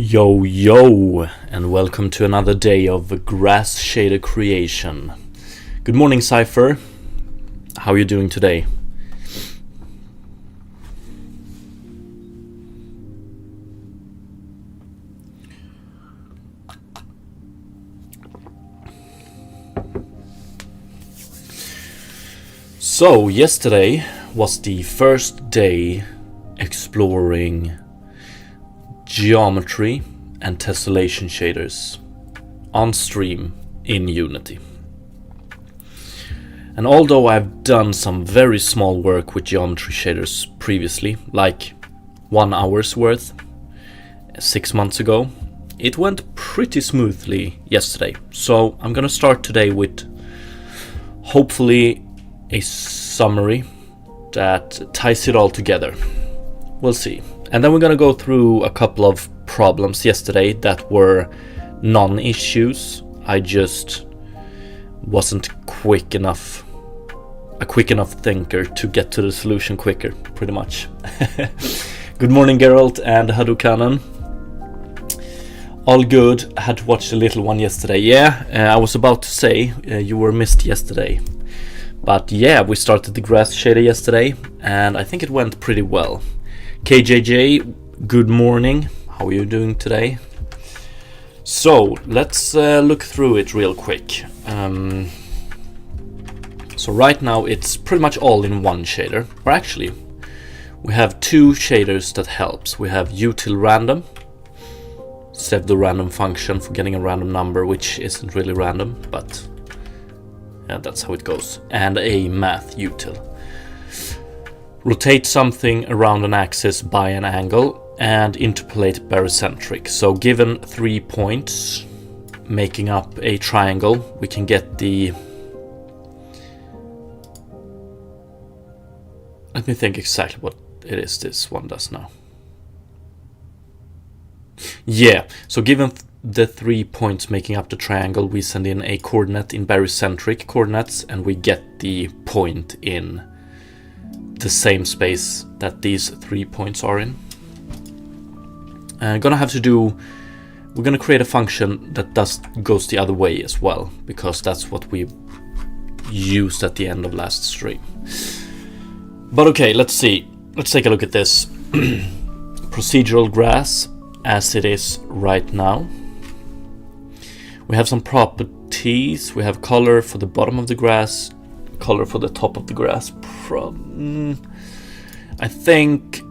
Yo yo, and welcome to another day of grass shader creation. Good morning, Cypher. How are you doing today? So yesterday was the first day exploring geometry and tessellation shaders on stream in Unity. And although I've done some very small work with geometry shaders previously, like 1 hour's worth 6 months ago, it went pretty smoothly yesterday. So I'm gonna start today with hopefully a summary that ties it all together. We'll see. And then we're gonna go through a couple of problems yesterday that were non-issues. I just wasn't a quick enough thinker to get to the solution quicker, pretty much. Good morning, Geralt and Hadoukanen. All good. I had to watch the little one yesterday. Yeah, I was about to say you were missed yesterday. But yeah, we started the grass shader yesterday, and I think it went pretty well. KJJ, good morning. How are you doing today? So let's look through it real quick. So right now it's pretty much all in one shader. Or actually, we have two shaders that helps. We have util random, set the random function for getting a random number, which isn't really random, but yeah, that's how it goes. And a math util. Rotate something around an axis by an angle and interpolate barycentric. So given 3 points making up a triangle, we can get the... Let me think exactly what it is this one does now. Yeah, so given the 3 points making up the triangle, we send in a coordinate in barycentric coordinates and we get the point in the same space that these 3 points are in. We're gonna create a function that goes the other way as well, because that's what we used at the end of last stream. But okay, let's see. Let's take a look at this. Procedural grass as it is right now. We have some properties. We have color for the bottom of the grass, color for the top of the grass. I think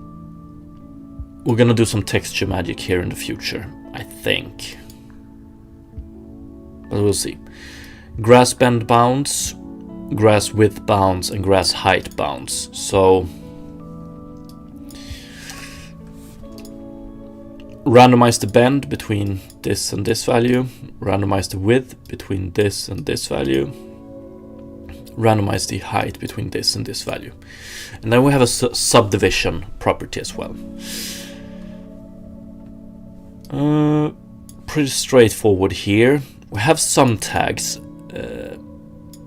we're gonna do some texture magic here in the future, I think, but we'll see. Grass bend bounds, grass width bounds, and grass height bounds. So randomize the bend between this and this value, randomize the width between this and this value, randomize the height between this and this value. And then we have a subdivision property as well. Pretty straightforward here. We have some tags.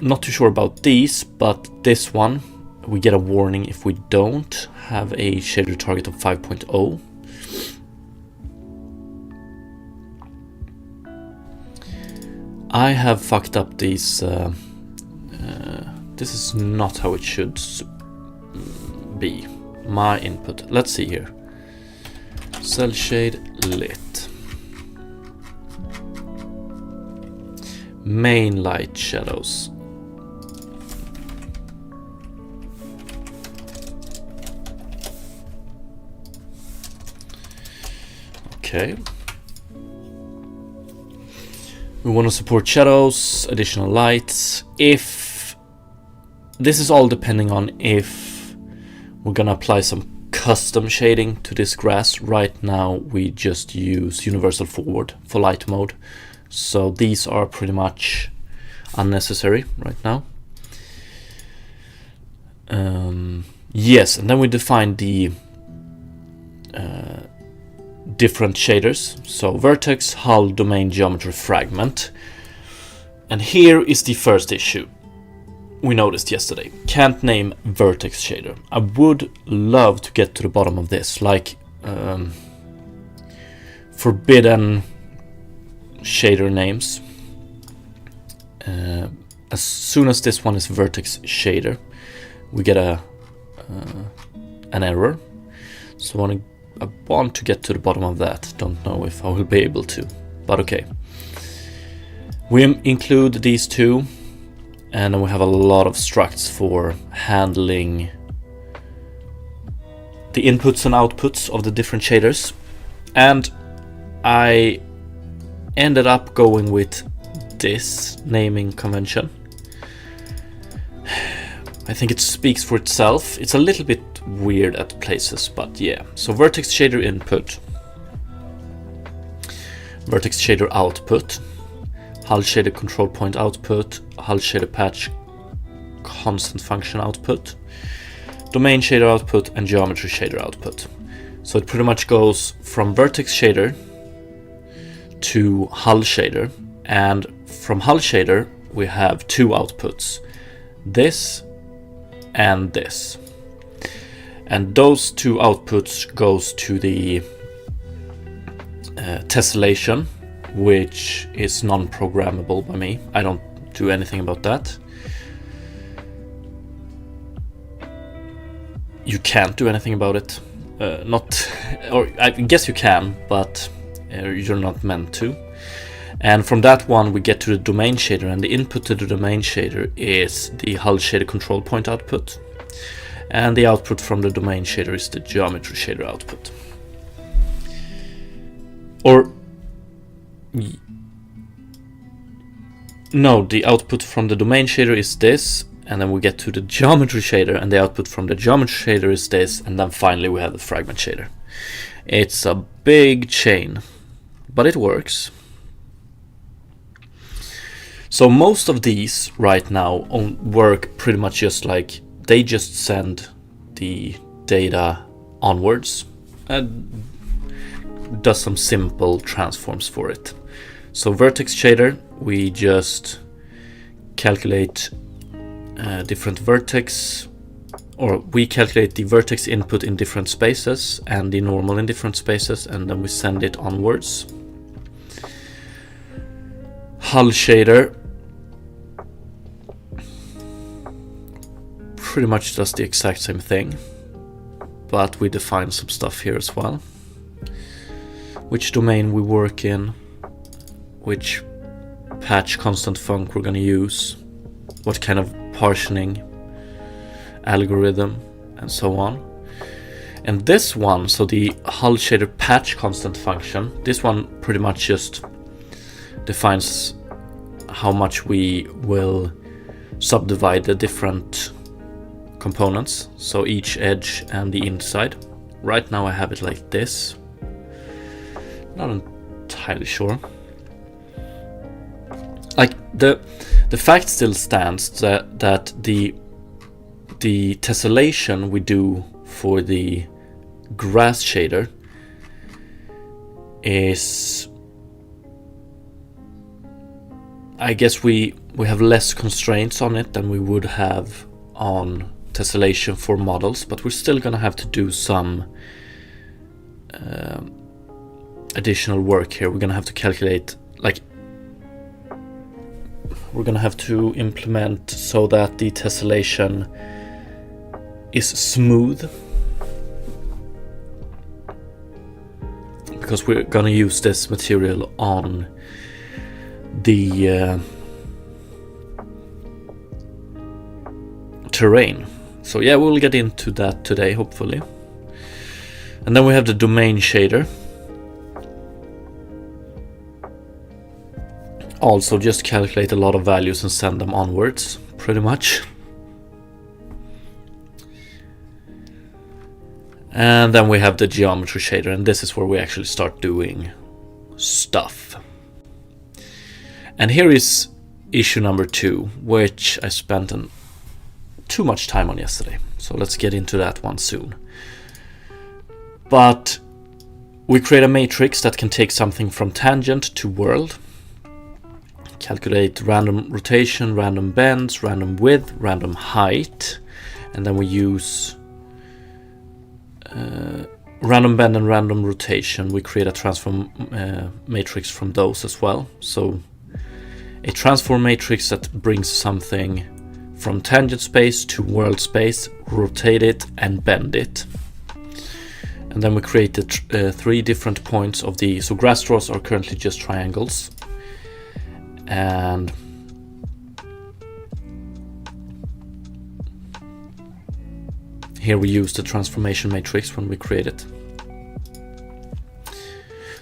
Not too sure about these, but this one, we get a warning if we don't have a shader target of 5.0. I have fucked up these. This is not how it should be. My input. Let's see here. Cell shade lit. Main light shadows. Okay. We want to support shadows, additional lights. If this is all depending on if we're gonna apply some custom shading to this grass. Right now we just use universal forward for light mode, so these are pretty much unnecessary right now. Yes, and then we define the different shaders. So vertex, hull, domain, geometry, fragment. And here is the first issue we noticed yesterday. Can't name vertex shader. I would love to get to the bottom of this. Like, forbidden shader names. As soon as this one is vertex shader, we get an error. So I want to get to the bottom of that. Don't know if I will be able to, but okay. We include these two, and then we have a lot of structs for handling the inputs and outputs of the different shaders. And I ended up going with this naming convention. I think it speaks for itself. It's a little bit weird at places, but yeah. So vertex shader input, vertex shader output, hull shader control point output, hull shader patch constant function output, domain shader output, and geometry shader output. So it pretty much goes from vertex shader to hull shader, and from hull shader we have two outputs, this and this, and those two outputs goes to the tessellation, which is non-programmable by me. I don't do anything about that. You can't do anything about it. Or I guess you can, but you're not meant to. And from that one we get to the domain shader, and the input to the domain shader is the hull shader control point output, and the output from the domain shader is the geometry shader output. Or no, the output from the domain shader is this, and then we get to the geometry shader, and the output from the geometry shader is this, and then finally we have the fragment shader. It's a big chain, but it works. So most of these right now work pretty much just like they just send the data onwards and does some simple transforms for it. So vertex shader, we just calculate different vertex, or we calculate the vertex input in different spaces and the normal in different spaces, and then we send it onwards. Hull shader pretty much does the exact same thing, but we define some stuff here as well. Which domain we work in, which patch constant func we're going to use, what kind of partitioning algorithm, and so on. And this one, so the hull shader patch constant function, this one pretty much just defines how much we will subdivide the different components, so each edge and the inside. Right now I have it like this. Not entirely sure. Like the fact still stands that the tessellation we do for the grass shader is, I guess we have less constraints on it than we would have on tessellation for models, but we're still gonna have to do some additional work here. We're gonna have to calculate, like, we're gonna have to implement so that the tessellation is smooth, because we're gonna use this material on the terrain. So yeah, we'll get into that today, hopefully. And then we have the domain shader. Also just calculate a lot of values and send them onwards, pretty much. And then we have the geometry shader, and this is where we actually start doing stuff. And here is issue number 2, which I spent too much time on yesterday. So let's get into that one soon. But we create a matrix that can take something from tangent to world, calculate random rotation, random bends, random width, random height, and then we use random bend and random rotation, we create a transform matrix from those as well. So a transform matrix that brings something from tangent space to world space, rotate it and bend it. And then we created 3 different points of the, so grass straws are currently just triangles. And here we use the transformation matrix when we create it.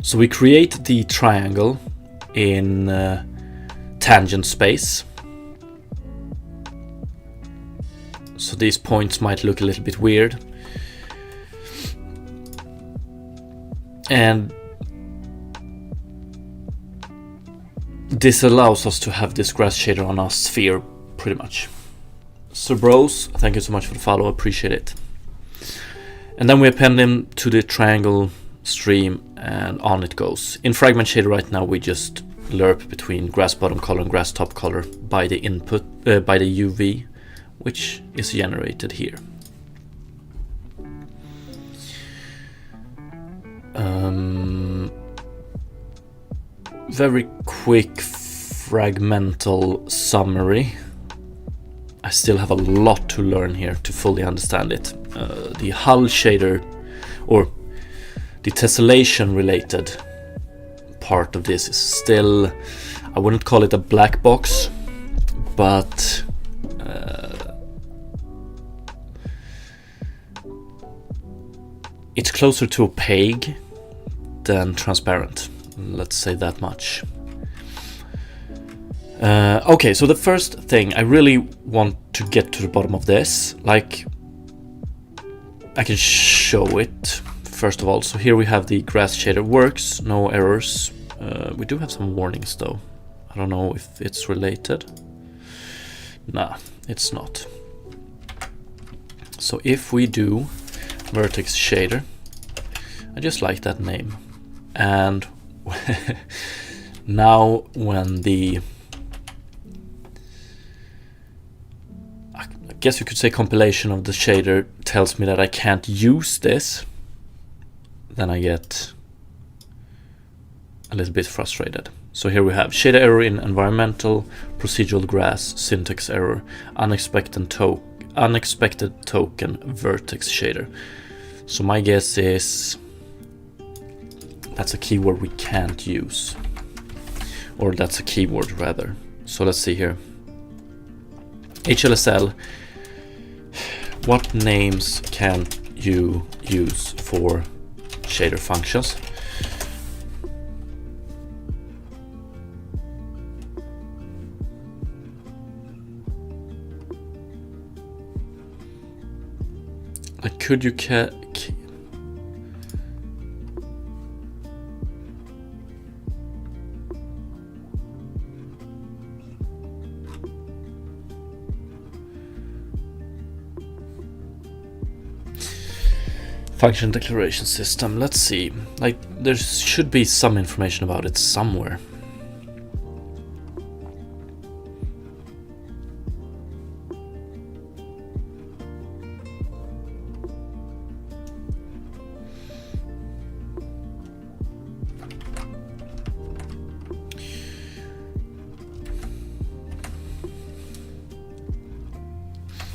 So we create the triangle in tangent space. So these points might look a little bit weird. And this allows us to have this grass shader on our sphere, pretty much. So bros, thank you so much for the follow, appreciate it. And then we append them to the triangle stream and on it goes. In fragment shader right now we just lerp between grass bottom color and grass top color by the input, by the UV, which is generated here. Very quick fragmental summary. I still have a lot to learn here to fully understand it. The hull shader, or the tessellation related part of this is still, I wouldn't call it a black box, but it's closer to opaque than transparent. Let's say that much. Okay, so the first thing, I really want to get to the bottom of this. Like, I can show it first of all. So here we have the grass shader works, no errors. We do have some warnings though. I don't know if it's related. Nah, it's not. So if we do vertex shader, I just like that name. And now when the, I guess you could say compilation of the shader tells me that I can't use this, then I get a little bit frustrated. So here we have shader error in environmental, procedural grass, syntax error, unexpected token, vertex shader. So my guess is that's a keyword we can't use, or that's a keyword rather. So let's see here. HLSL, what names can you use for shader functions? Like, could you function declaration system, let's see. Like, there should be some information about it somewhere.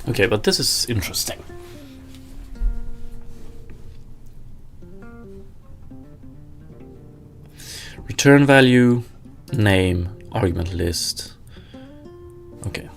Okay, but this is interesting. Return value, name, argument list. Okay.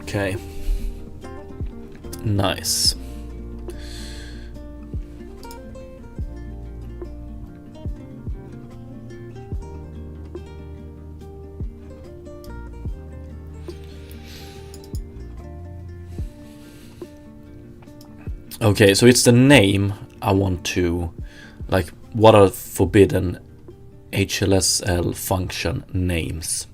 Okay. Nice. Okay, so it's the name I want to, like, what are forbidden HLSL function names.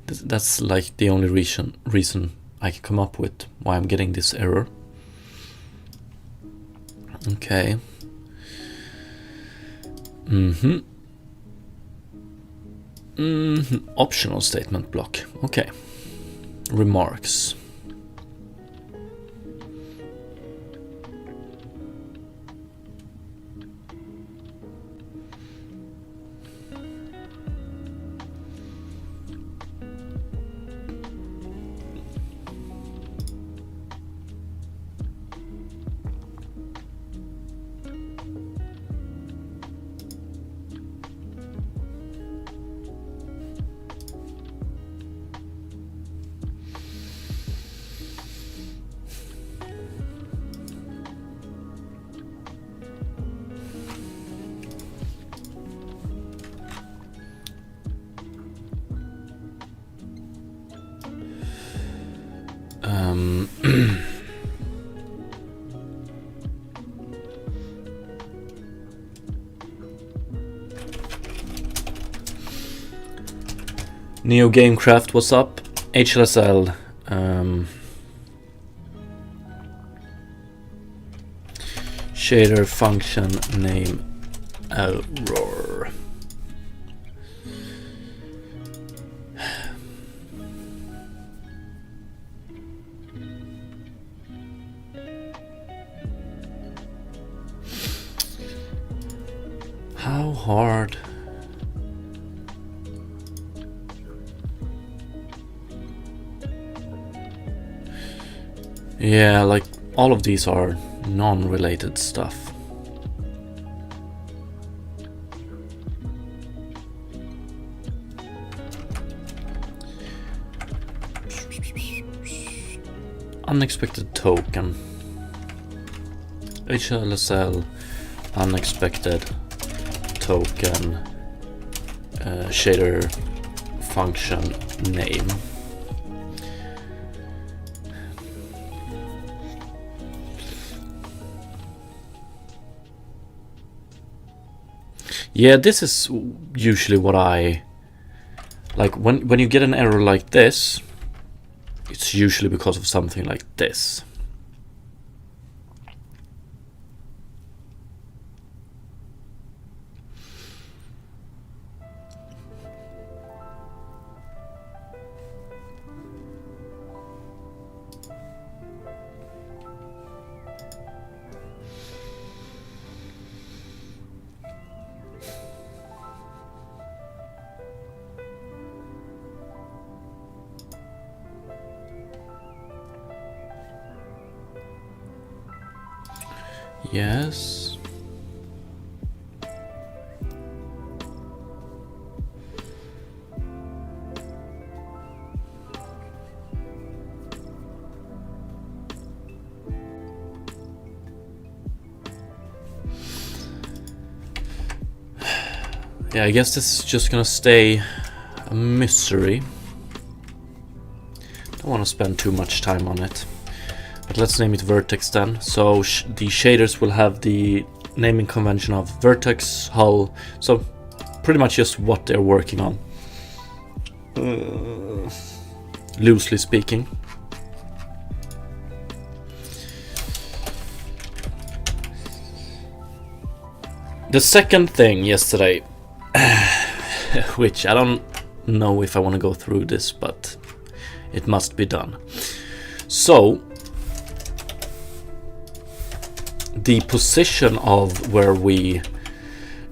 That's like the only reason I can come up with why I'm getting this error. Okay. Optional statement block. Okay. Remarks. Neo Gamecraft, what's up? HLSL. Shader function name error. How hard? Yeah, like all of these are non-related stuff. Unexpected token. HLSL unexpected token shader function name. Yeah, this is usually what I like when you get an error like this. It's usually because of something like this. Yes. Yeah, I guess this is just gonna stay a mystery. Don't want to spend too much time on it. But let's name it vertex then. So the shaders will have the naming convention of vertex, hull, so pretty much just what they're working on. Loosely speaking. The second thing yesterday, which I don't know if I want to go through this, but it must be done. So the position of where we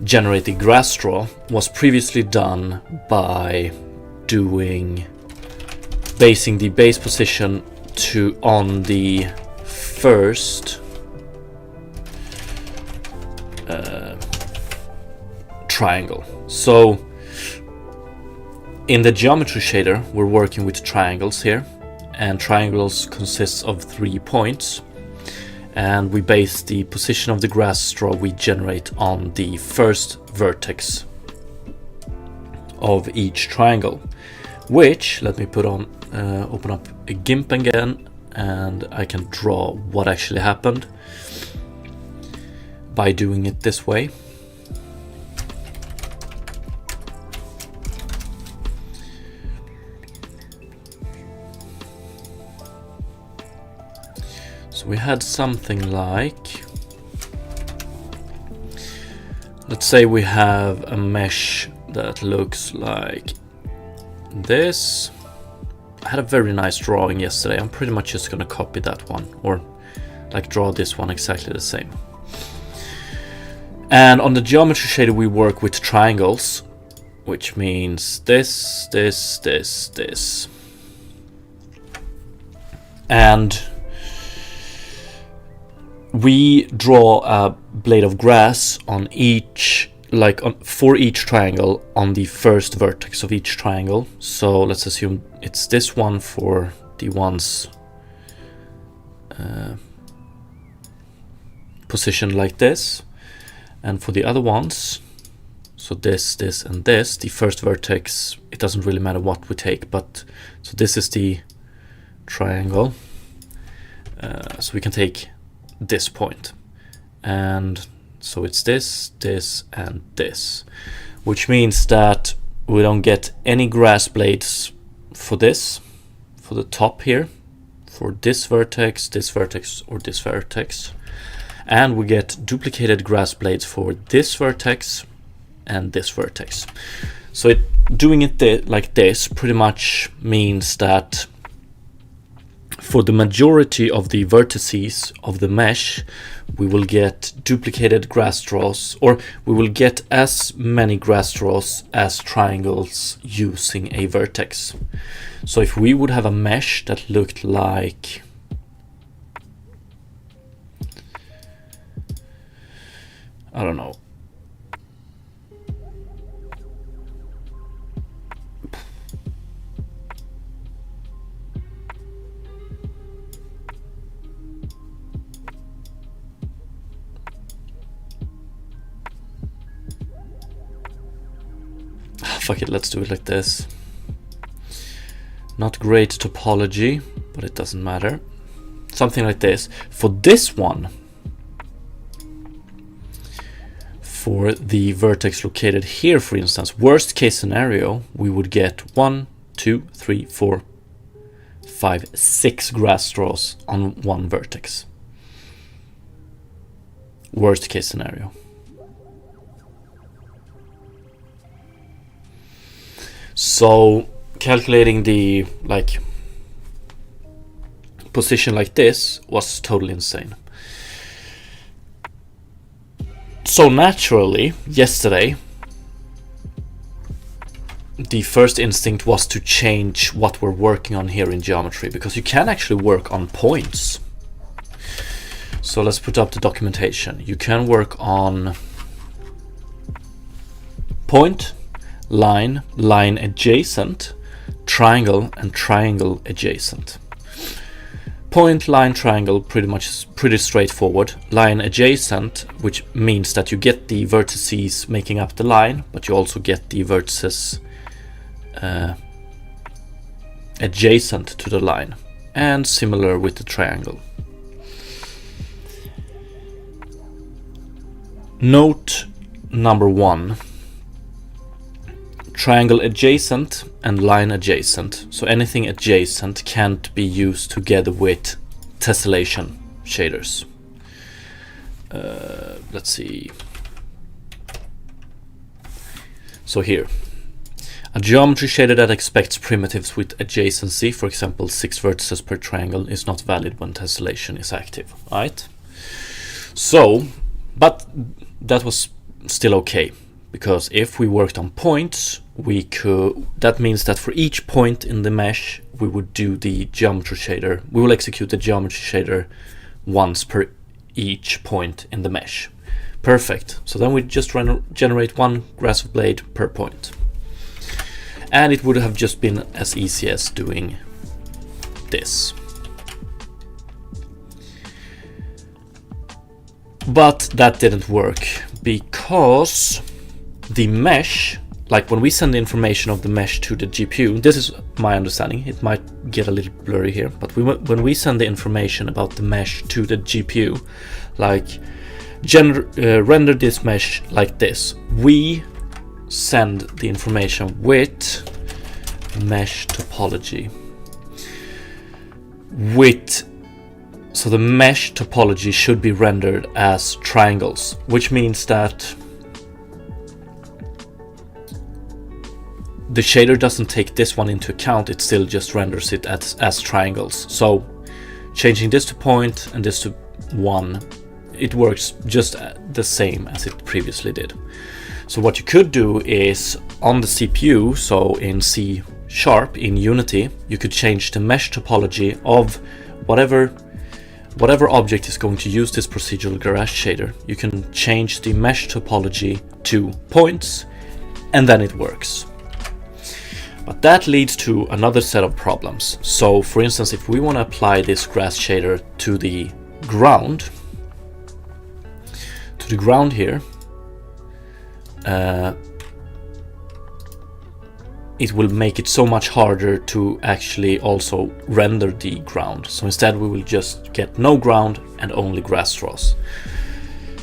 generate the grass straw was previously done by basing the base position on the first triangle. So in the geometry shader we're working with triangles here, and triangles consists of 3 points. And we base the position of the grass straw we generate on the first vertex of each triangle, which, let me open up a GIMP again, and I can draw what actually happened by doing it this way. we had something like, let's say we have a mesh that looks like this. I had a very nice drawing yesterday. I'm pretty much just gonna copy that one, or like draw this one exactly the same. And on the geometry shader we work with triangles, which means this, this, this, this. And we draw a blade of grass on each, for each triangle on the first vertex of each triangle. So let's assume it's this one for the ones positioned like this, and for the other ones, so this, this, and this, the first vertex, it doesn't really matter what we take, but so this is the triangle, so we can take this point, and so it's this, this, and this, which means that we don't get any grass blades for this, for the top here, for this vertex, or this vertex, and we get duplicated grass blades for this vertex and this vertex. So doing it like this pretty much means that for the majority of the vertices of the mesh, we will get duplicated grass draws, or we will get as many grass draws as triangles using a vertex. So if we would have a mesh that looked like, I don't know, fuck it, let's do it like this. Not great topology, but it doesn't matter. Something like this. For this one, for the vertex located here, for instance, worst case scenario, we would get 1, 2, 3, 4, 5, 6 grass straws on one vertex. Worst case scenario. So calculating the position like this was totally insane. So naturally, yesterday, the first instinct was to change what we're working on here in geometry, because you can actually work on points. So let's put up the documentation. You can work on point, line, line adjacent, triangle, and triangle adjacent. Point, line, triangle, pretty straightforward. Line adjacent, which means that you get the vertices making up the line, but you also get the vertices adjacent to the line, and similar with the triangle. Note number 1. Triangle adjacent and line adjacent. So anything adjacent can't be used together with tessellation shaders. Let's see. So here, a geometry shader that expects primitives with adjacency, for example 6 vertices per triangle, is not valid when tessellation is active, right? So, but that was still okay, because if we worked on points, that means that for each point in the mesh, we would do the geometry shader. We will execute the geometry shader once per each point in the mesh. Perfect. So then we just generate one grass blade per point. And it would have just been as easy as doing this. But that didn't work, because the mesh, like when we send the information of the mesh to the GPU, this is my understanding, it might get a little blurry here, but when we send the information about the mesh to the GPU, like render this mesh like this, we send the information with mesh topology, with So the mesh topology should be rendered as triangles, which means that the shader doesn't take this one into account, it still just renders it as triangles. So changing this to point and this to 1, it works just the same as it previously did. So what you could do is on the CPU, so in C# in Unity, you could change the mesh topology of whatever object is going to use this procedural garage shader. You can change the mesh topology to points, and then it works. But that leads to another set of problems. So for instance, if we want to apply this grass shader to the ground here, it will make it so much harder to actually also render the ground. So instead we will just get no ground and only grass straws.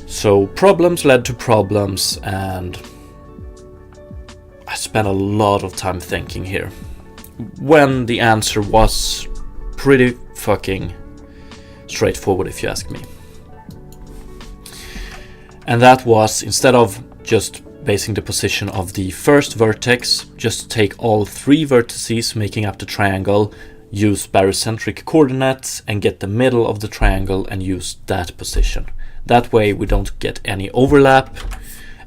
So problems led to problems, and I spent a lot of time thinking here, when the answer was pretty fucking straightforward if you ask me. And that was, instead of just basing the position of the first vertex, just take all 3 vertices making up the triangle, use barycentric coordinates and get the middle of the triangle and use that position. That way we don't get any overlap,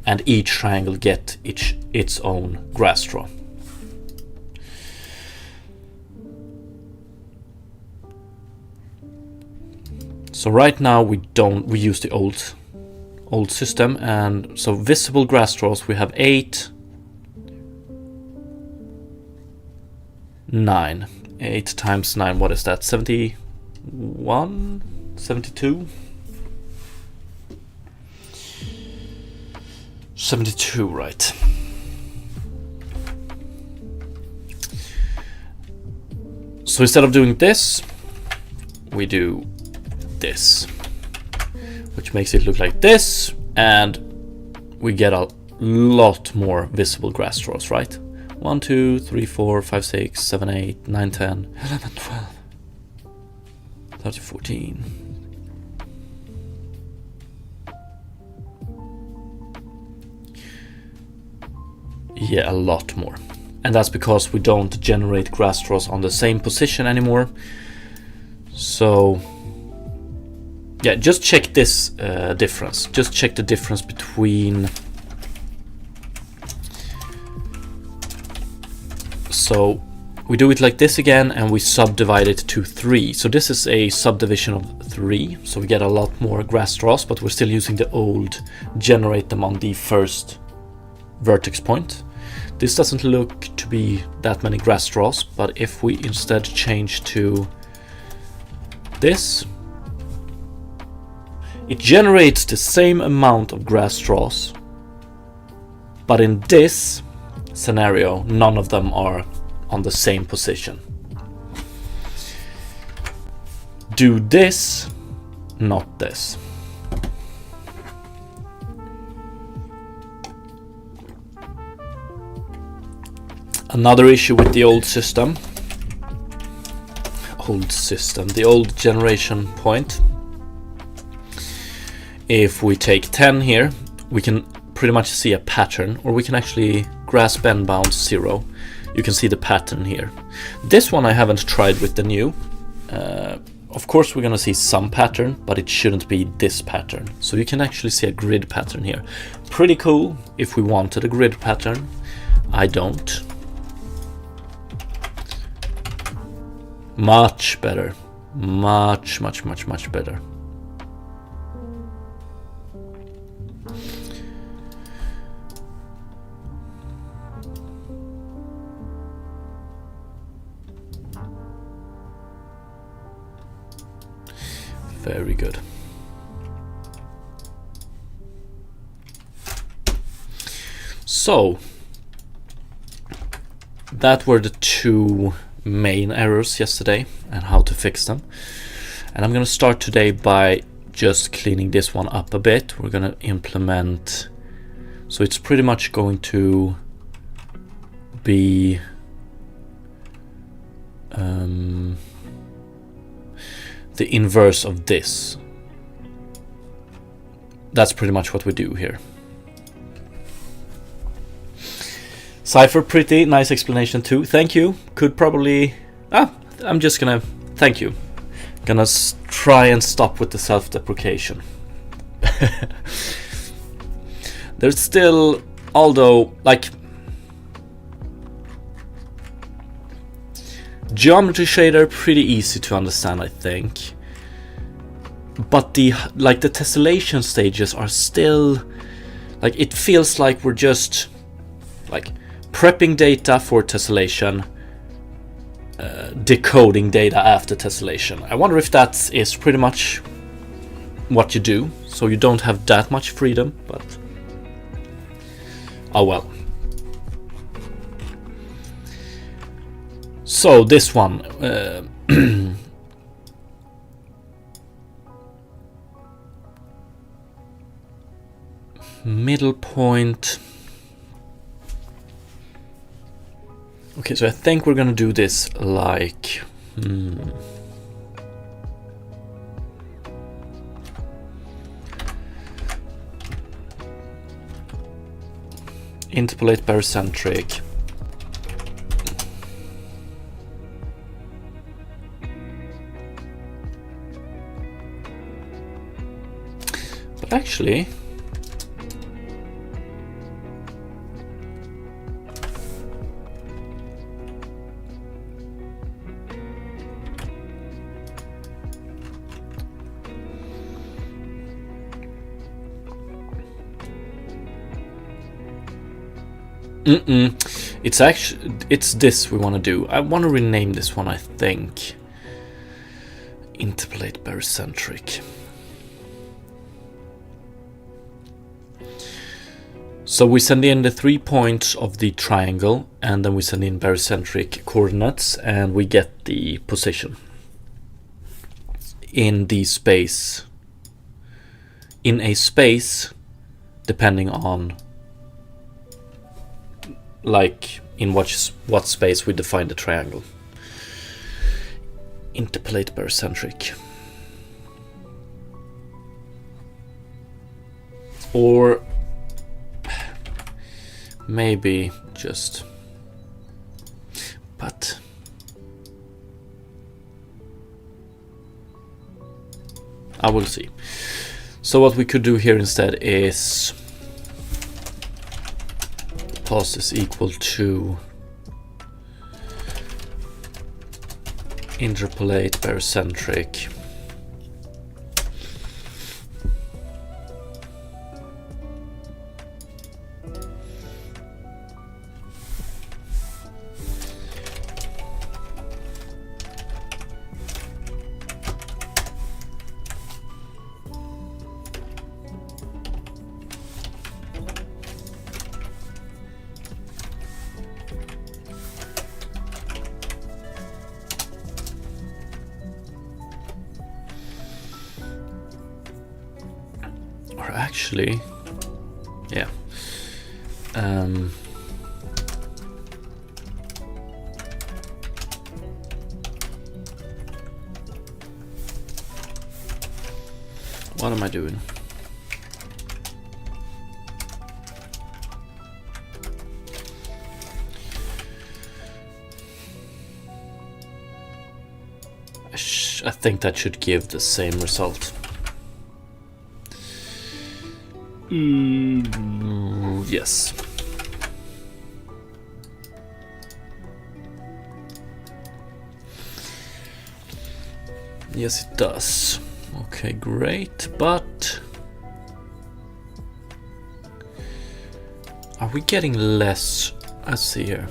and each triangle get its own grass straw. So right now we use the old system, and so visible grass straws we have 8, 9. 8 times 9, what is that? 71? 72? 72, right. So instead of doing this, we do this, which makes it look like this, and we get a lot more visible grass straws, right? 1, 2, 3, 4, 5, 6, 7, 8, 9, 10, 11, 12, 13, 14. Yeah, a lot more. And that's because we don't generate grass straws on the same position anymore. So yeah, just check this difference. Just check the difference between. So we do it like this again, and we subdivide it to 3. So this is a subdivision of 3. So we get a lot more grass straws, but we're still using the old generate them on the first vertex point. This doesn't look to be that many grass straws, but if we instead change to this, it generates the same amount of grass straws, but in this scenario, none of them are on the same position. Do this, not this. Another issue with the old system, the old generation point. If we take 10 here, we can pretty much see a pattern, or we can actually grasp bend bounds 0. You can see the pattern here. This one I haven't tried with the new. Of course we're gonna see some pattern, but it shouldn't be this pattern. So you can actually see a grid pattern here. Pretty cool if we wanted a grid pattern. I don't. Much better. Much better. Very good. So that were the 2 main errors yesterday and how to fix them. And I'm going to start today by just cleaning this one up a bit. We're going to implement, so it's pretty much going to be the inverse of this. That's pretty much what we do here. Cypher, pretty nice explanation too. Thank you. Could probably... I'm just gonna... Thank you. Gonna try and stop with the self-deprecation. There's still... Although, like... Geometry shader, pretty easy to understand, I think. But the tessellation stages are still... Like, it feels like we're just... Like... prepping data for tessellation, decoding data after tessellation. I wonder if that is pretty much what you do, so you don't have that much freedom, but oh well. So this one, middle point. Okay, so I think we're gonna do this like... Interpolate barycentric. But actually... It's this we want to do. I want to rename this one, I think. Interpolate barycentric. So we send in the 3 points of the triangle, and then we send in barycentric coordinates, and we get the position in the space. In a space, depending on like in what space we define the triangle. Interpolate barycentric. Or maybe just... But... I will see. So what we could do here instead is... Pos is equal to interpolate barycentric actually, yeah. What am I doing? I think that should give the same result. Yes. Yes, it does. Okay, great, but are we getting less? Let's see here.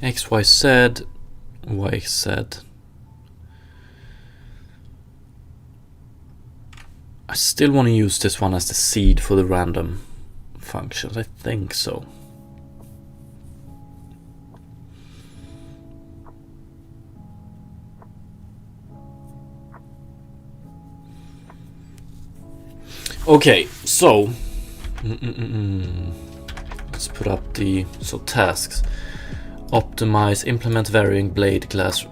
X, Y, Z, Y, Z. I still want to use this one as the seed for the random functions. I think so. Okay, so let's put up the tasks. Optimize, implement varying blade grass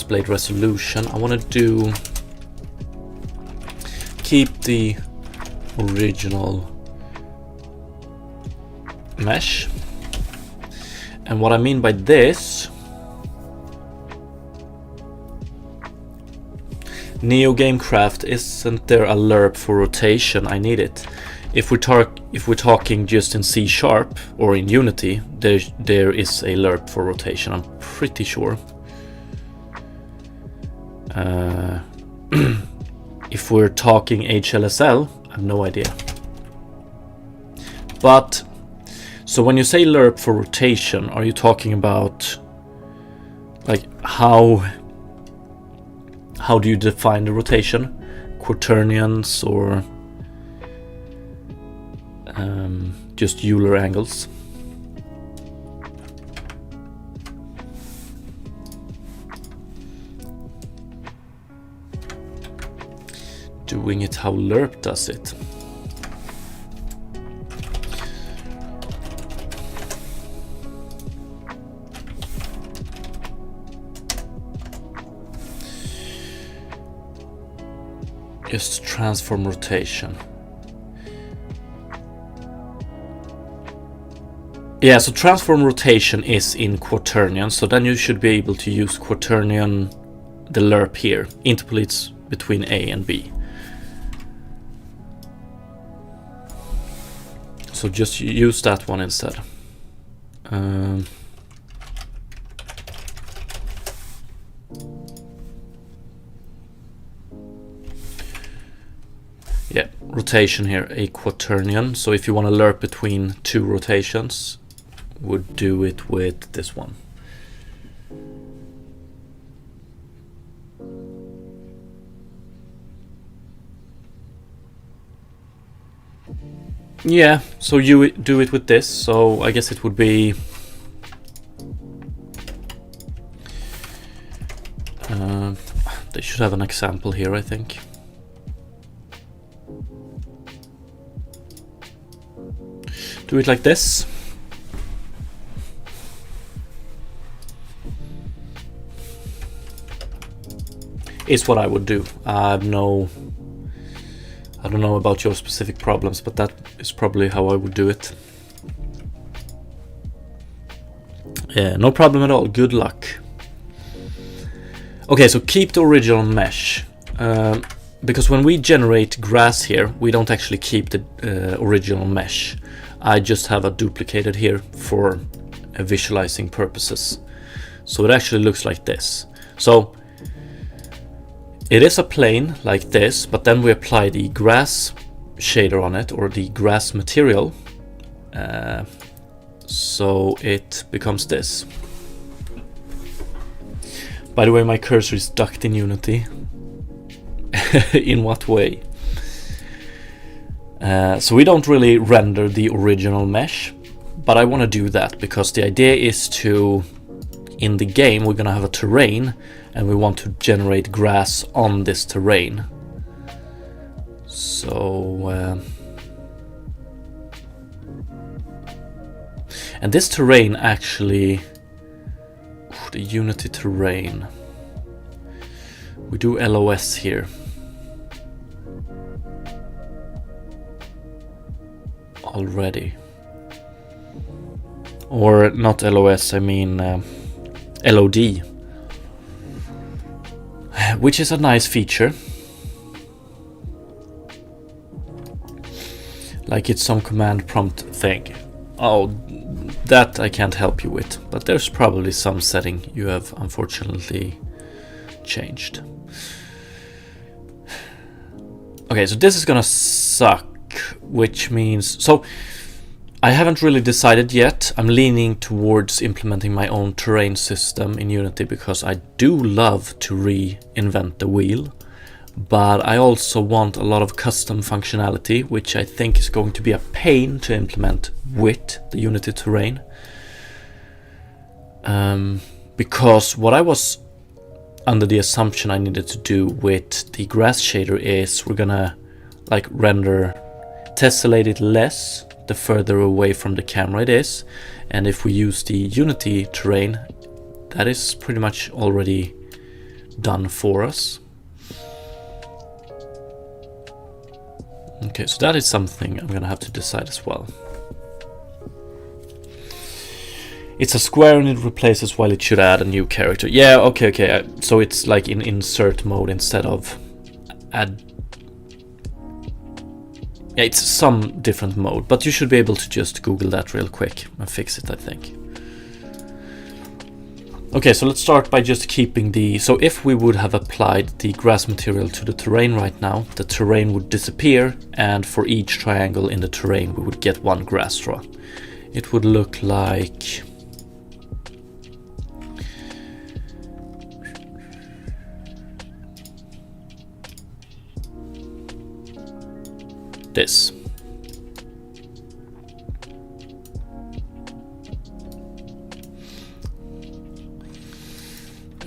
blade resolution. I want to keep the original mesh. And what I mean by this, NeoGameCraft, isn't there a lerp for rotation? I need it. If we're talking just in C# or in Unity, there is a lerp for rotation, I'm pretty sure. If we're talking HLSL, I have no idea. But so when you say lerp for rotation, are you talking about like how do you define the rotation? Quaternions or just Euler angles? Doing it how lerp does it. Just transform rotation. Yeah, so transform rotation is in quaternion, so then you should be able to use quaternion, the lerp here, interpolates between A and B. So just use that one instead. Yeah, rotation here, a quaternion. So if you want to lerp between two rotations, would do it with this one. Yeah, so you do it with this, so I guess it would be they should have an example here, I think. Do it like this. Is what I would do. I don't know about your specific problems, but that is probably how I would do it. Yeah, no problem at all. Good luck. Okay, so keep the original mesh. Because when we generate grass here, we don't actually keep the original mesh. I just have a duplicated here for visualizing purposes. So it actually looks like this. So it is a plane like this, but then we apply the grass shader on it, or the grass material. So it becomes this. By the way, my cursor is ducked in Unity. In what way? So we don't really render the original mesh, but I want to do that because the idea is to, in the game, we're gonna have a terrain and we want to generate grass on this terrain. So and this terrain actually, the Unity terrain, we do LOS here. Already, or not LOS, I mean LOD, which is a nice feature. Like it's some command prompt thing. Oh, that I can't help you with, but there's probably some setting you have unfortunately changed. Okay, so this is gonna suck, which means, so I haven't really decided yet. I'm leaning towards implementing my own terrain system in Unity because I do love to reinvent the wheel, but I also want a lot of custom functionality, which I think is going to be a pain to implement with the Unity terrain. Because what I was under the assumption I needed to do with the grass shader is we're gonna like tessellate it less the further away from the camera it is. And if we use the Unity terrain, that is pretty much already done for us. Okay, so that is something I'm gonna have to decide as well. It's a square and it replaces while it should add a new character. Yeah, okay. So it's like in insert mode instead of add. Yeah, it's some different mode, but you should be able to just Google that real quick and fix it, I think. Okay, so let's start by just keeping so if we would have applied the grass material to the terrain right now, the terrain would disappear, and for each triangle in the terrain we would get one grass straw. It would look like this.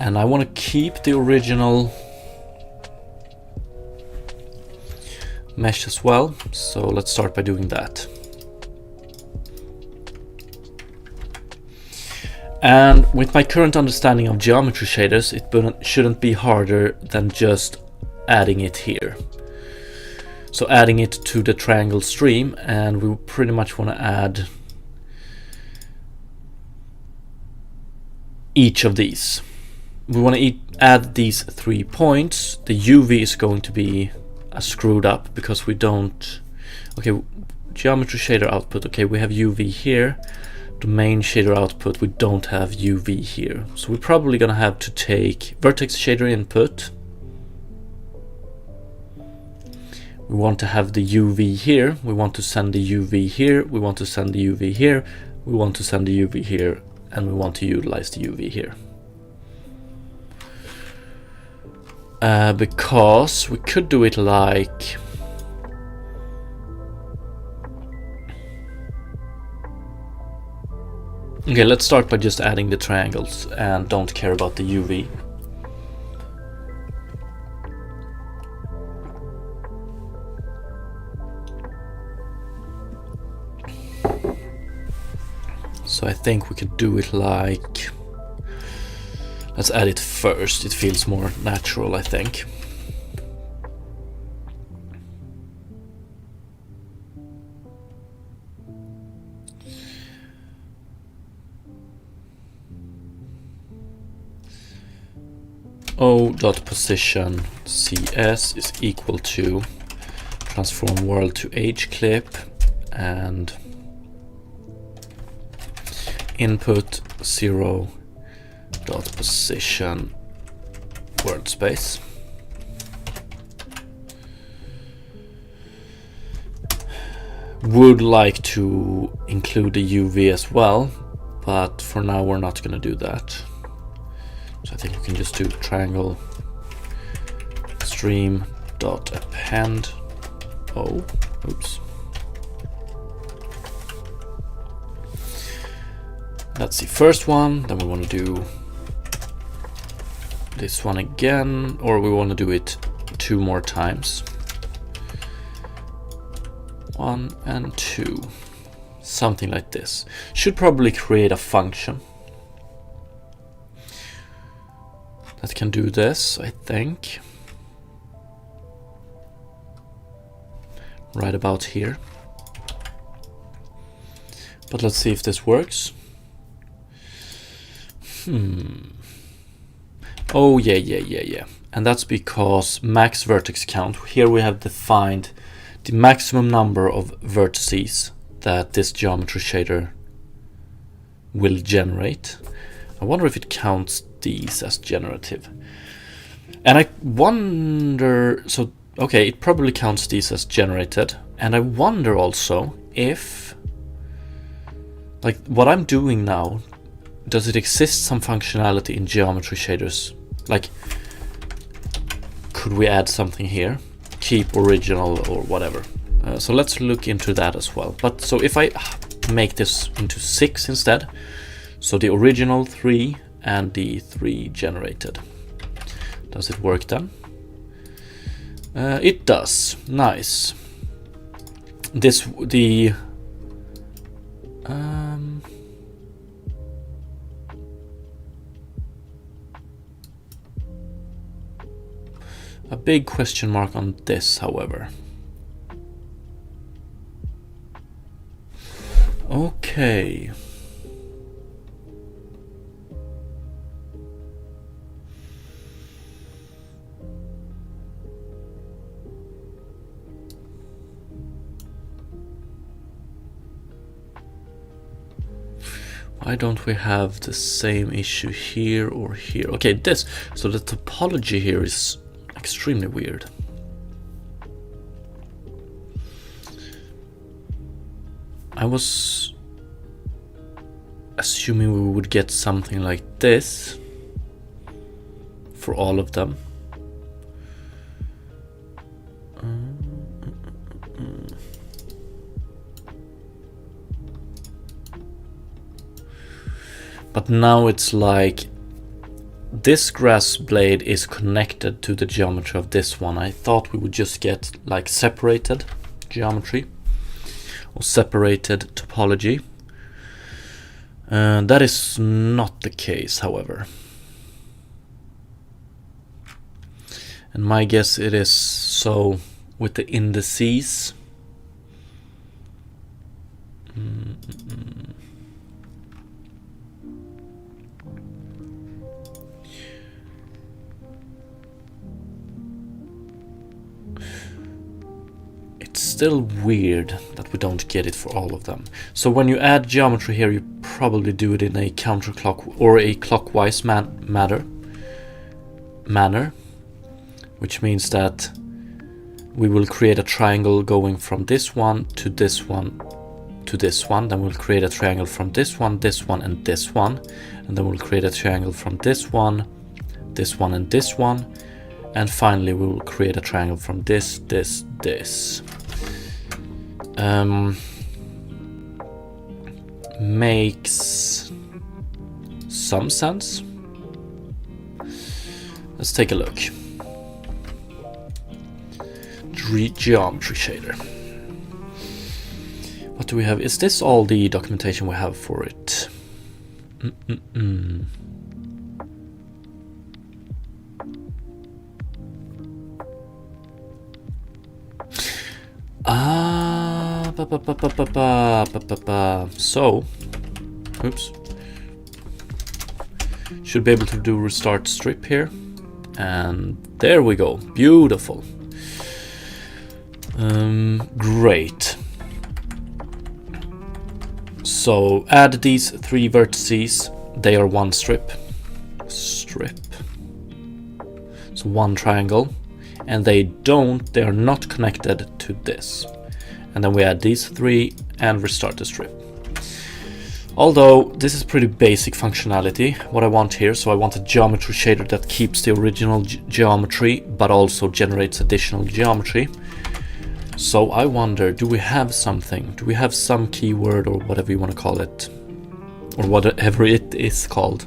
And I want to keep the original mesh as well, so let's start by doing that. And with my current understanding of geometry shaders, it shouldn't be harder than just adding it here. So adding it to the triangle stream, and we pretty much want to add each of these. We want to add these 3 points. The UV is going to be screwed up because we don't. Okay, geometry shader output. Okay, we have UV here. The main shader output, we don't have UV here. So we're probably gonna have to take vertex shader input. We want to have the UV here. We want to send the UV here. We want to send the UV here. We want to send the UV here, and we want to utilize the UV here. Because we could do it like okay, let's start by just adding the triangles and don't care about the UV. So I think we could do it like, let's add it first. It feels more natural, I think. O.position CS is equal to transform world to H clip and input 0 dot position world space. Would like to include the UV as well, but for now we're not going to do that. So I think we can just do triangle stream dot append. Oh, oops. That's the first one. Then we want to do this one again, or we want to do it 2 more times. 1 and 2. Something like this. Should probably create a function that can do this, I think. Right about here. But let's see if this works. Oh, yeah. And that's because max vertex count. Here we have defined the maximum number of vertices that this geometry shader will generate. I wonder if it counts these as generative. And I wonder, so okay, it probably counts these as generated. And I wonder also if, like what I'm doing now, does it exist some functionality in geometry shaders? Like, could we add something here? Keep original or whatever. So let's look into that as well. But so if I make this into 6 instead, so the original 3 and the 3 generated, does it work then? It does. Nice. A big question mark on this, however. Okay. Why don't we have the same issue here or here? Okay, this. So the topology here is extremely weird. I was assuming we would get something like this for all of them. But now it's like this grass blade is connected to the geometry of this one. I thought we would just get like separated geometry or separated topology. That is not the case, however. And my guess it is so with the indices. It's still weird that we don't get it for all of them. So when you add geometry here, you probably do it in a counterclock or a clockwise manner, which means that we will create a triangle going from this one to this one to this one. Then we'll create a triangle from this one, and this one. And then we'll create a triangle from this one, and this one. And finally we will create a triangle from this. Makes some sense. Let's take a look. Geometry shader. What do we have? Is this all the documentation we have for it? So, oops. Should be able to do restart strip here. And there we go. Beautiful. Great. So add these 3 vertices. They are one strip. So one triangle. And they are not connected to this. And then we add these 3 and restart the strip. Although this is pretty basic functionality, what I want here, so I want a geometry shader that keeps the original geometry but also generates additional geometry. So I wonder, do we have something? Do we have some keyword or whatever you want to call it? Or whatever it is called,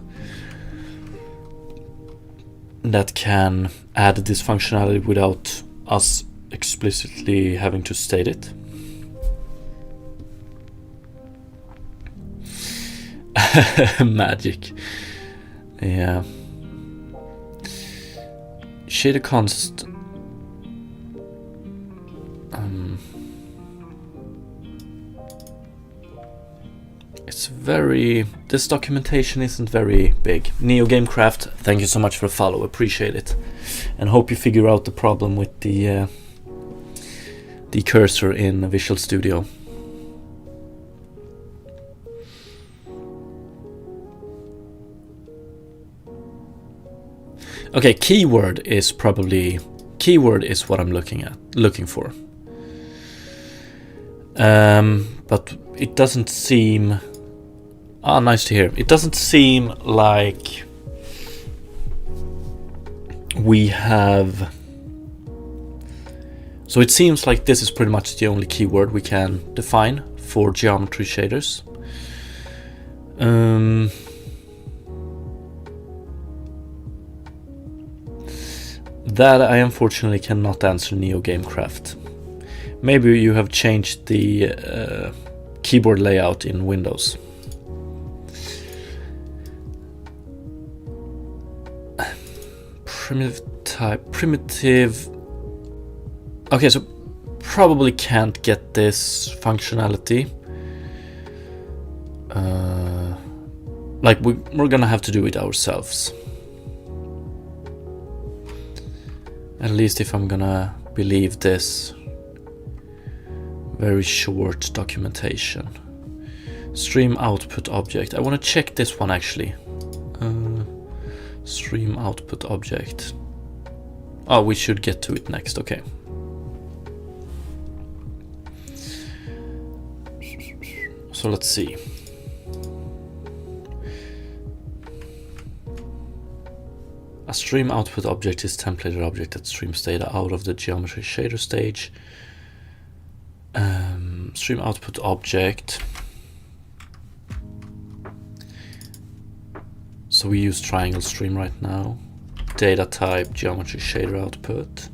that can add this functionality without us explicitly having to state it? Magic. Yeah. Shader const. It's very. This documentation isn't very big. NeoGameCraft, thank you so much for the follow. Appreciate it, and hope you figure out the problem with the cursor in Visual Studio. Okay, keyword is what I'm looking for. But it doesn't seem. Nice to hear. It doesn't seem like we have. So it seems like this is pretty much the only keyword we can define for geometry shaders. That I unfortunately cannot answer, NeoGameCraft. Maybe you have changed the keyboard layout in Windows. Primitive type, primitive. Okay, so probably can't get this functionality. Like we're gonna have to do it ourselves. At least if I'm gonna believe this very short documentation. Stream output object. I want to check this one actually. Stream output object. Oh, we should get to it next. Okay. So let's see. A stream output object is templated object that streams data out of the geometry shader stage. Stream output object. So we use triangle stream right now. Data type geometry shader output.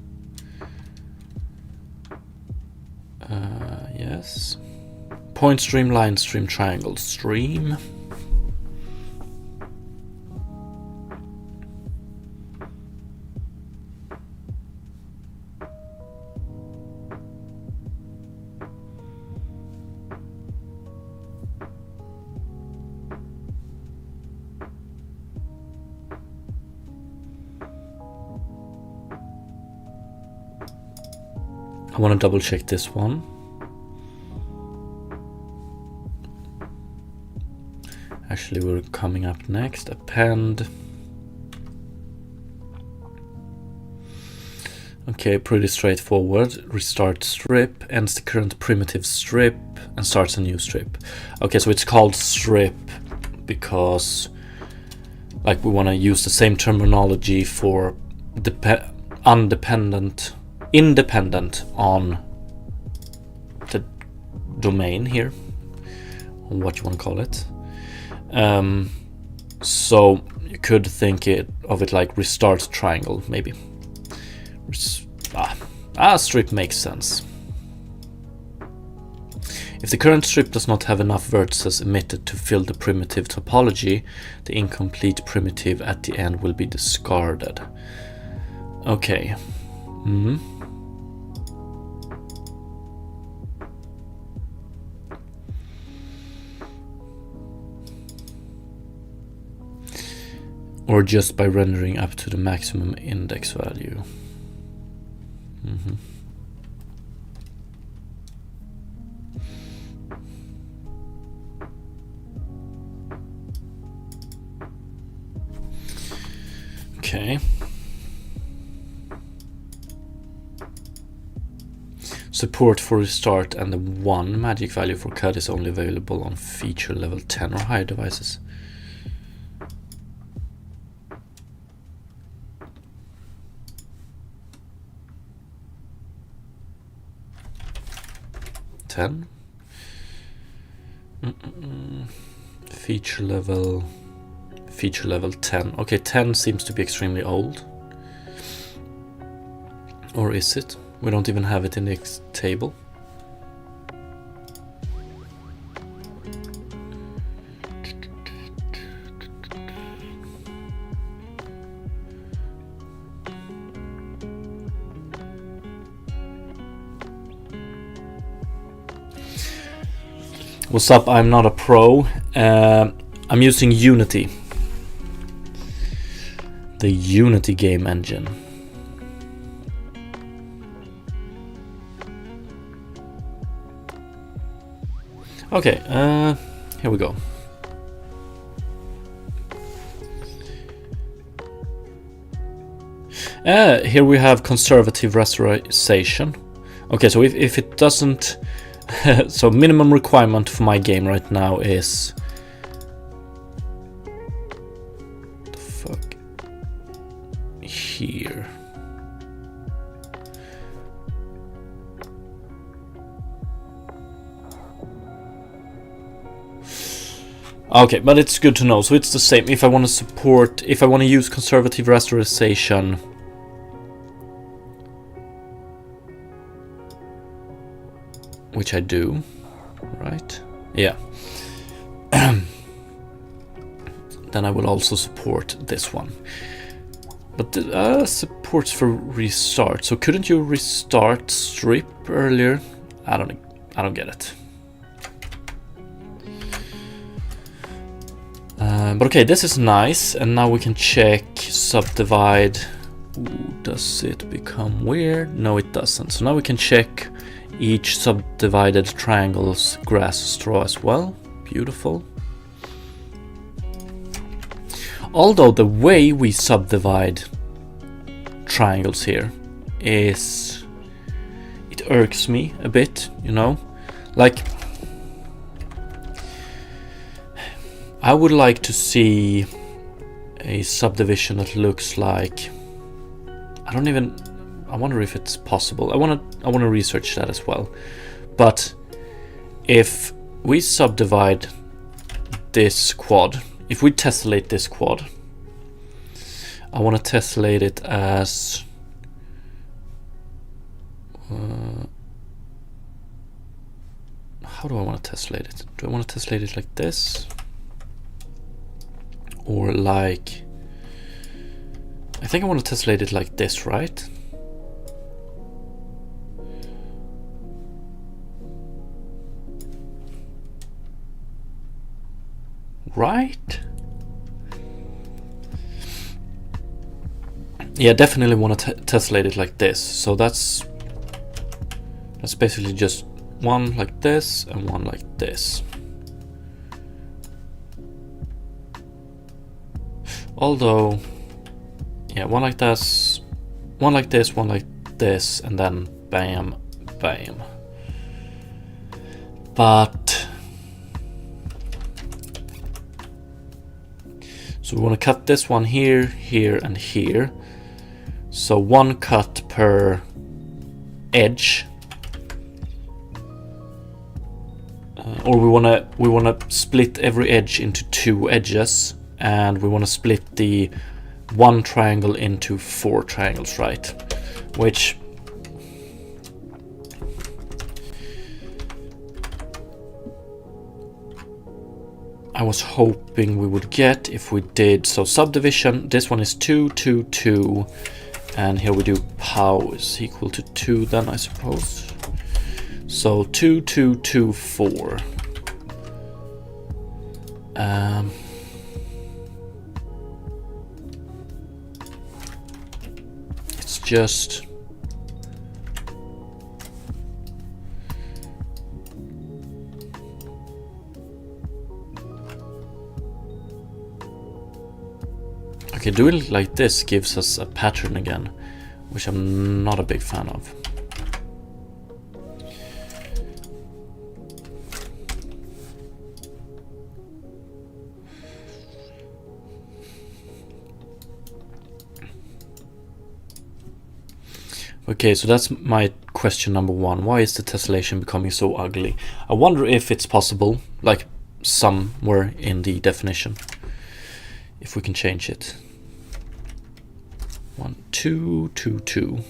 Yes. Point stream, line stream, triangle stream. I want to double check this one. Actually, we're coming up next. Append. Okay, pretty straightforward. Restart strip, ends the current primitive strip, and starts a new strip. Okay, so it's called strip because like we want to use the same terminology for independent on the domain here, or what you want to call it. So you could think of it like restart triangle, maybe. Strip makes sense. If the current strip does not have enough vertices emitted to fill the primitive topology, the incomplete primitive at the end will be discarded. Okay. Or just by rendering up to the maximum index value. Okay. Support for restart and the 1 magic value for cut is only available on feature level 10 or higher devices. Feature level 10. Okay, 10 seems to be extremely old. Or is it? We don't even have it in the table. What's up? I'm not a pro. I'm using Unity. The Unity game engine. Okay, here we go. Here we have conservative rasterization. Okay, so if it doesn't... so minimum requirement for my game right now is... the fuck? Here. Okay, but it's good to know. So it's the same. If I want to use conservative rasterization, which I do, right? Yeah. Then I will also support this one. But supports for restart. So couldn't you restart strip earlier? I don't get it. But okay, this is nice, and now we can check subdivide. Ooh, does it become weird? No, it doesn't. So now we can check each subdivided triangle's grass straw as well. Beautiful. Although the way we subdivide triangles here is, it irks me a bit, you know, like I would like to see a subdivision that looks like, I wonder if it's possible. I want to research that as well. But if we subdivide this quad, if we tessellate this quad, I want to tessellate it as how do I want to tessellate it? Do I want to tessellate it like this? Or like, I think I want to tessellate it like this, right? Right? Yeah, definitely want to tessellate it like this. So that's basically just one like this and one like this. Although, yeah, one like this, one like this, one like this, and then bam, bam. But so we want to cut this one here, here, and here. So one cut per edge, or we wanna split every edge into 2 edges, and we want to split the one triangle into 4 triangles, right? Which I was hoping we would get if we did. So subdivision, this one is 2, 2, 2, and here we do pow is equal to 2 then, I suppose. So 2, 2, 2, 4. It's just okay, doing it like this gives us a pattern again, which I'm not a big fan of. Okay, so that's my question number 1. Why is the tessellation becoming so ugly? I wonder if it's possible, like somewhere in the definition, if we can change it. 1, 2, 2, 2.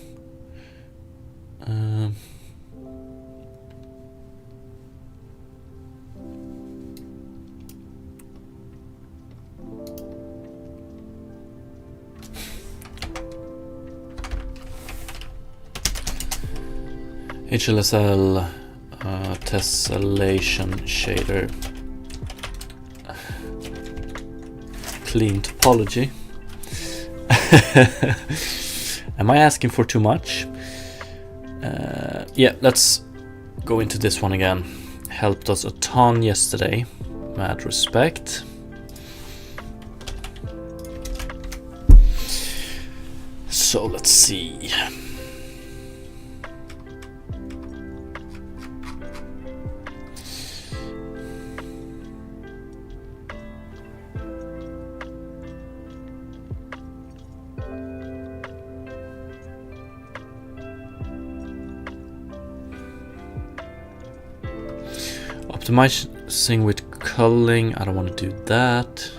HLSL tessellation shader clean topology. Am I asking for too much? Yeah, let's go into this one again. Helped us a ton yesterday. Mad respect. So let's see. Optimizing with culling, I don't want to do that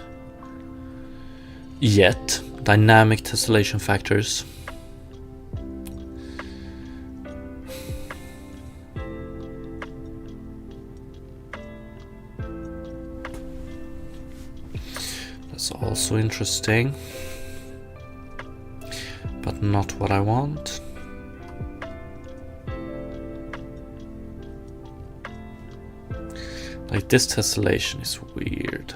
yet. Dynamic tessellation factors. also interesting, but not what I want. Like, this tessellation is weird.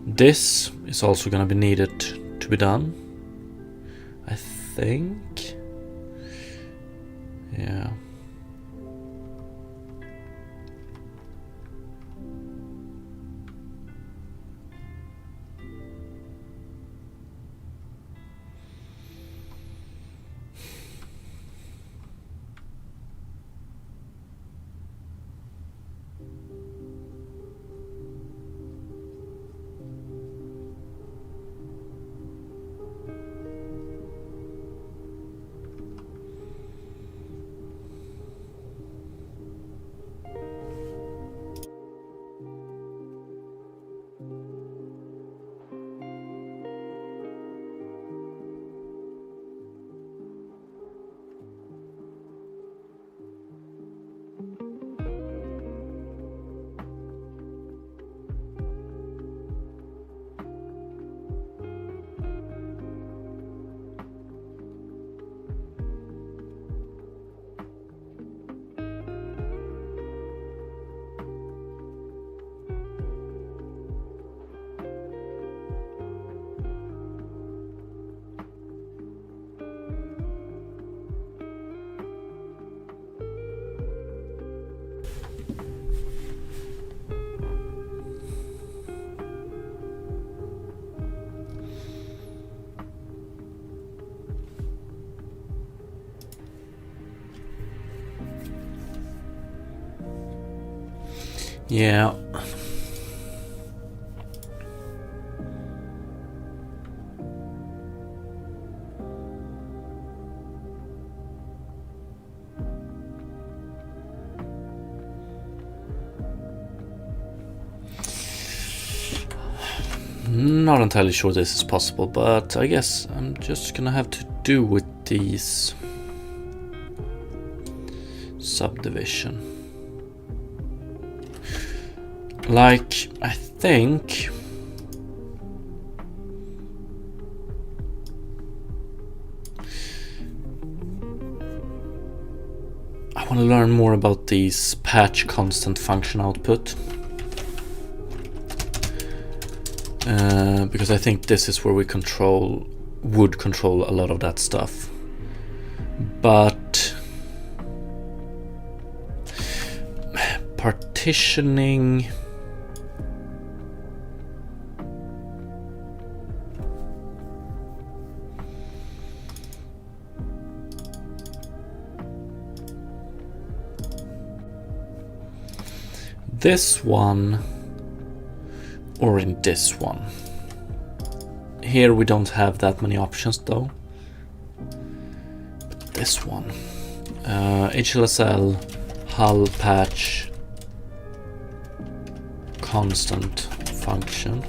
This is also going to be needed to be done, I think. Yeah. Yeah. Not entirely sure this is possible, but I guess I'm just gonna have to do with these subdivision. Like, I think I want to learn more about these patch constant function output. Because I think this is where we would control a lot of that stuff. But partitioning, this one or in this one. Here we don't have that many options though. But this one, HLSL, hull patch, constant function.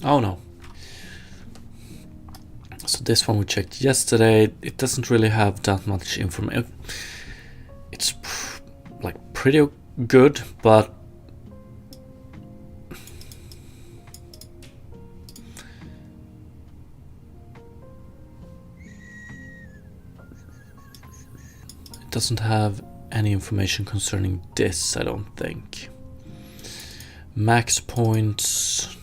Oh no. So this one we checked yesterday. It doesn't really have that much information. It's like pretty good, but it doesn't have any information concerning this, I don't think. Max points.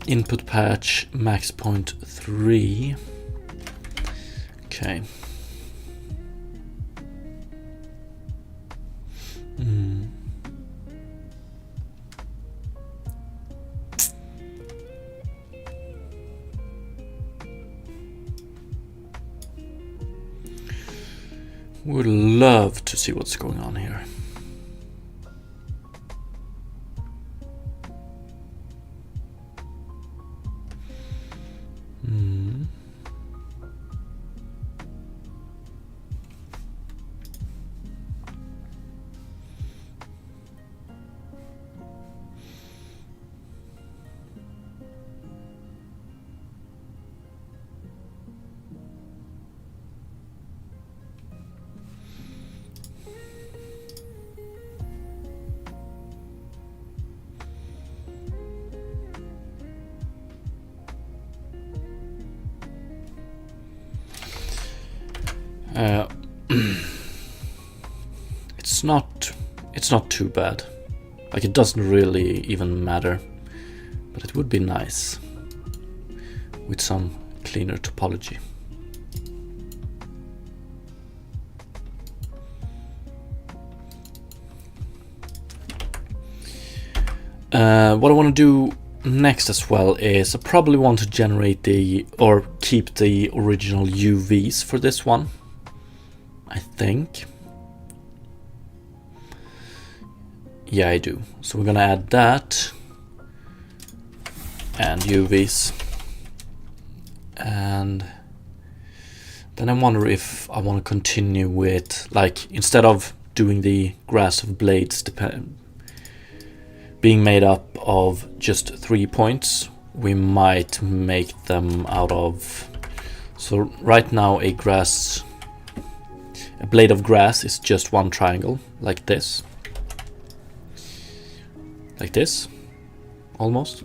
Input patch max point 3. Okay. Would love to see what's going on here. Uh, it's not too bad. Like, it doesn't really even matter, but it would be nice with some cleaner topology. What I want to do next as well is I probably want to generate or keep the original UVs for this one, I think. Yeah, I do. So we're gonna add that and UVs, and then I wonder if I want to continue with, like, instead of doing the grass of blades being made up of just 3 points, we might make them out of, so right now a blade of grass is just one triangle, like this, almost.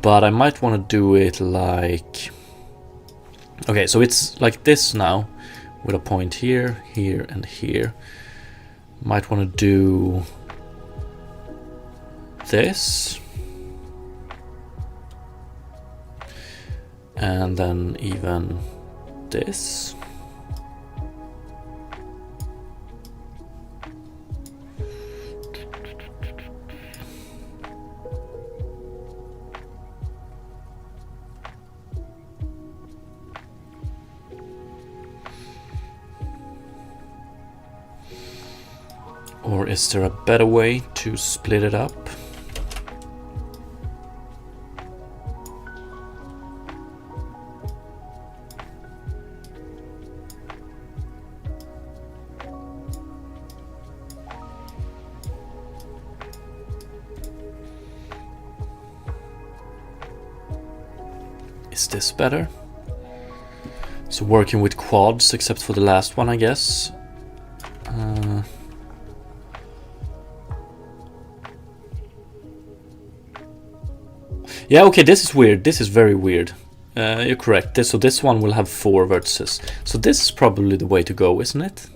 But I might want to do it like, okay, so it's like this now, with a point here, here, and here. Might want to do this, and then even this. Or is there a better way to split it up? Is this better? So working with quads, except for the last one, I guess. Yeah, okay, this is weird. This is very weird. You're correct. So this one will have 4 vertices. So this is probably the way to go, isn't it?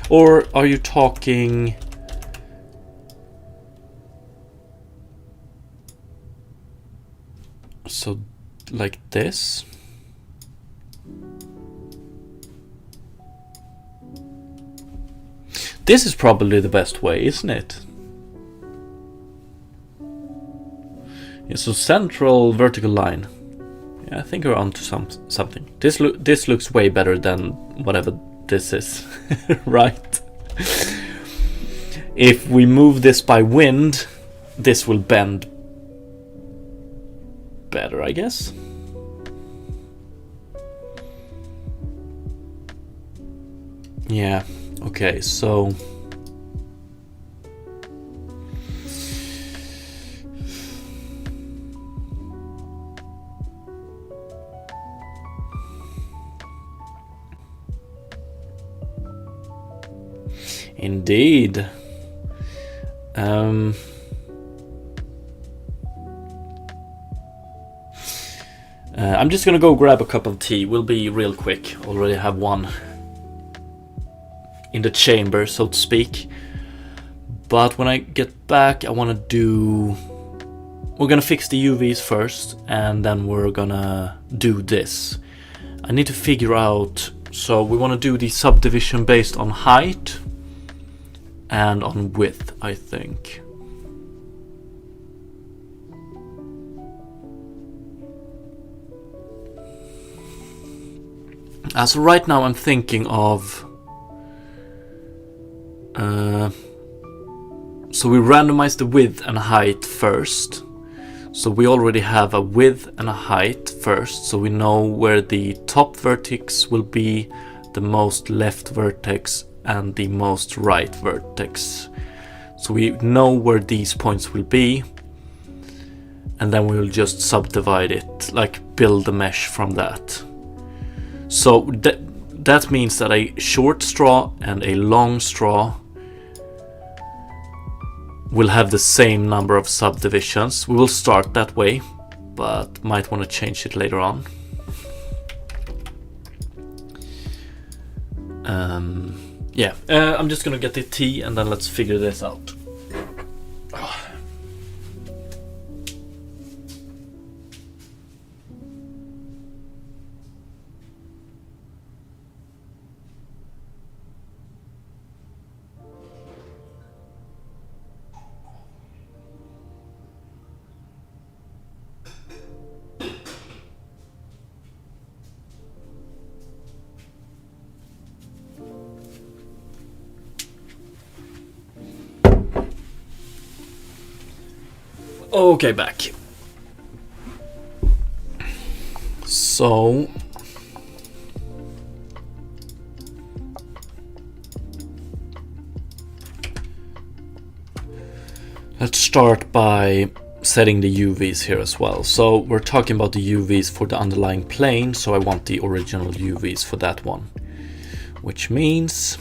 Or are you talking... So, like this? This is probably the best way, isn't it? Yeah, so central vertical line. Yeah, I think we're onto something. This looks way better than whatever this is, right? If we move this by wind, this will bend better, I guess. Yeah, okay, so... Indeed. I'm just gonna go grab a cup of tea. We'll be real quick. Already have one in the chamber, so to speak. But when I get back, I want to do... We're gonna fix the UVs first, and then we're gonna do this. I need to figure out... So we want to do the subdivision based on height and on width, I think. So right now I'm thinking of... so we randomize the width and height first. So we already have a width and a height first, so we know where the top vertex will be, the most left vertex, and the most right vertex. So we know where these points will be, and then we will just subdivide it, like build a mesh from that. So that means that a short straw and a long straw will have the same number of subdivisions. We will start that way, but might want to change it later on. Yeah, I'm just gonna get the tea and then let's figure this out. Okay, back. So let's start by setting the UVs here as well. So we're talking about the UVs for the underlying plane, so I want the original UVs for that one, which means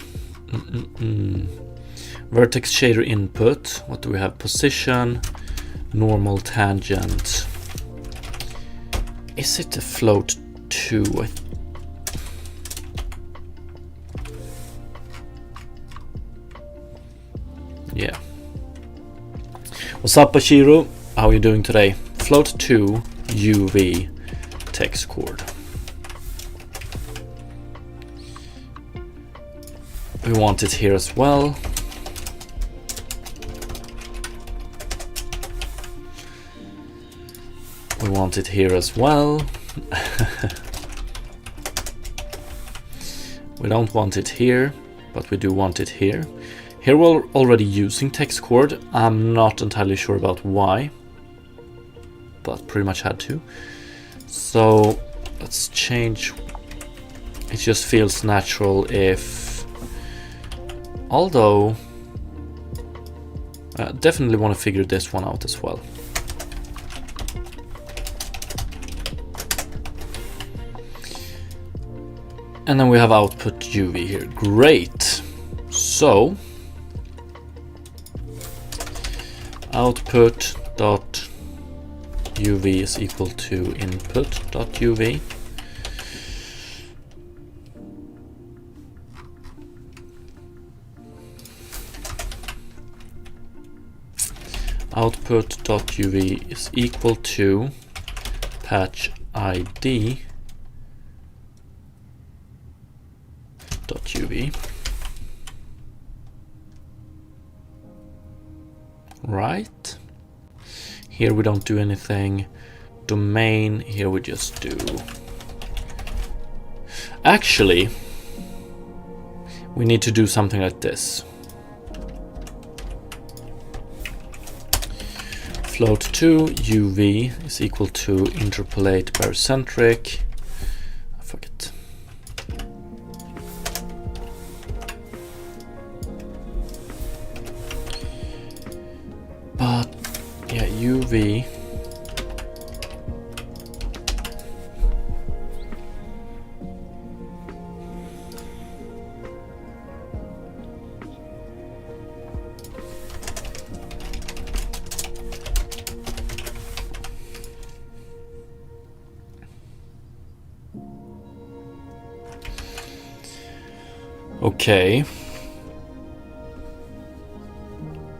vertex shader input. What do we have? Position, normal, tangent. Is it a float 2? Yeah. What's up, Bashiru? How are you doing today? Float 2 UV text chord. We want it here as well. We want it here as well. We don't want it here, but we do want it here. Here we're already using text chord. I'm not entirely sure about why, but pretty much had to. So let's change. It just feels natural if, although I definitely want to figure this one out as well. And then we have output UV here. Great. So output dot UV is equal to input dot UV. Output dot UV is equal to patch ID dot UV. Right. Here we don't do anything. Domain, here we just do. Actually, we need to do something like this. Float 2 UV is equal to interpolate barycentric. Fuck it. But yeah, UV okay.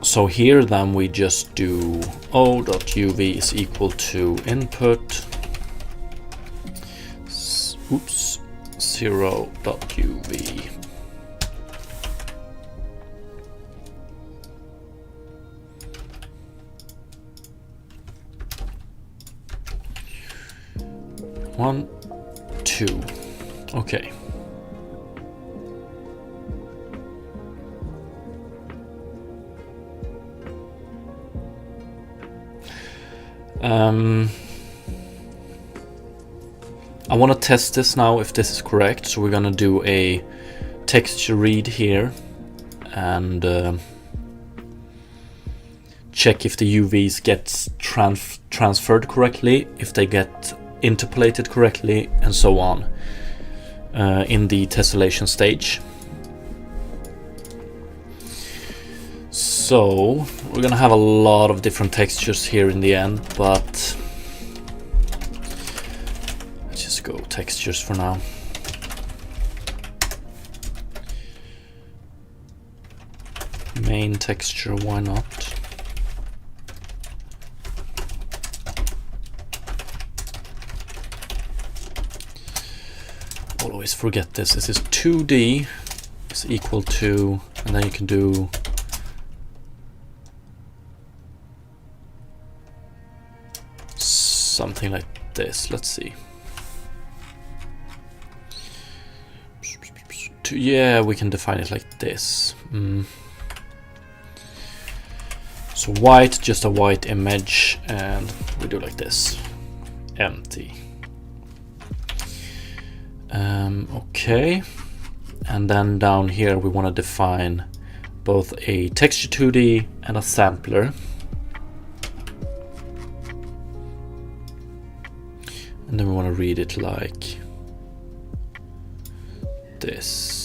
So here then we just do O.UV is equal to input, oops, 0.UV. One, two, okay. I want to test this now if this is correct, so we're gonna do a texture read here and check if the UVs get transferred correctly, if they get interpolated correctly, and so on in the tessellation stage. So we're gonna have a lot of different textures here in the end, but let's just go textures for now. main texture, why not? Always forget this. This is 2D is equal to, and then you can do something like this. Let's see. Yeah, we can define it like this. So white, just a white image, and we do like this. Empty. Okay. And then down here we want to define both a texture 2D and a sampler. And then we want to read it like this.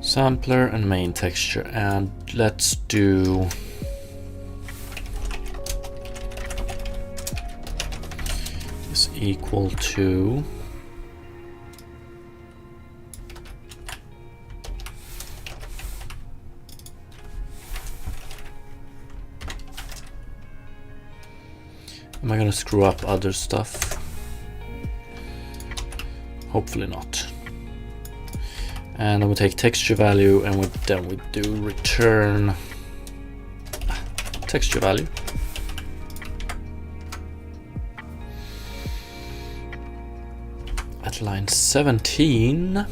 Sampler and main texture, and let's do is equal to am I gonna screw up other stuff? Hopefully not. And then we take texture value, and then we do return texture value. At line 17.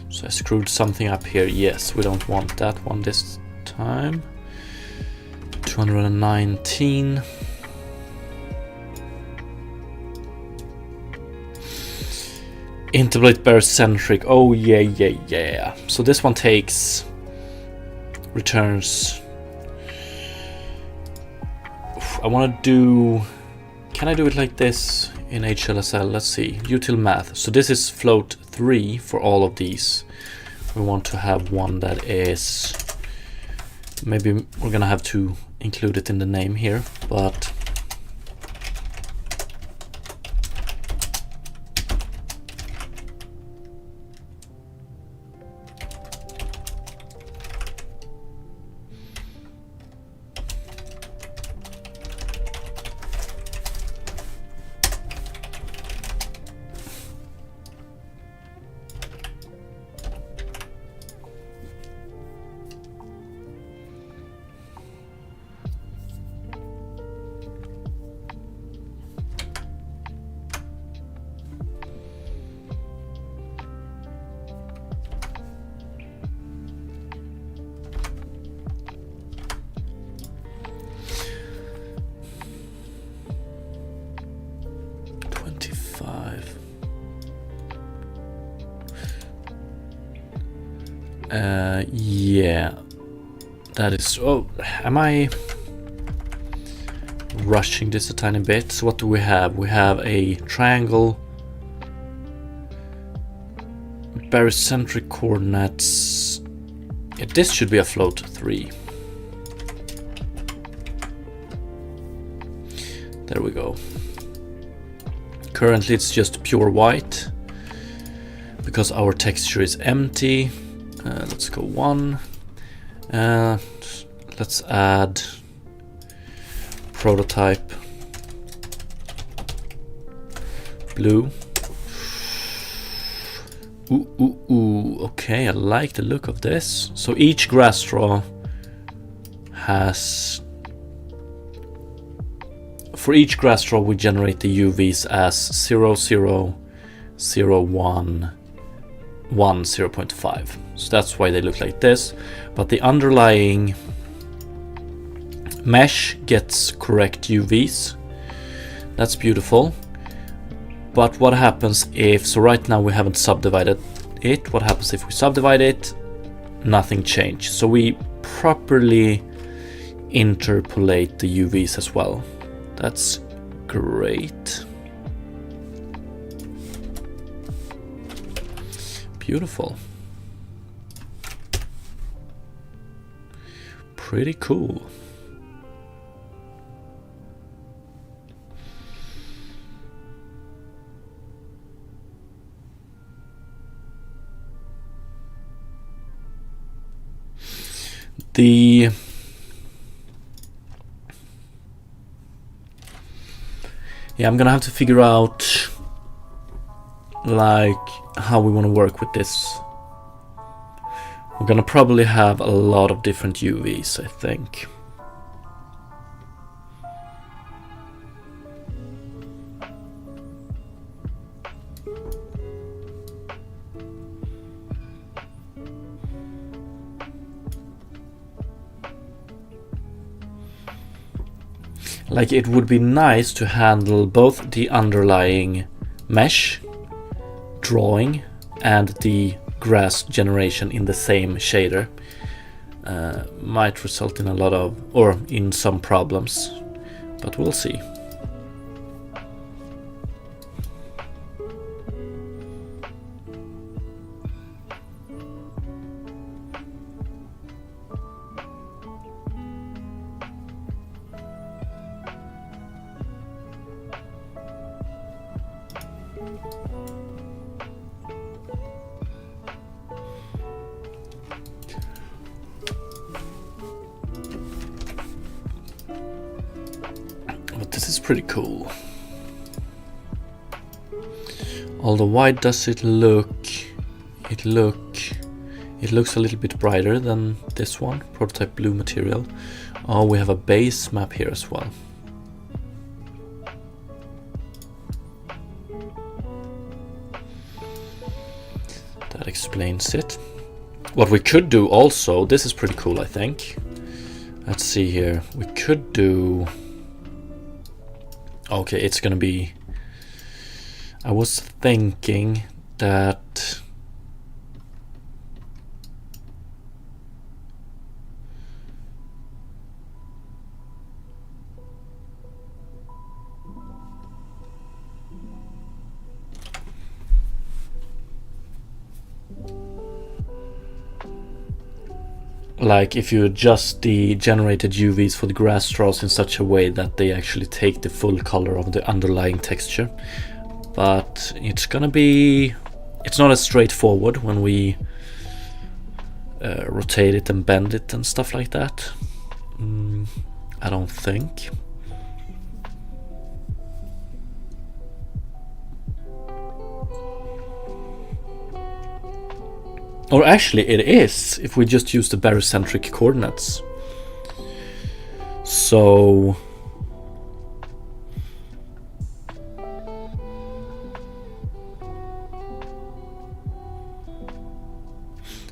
So I screwed something up here. Yes, we don't want that one this time. 219. Interpolate barycentric. Oh yeah. So this one returns. I want to do. Can I do it like this in HLSL? Let's see. Util math. So this is float 3 for all of these. We want to have one that is. Maybe we're gonna have to include it in the name here, but. Yeah, that is. Oh, am I rushing this a tiny bit? So what do we have? We have a triangle, barycentric coordinates. Yeah, this should be a float 3. There we go. Currently it's just pure white because our texture is empty. Let's go 1. Let's add prototype blue. Ooh. Okay, I like the look of this. So each grass straw has. For each grass straw, we generate the UVs as 0, 0, 0, 1, 1, 0.5. So that's why they look like this. But the underlying mesh gets correct UVs. That's beautiful. But what happens if, so right now we haven't subdivided it. What happens if we subdivide it? Nothing changed. So we properly interpolate the UVs as well. That's great. Beautiful. Pretty cool. Yeah, I'm gonna have to figure out like how we want to work with this. We're gonna probably have a lot of different UVs, I think. Like, it would be nice to handle both the underlying mesh drawing and the grass generation in the same shader. Might result in a lot of, or in some problems, but we'll see. This is pretty cool. Although, why does it look? It looks a little bit brighter than this one, prototype blue material. Oh, we have a base map here as well. That explains it. What we could do also, this is pretty cool, I think. Let's see here. We could do. Okay, it's gonna be. I was thinking that. Like, if you adjust the generated UVs for the grass straws in such a way that they actually take the full color of the underlying texture. But it's gonna be, it's not as straightforward when we rotate it and bend it and stuff like that. I don't think. Or actually it is, if we just use the barycentric coordinates. So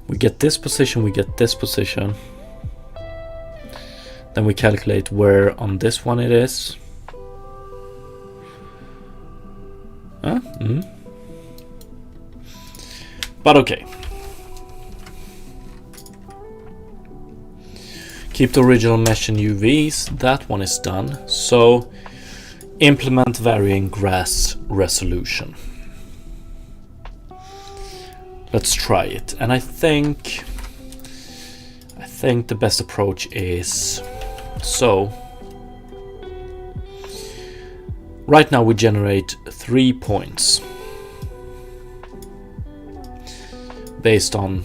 we get this position, we get this position. Then we calculate where on this one it is. But okay. Keep the original mesh and UVs, that one is done. So implement varying grass resolution. Let's try it. And I think the best approach is, so right now we generate 3 points based on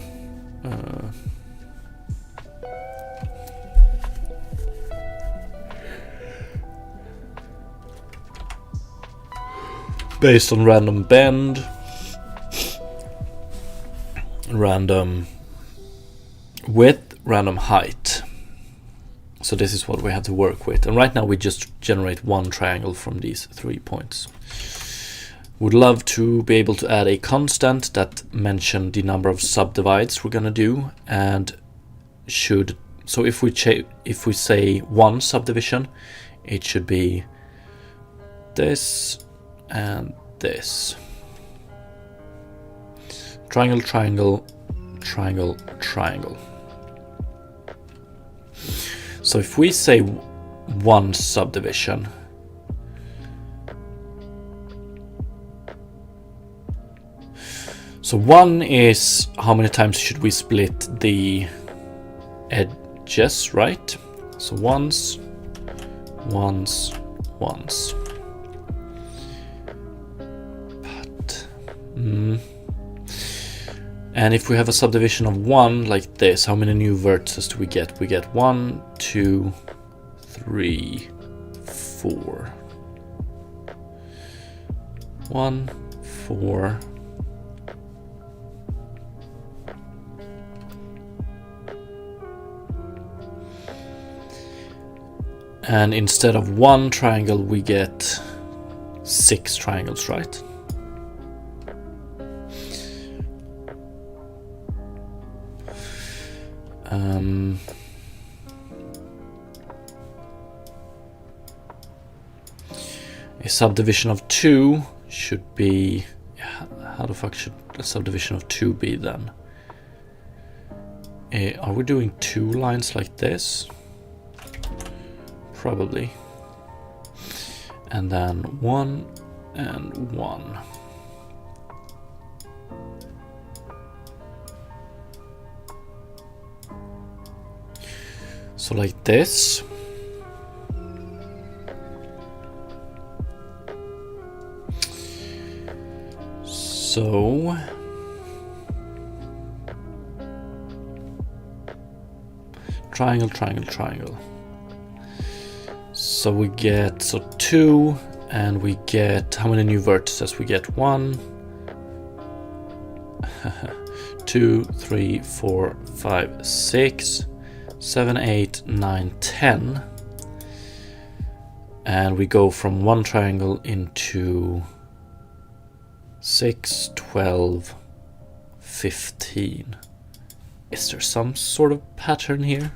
random bend, random width, random height. So this is what we have to work with. And right now we just generate one triangle from these 3 points. Would love to be able to add a constant that mention the number of subdivides we're gonna do, and should, so if we say one subdivision, it should be this and this. Triangle, triangle, triangle, triangle. So if we say one subdivision, So 1 is how many times should we split the edges, right? So once. But, and if we have a subdivision of 1 like this, how many new vertices do we get? We get 1, 2, 3, 4. 1, 4. And instead of 1 triangle, we get 6 triangles, right? A subdivision of 2 should be... How the fuck should a subdivision of 2 be then? Are we doing 2 lines like this? Probably. And then 1 and 1. So like this. So triangle, triangle, triangle. So we get 2, and we get how many new vertices? We get 1, 2, 3, 4, 5, 6, 7, 8, 9, 10. And we go from 1 triangle into 6, 12, 15. Is there some sort of pattern here?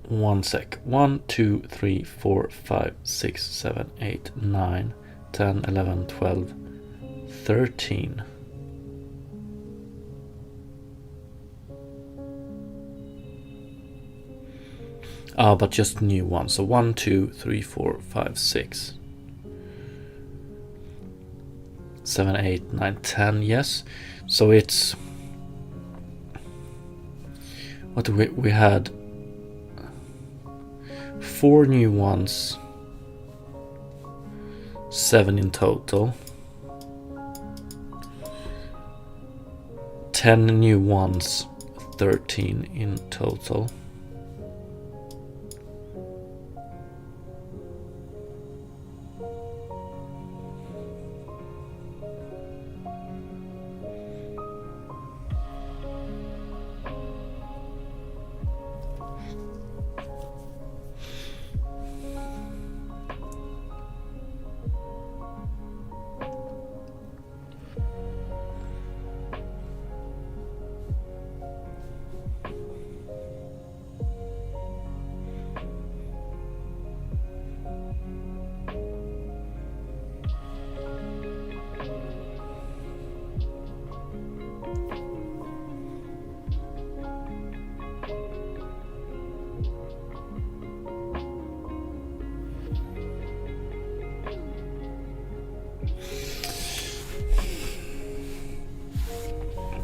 One sec. 1, 2, 3, 4, 5, 6, 7, 8, 9, 10, 11, 12, 13. But just new ones. So 1, 2, 3, 4, 5, 6, 7, 8, 9, 10. Yes. So it's what we had 4 new ones, 7 in total, 10 new ones, 13 in total.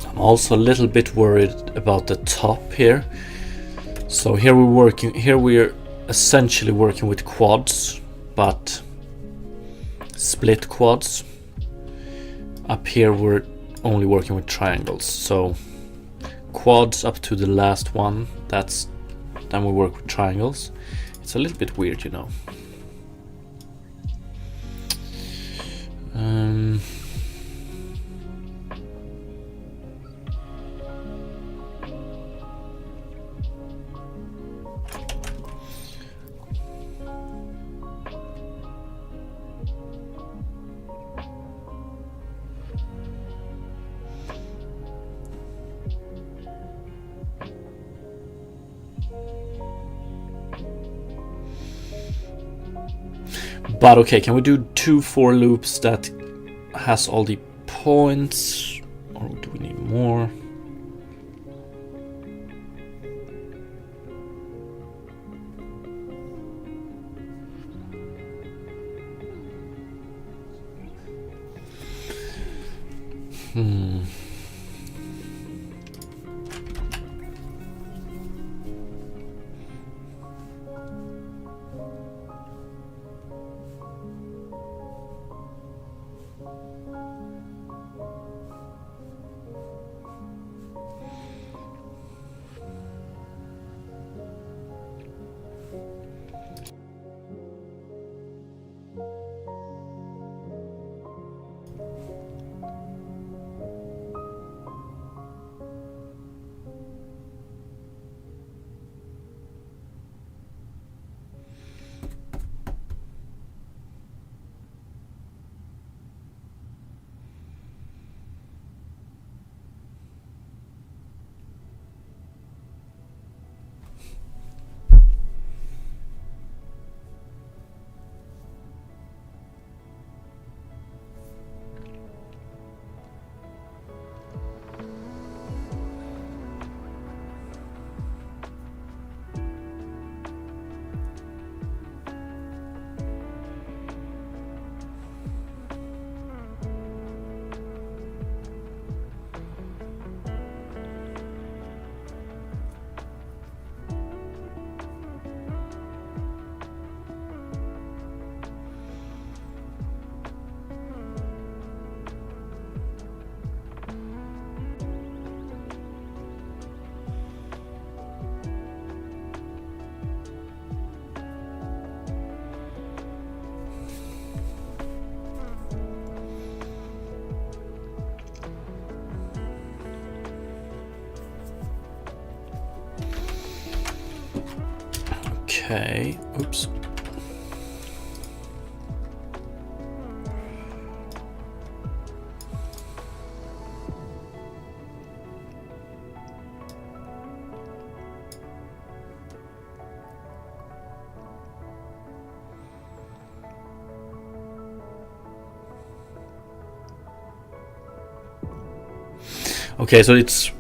I'm also a little bit worried about the top here. So here we're essentially working with quads, but split quads. Up here we're only working with triangles. So quads up to the last one, then we work with triangles. It's a little bit weird, you know. But okay, can we do 2 for loops that has all the points, or do we need more? Okay, oops. Okay, so it's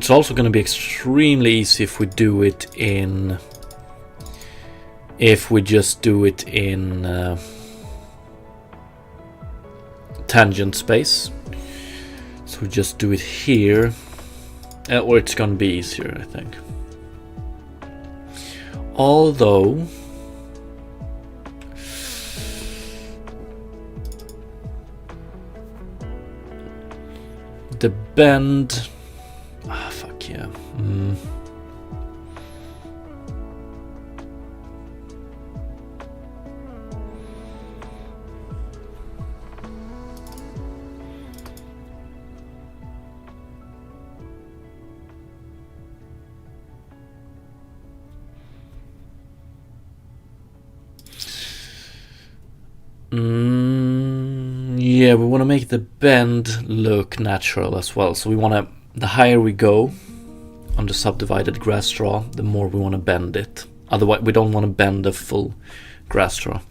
also going to be extremely easy if we do it in, if we just do it in tangent space. So we just do it here, or it's going to be easier, I think. Although the bend, fuck yeah. Yeah, we want to make the bend look natural as well. So we want to, the higher we go on the subdivided grass straw, the more we want to bend it. Otherwise, we don't want to bend the full grass straw.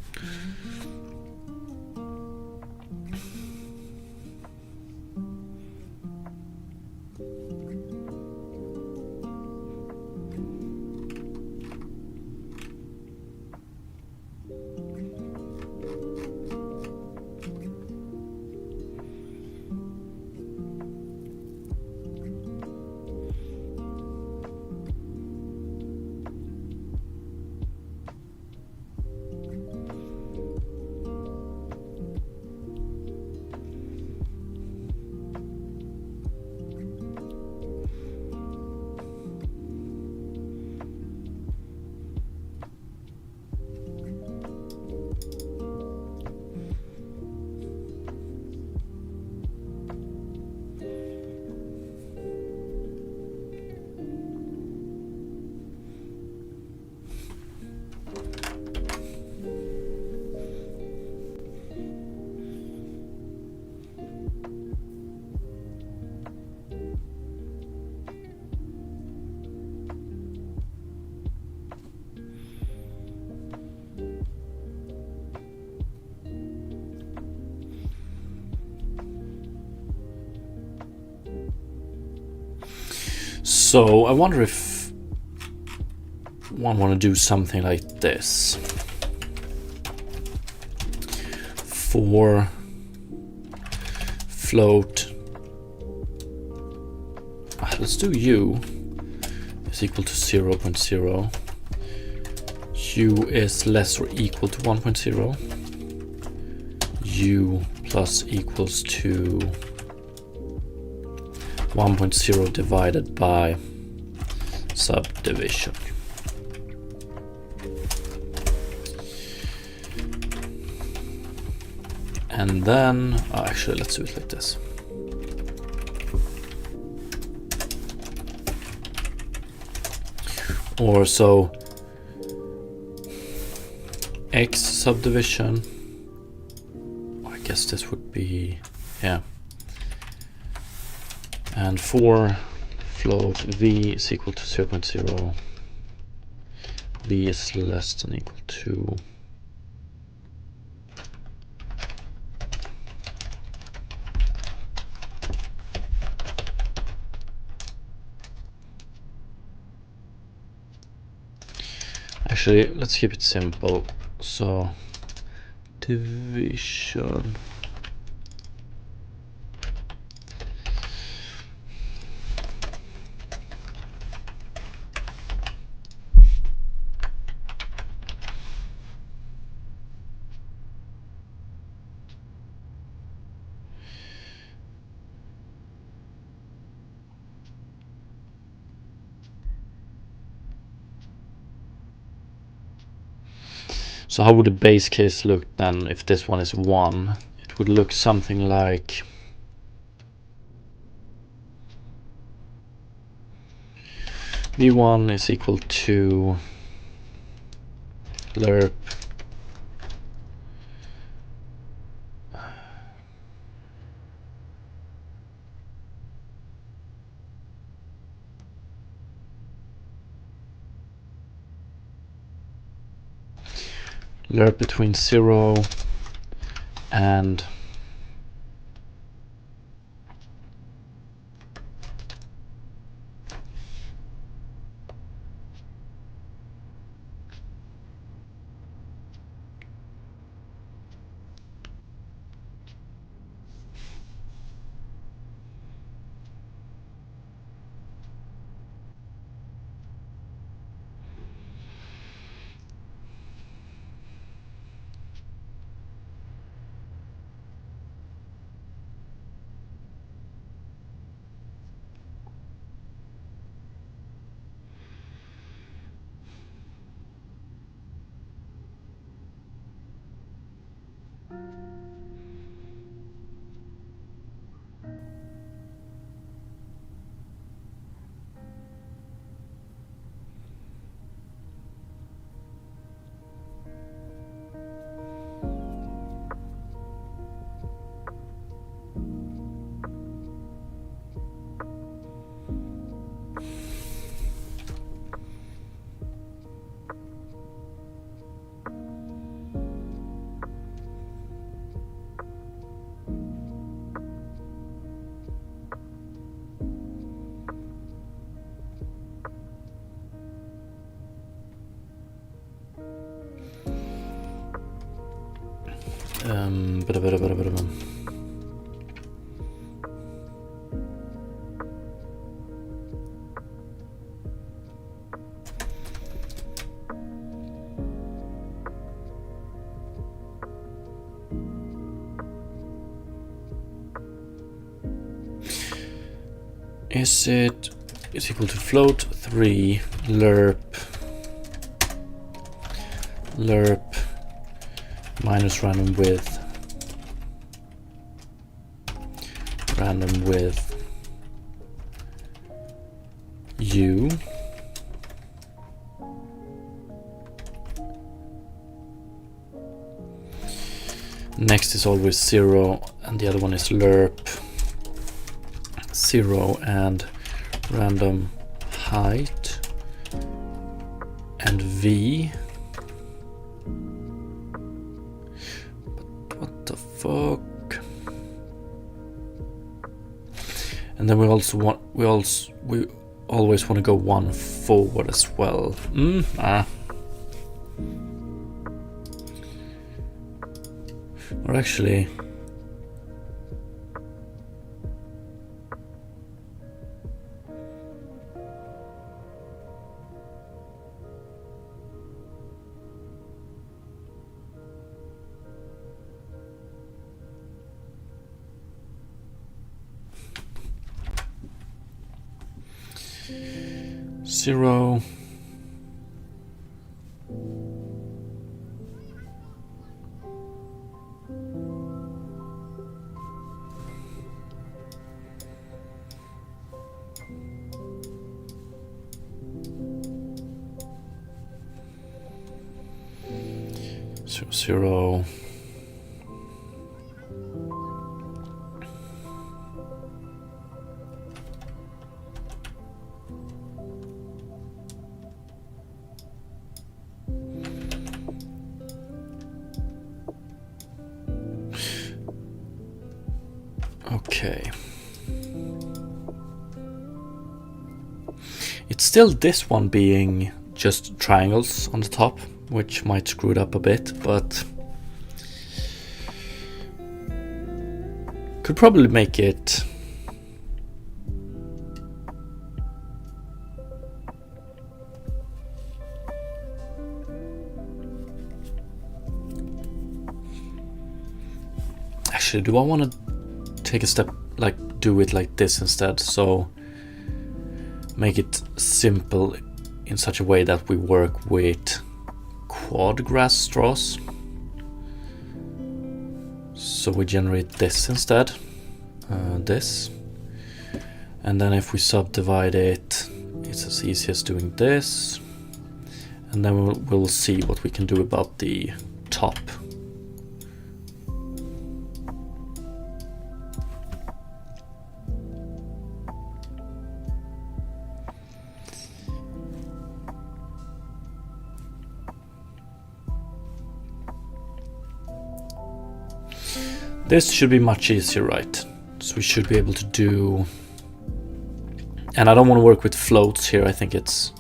So I wonder if one want to do something like this for float let's do u is equal to 0.0. U is less or equal to 1.0. U plus equals to 1.0 divided by subdivision. And then, actually, let's do it like this. Or so x subdivision, I guess this would be, yeah. And for float v is equal to 0.0, v is less than equal to actually, let's keep it simple. So division So how would the base case look then if this one is 1? It would look something like v1 is equal to lerp between 0 and is equal to float 3 lerp minus random width u next is always 0 and the other one is lerp 0 and random height and v. But what the fuck? And then we always want to go 1 forward as well. Or actually, 0. Zero, 0. Okay. It's still this one being just triangles on the top, which might screw it up a bit, but could probably make it actually, do I want to take a step, like do it like this instead? So make it simple in such a way that we work with quad grass straws. So we generate this instead, this. And then if we subdivide it, it's as easy as doing this. And then we'll see what we can do about the top. This should be much easier, right? So we should be able to do... And I don't want to work with floats here, I think it's...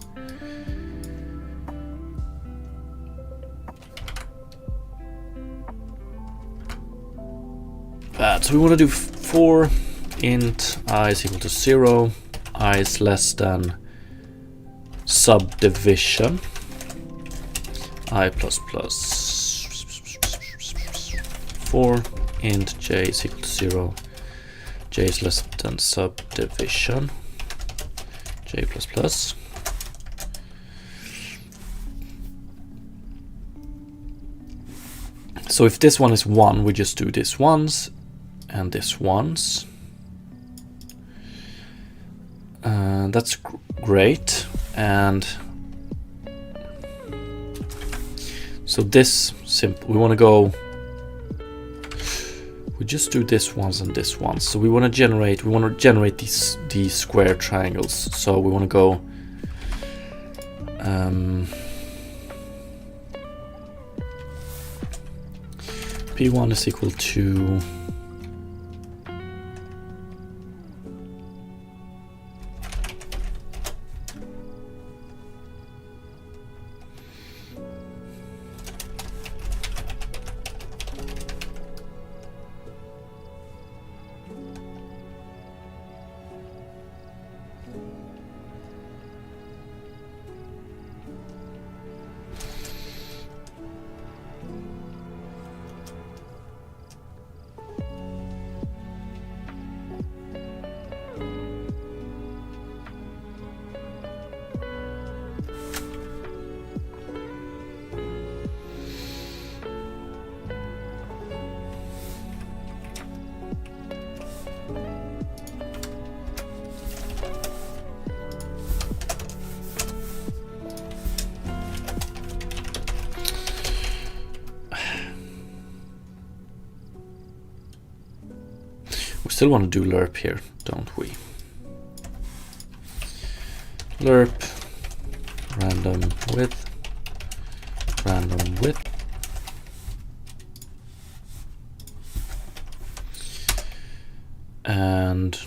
bad. So we want to do 4 int I is equal to 0, I is less than subdivision, I plus plus 4, int j is equal to 0, j is less than subdivision, j plus plus. So if this one is 1, we just do this once and this once. That's great. And so this simple, we want to go, we just do this once and this once. So we want to generate these square triangles. So we want to go P1 is equal to still want to do lerp here, don't we? Lerp random width and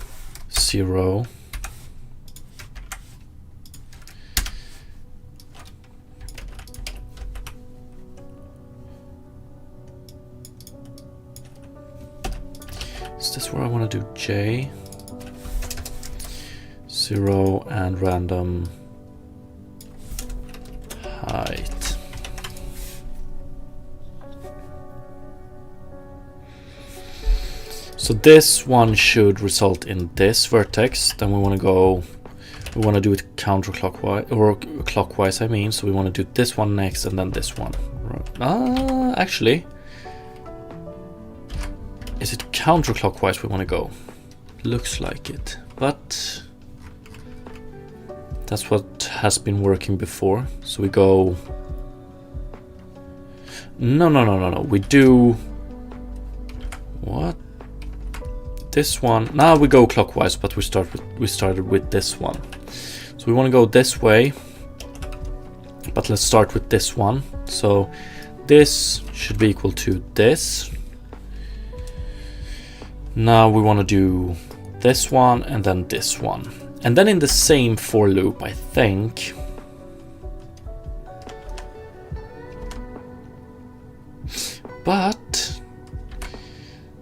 0 is this where I want to do j 0 and random height. So this one should result in this vertex. Then we want to go We want to do it counterclockwise, or clockwise, I mean. So we want to do this one next and then this one. Right. Actually, is it counterclockwise we want to go? Looks like it, but that's what has been working before. So we go. No. We do what? This one. Now we go clockwise, but we started with this one. So we want to go this way, but let's start with this one. So this should be equal to this. Now we want to do this one and then this one. And then in the same for loop, I think. But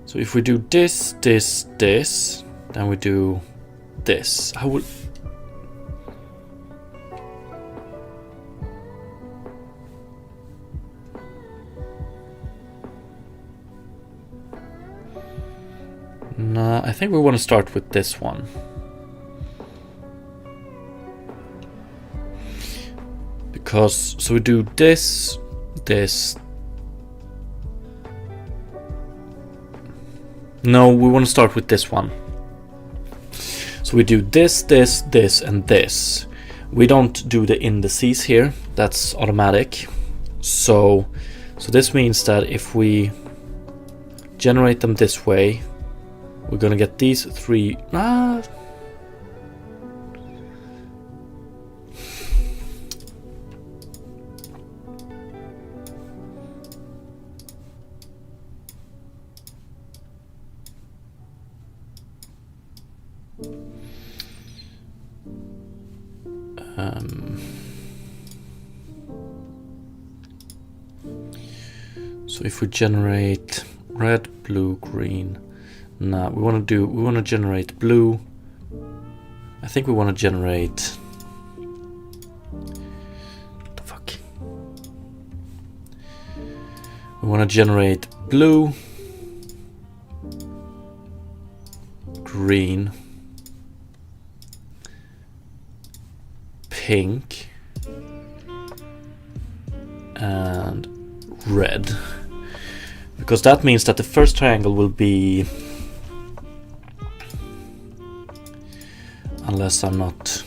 so if we do this, then we do this. I will. No, I think we want to start with this one. Because, so we do this. No, we want to start with this one. So we do this, and this. We don't do the indices here. That's automatic. So this means that if we generate them this way, we're gonna get these three. So if we generate red, blue, green. Nah, we want to generate blue. I think we want to generate. What the fuck? We want to generate blue, green, pink, and red. Because that means that the first triangle will be, unless I'm not,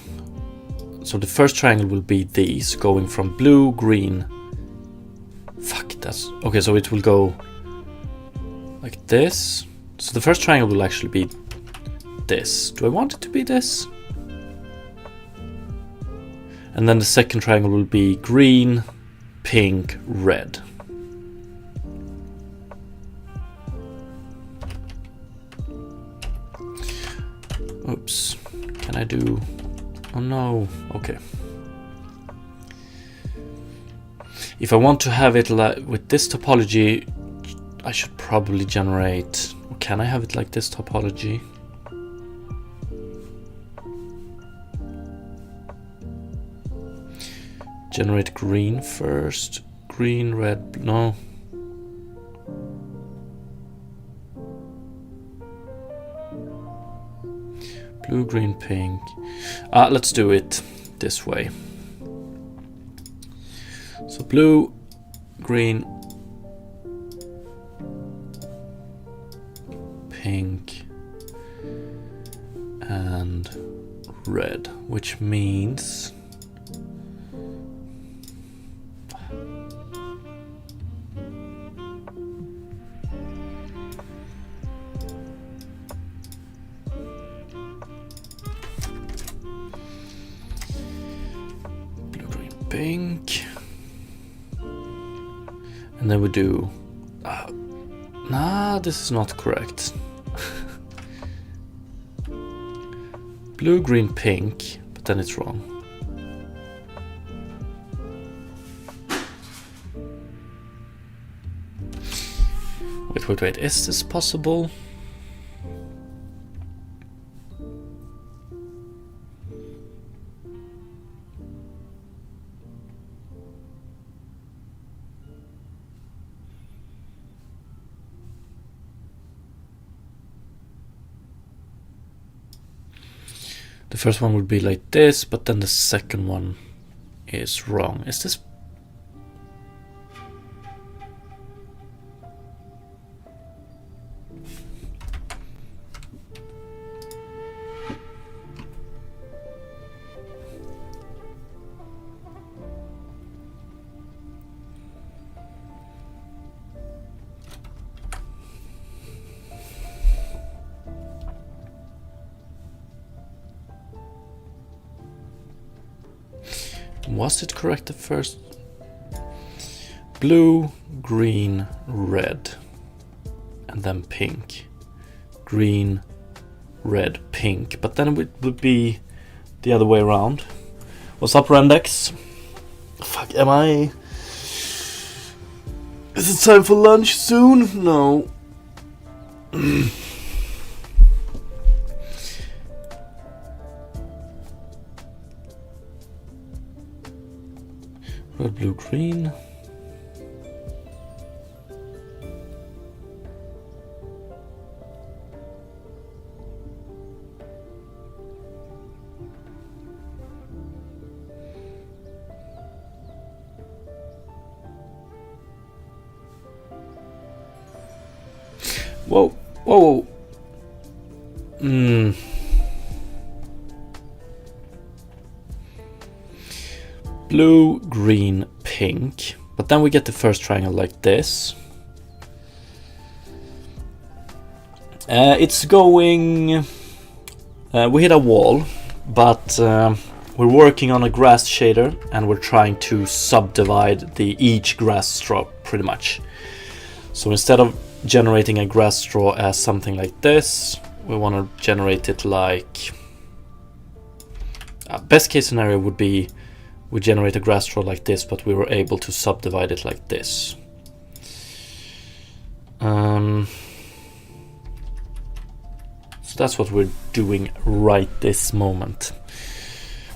so the first triangle will be these, going from blue, green, fuck, that's, okay, so it will go like this. So the first triangle will actually be this. Do I want it to be this? And then the second triangle will be green, pink, red. Oops. Can I do... Oh no. Okay. If I want to have it like with this topology, I should probably generate... Or can I have it like this topology? Generate green first. Green, red, no. Blue, green, pink. Let's do it this way. So blue, green, pink, and red, which means pink, and then we do nah, this is not correct. Blue, green, pink, but then it's wrong. Wait, is this possible? The first one would be like this, but then the second one is wrong. Is this? Was it correct at first? Blue, green, red, and then pink. Green, red, pink. But then it would be the other way around. What's up, Rendex? Fuck, am I... Is it time for lunch soon? No. Red, blue, green. Whoa, whoa, whoa. Blue, green, pink. But then we get the first triangle like this. It's going... we hit a wall, but we're working on a grass shader and we're trying to subdivide each grass straw pretty much. So instead of generating a grass straw as something like this, we want to generate it like... best case scenario would be we generate a grass straw like this, but we were able to subdivide it like this. So that's what we're doing right this moment.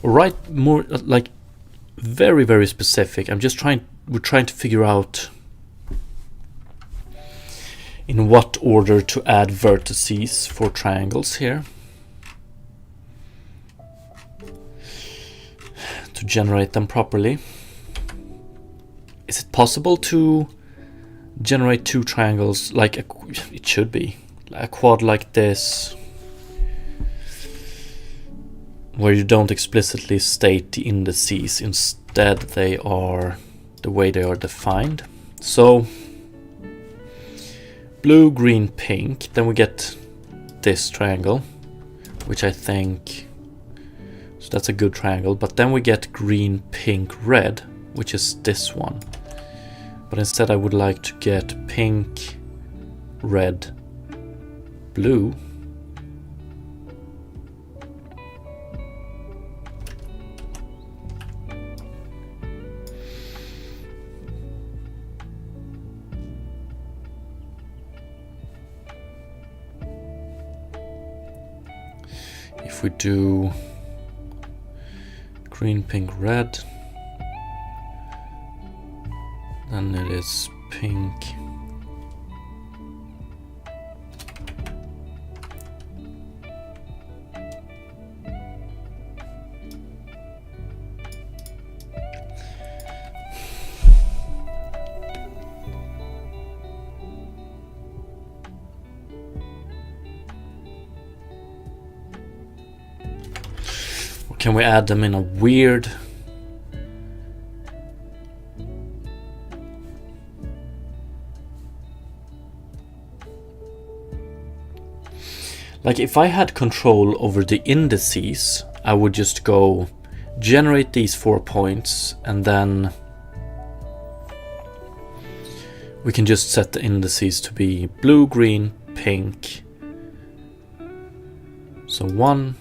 Right, more like very, very specific. We're trying to figure out in what order to add vertices for triangles here. To generate them properly. Is it possible to generate two triangles like it should be a quad like this, where you don't explicitly state the indices, instead they are the way they are defined? So blue, green, pink, then we get this triangle, which I think... So that's a good triangle, but then we get green, pink, red, which is this one. But instead I would like to get pink, red, blue. If we do green, pink, red, then it is pink, or can we add them in a weird... Like if I had control over the indices, I would just go generate these 4 points and then we can just set the indices to be blue, green, pink. So 1,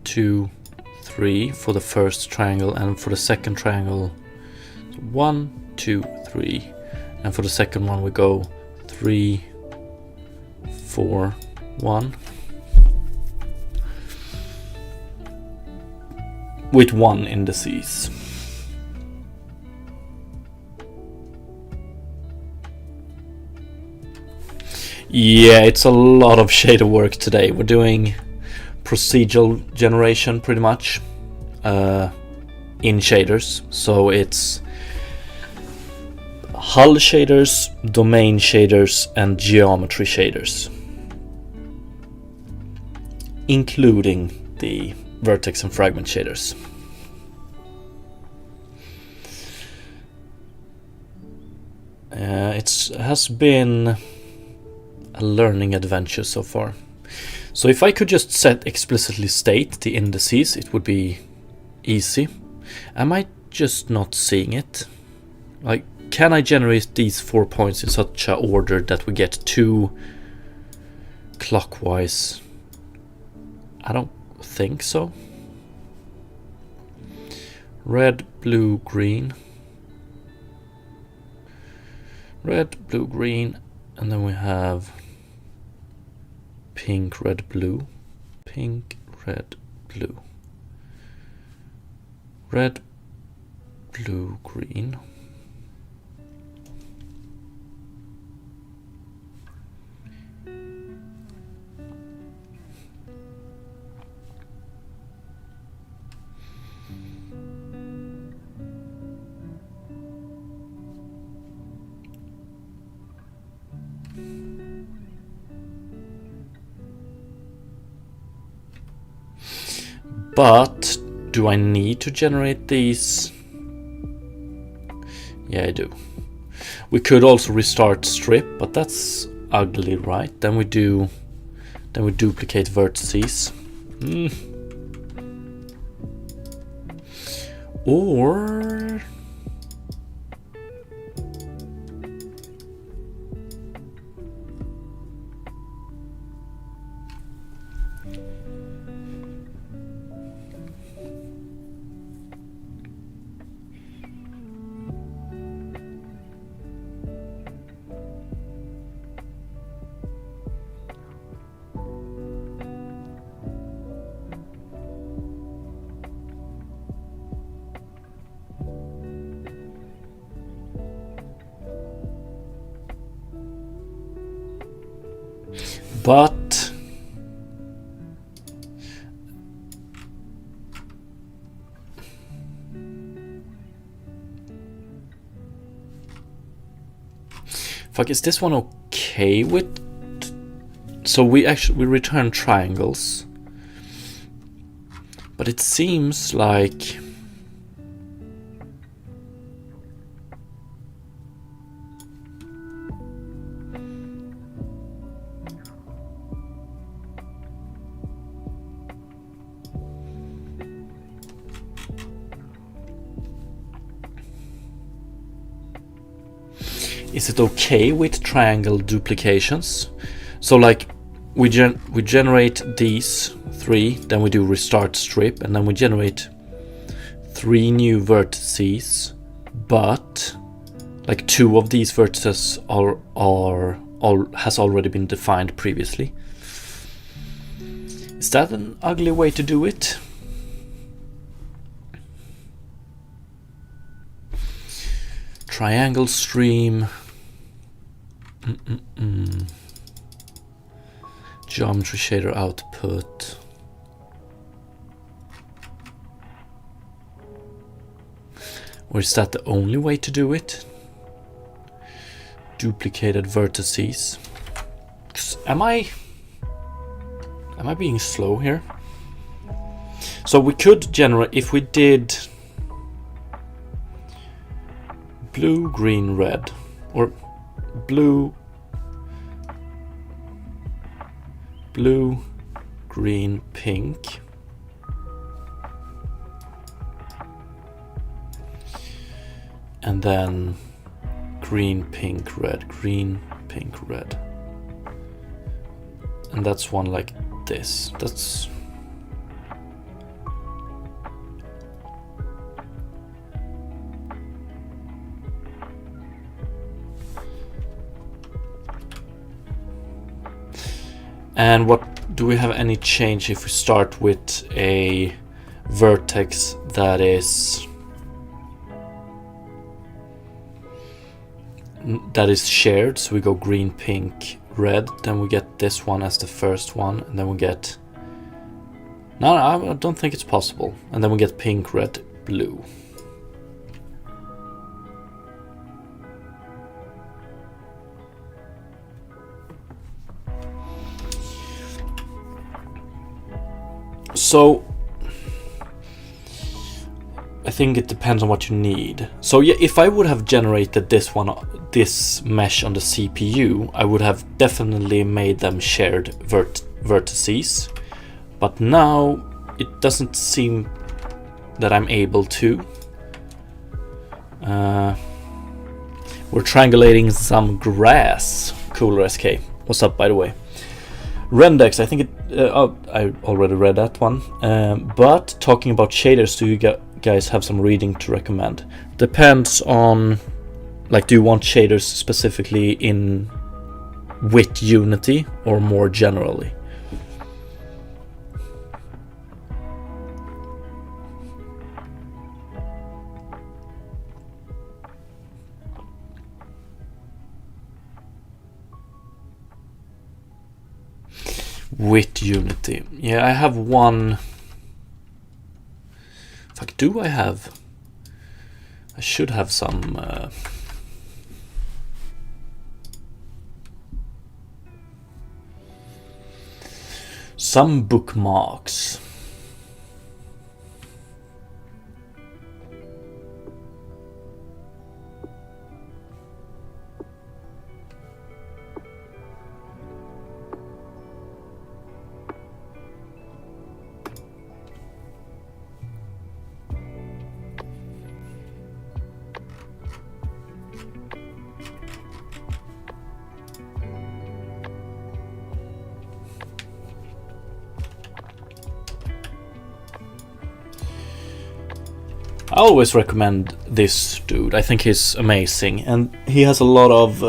2, 3 for the first triangle, and for the second triangle 1, 2, 3, and for the second one we go 3, 4, 1 with 1 indices. Yeah, it's a lot of shader work today. We're doing procedural generation pretty much in shaders. So it's hull shaders, domain shaders, and geometry shaders, including the vertex and fragment shaders. It has been a learning adventure so far. So if I could just explicitly state the indices, it would be easy. Am I just not seeing it? Like, can I generate these 4 points in such a order that we get 2 clockwise? I don't think so. Red, blue, green. Red, blue, green, and then we have pink, red, blue, pink, red, blue, red, blue, green. But do I need to generate these? Yeah, I do. We could also restart strip, but that's ugly, right? Then we duplicate vertices. Or but fuck, is this one okay with? So we return triangles, but it seems like is it okay with triangle duplications? So like we generate these 3, then we do restart strip, and then we generate 3 new vertices, but like 2 of these vertices has already been defined previously. Is that an ugly way to do it? Triangle stream. Geometry shader output. Or is that the only way to do it? Duplicated vertices. Am I being slow here? So we could generate, if we did blue, green, red, or blue, green, pink, and then green, pink, red, green, pink, red, and that's one like this. That's and what do we have any change if we start with a vertex that is shared? So we go green, pink, red, then we get this one as the first one, and then we get... No, I don't think it's possible. And then we get pink, red, blue. So I think it depends on what you need. So yeah, if I would have generated this mesh on the CPU, I would have definitely made them shared vertices. But now it doesn't seem that I'm able to. We're triangulating some grass. Cooler SK. What's up, by the way? Rendex, I think it... I already read that one. But talking about shaders, do you guys have some reading to recommend? Depends on... Like, do you want shaders specifically in... with Unity or more generally? With Unity. Yeah, I have one. Fuck, do I have? I should have some bookmarks. I always recommend this dude. I think he's amazing, and he has a lot of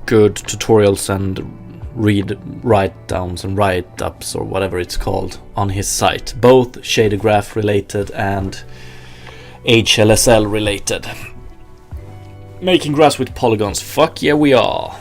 good tutorials and write-downs and write-ups or whatever it's called on his site, both shader graph related and HLSL related. Making grass with polygons. Fuck yeah, we are.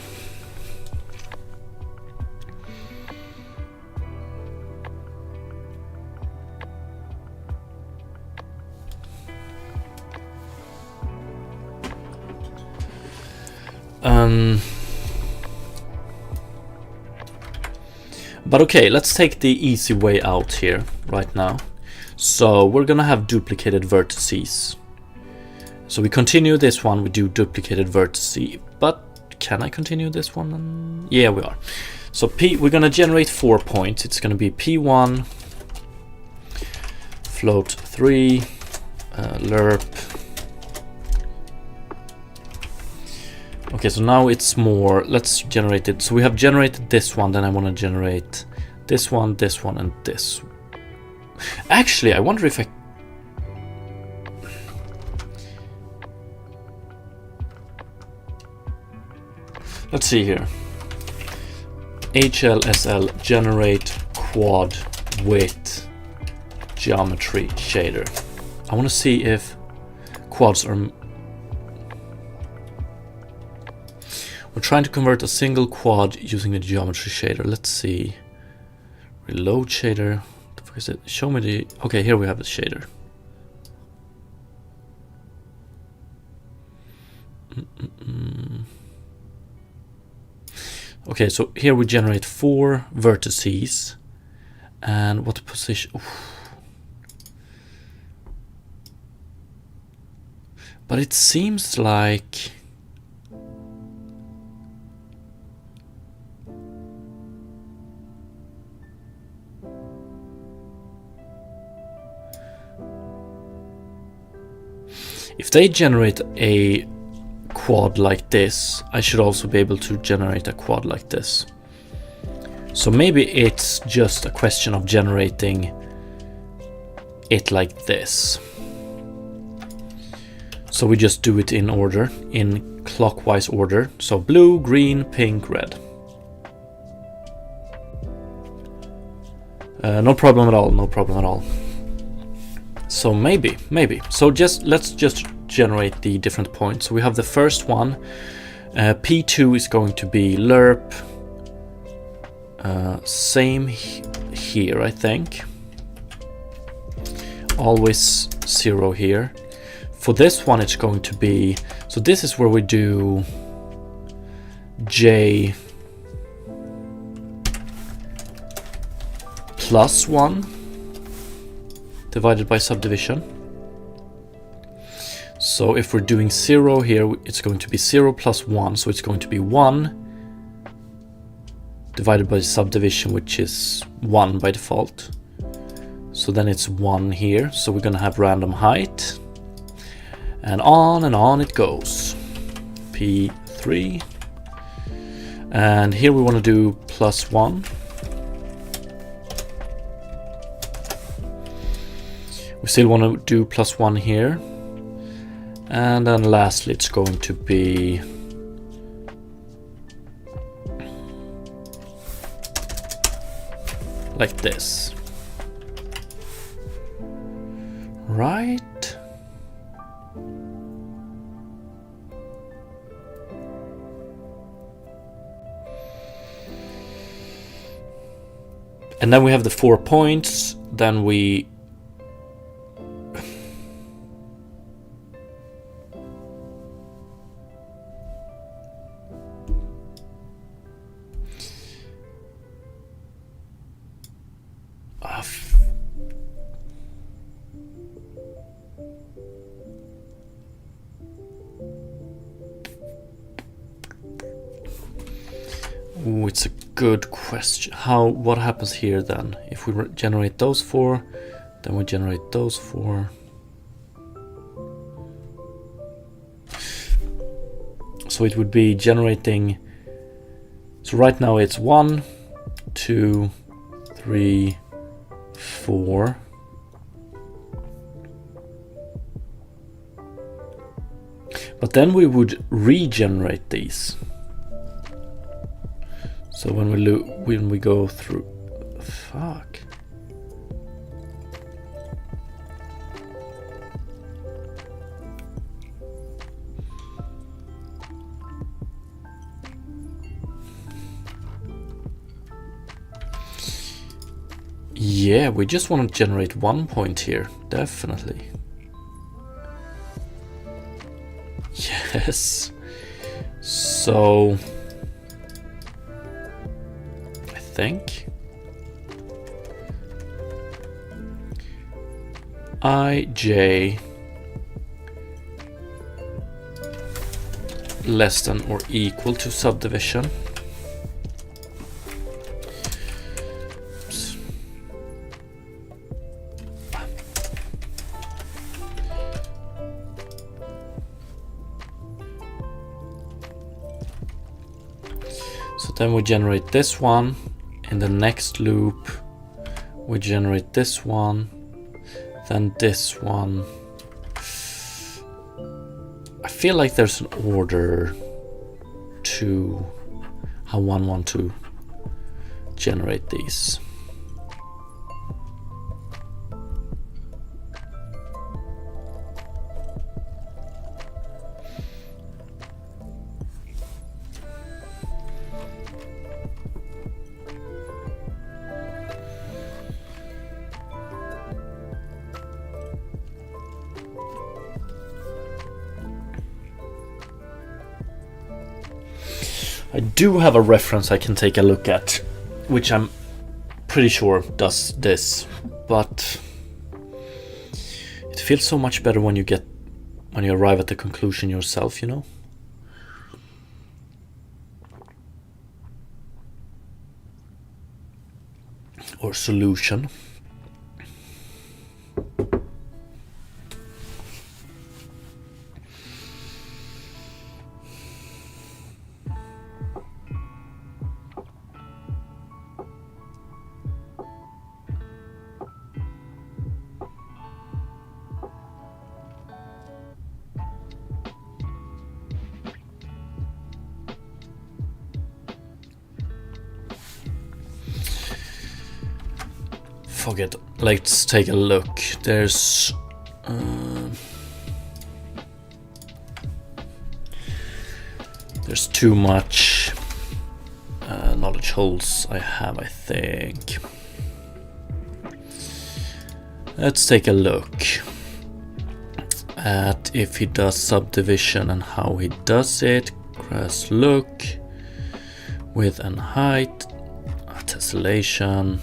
But okay, let's take the easy way out here right now. So we're gonna have duplicated vertices. So we continue this one, we do duplicated vertices. But can I continue this one? Yeah, we are. So we're gonna generate 4 points. It's gonna be P1, float 3, lerp. Okay, so now it's more, let's generate it. So we have generated this one, then I want to generate this one, and this. Actually, I wonder if I... Let's see here. HLSL generate quad with geometry shader. I want to see if quads are... We're trying to convert a single quad using the geometry shader. Let's see. Reload shader. What the fuck is it? Show me the... Okay, here we have the shader. Okay, so here we generate 4 vertices. And what position... Oof. But it seems like... If they generate a quad like this, I should also be able to generate a quad like this. So maybe it's just a question of generating it like this. So we just do it in order, in clockwise order. So blue, green, pink, red. No problem at all, no problem at all. So maybe. So let's just generate the different points. So we have the first one. P2 is going to be lerp. Same here, I think. Always 0 here. For this one, it's going to be, so this is where we do j plus 1 divided by subdivision. So if we're doing 0 here, it's going to be 0 plus 1, so it's going to be 1 divided by subdivision, which is 1 by default. So then it's 1 here, so we're gonna have random height, and on it goes. P3, and here we want to do plus 1. We still want to do plus 1 here, and then lastly it's going to be like this, right? And then we have the 4 points, then we Ooh, it's a good question. What happens here then? If we generate those 4, then we generate those 4. So it would be generating, so right now it's 1, 2, 3, 4. But then we would regenerate these. So when we go through, fuck. Yeah, we just want to generate 1 point here, definitely. Yes. So I think ij less than or equal to subdivision. Oops. So then we generate this one. In the next loop, we generate this one, then this one. I feel like there's an order to how one want to generate these. I do have a reference I can take a look at, which I'm pretty sure does this, but it feels so much better when you arrive at the conclusion yourself, you know? Or solution. Forget. Let's take a look. There's There's too much knowledge holes I have, I think. Let's take a look at if he does subdivision and how he does it. Grass look, width and height, tessellation.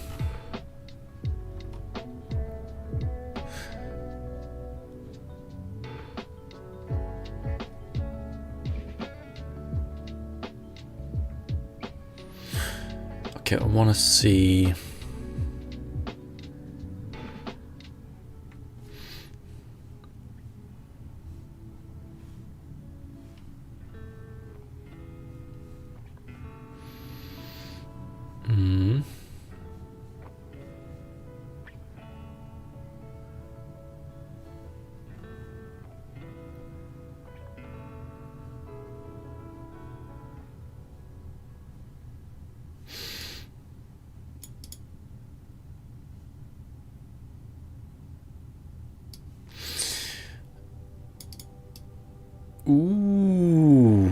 Okay, I want to see. Ooh.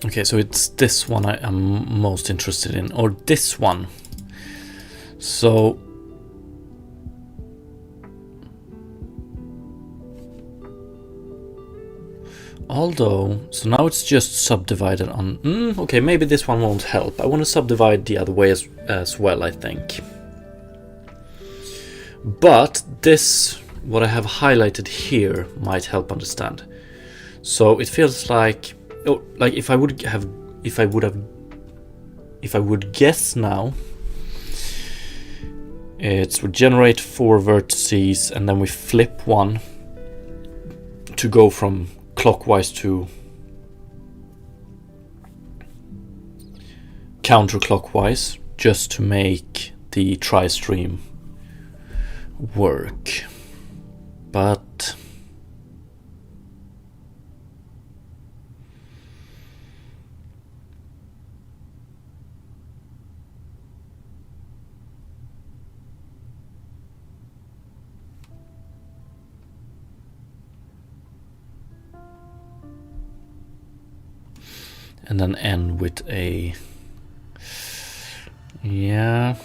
Okay, so it's this one I am most interested in, or this one. So so now it's just subdivided on, okay, maybe this one won't help. I want to subdivide the other way as well, I think. But this, what I have highlighted here, might help understand. So it feels like, if I would guess now, it would generate 4 vertices and then we flip one to go from clockwise to counterclockwise, just to make the tri-stream work. But and then end with a, yeah.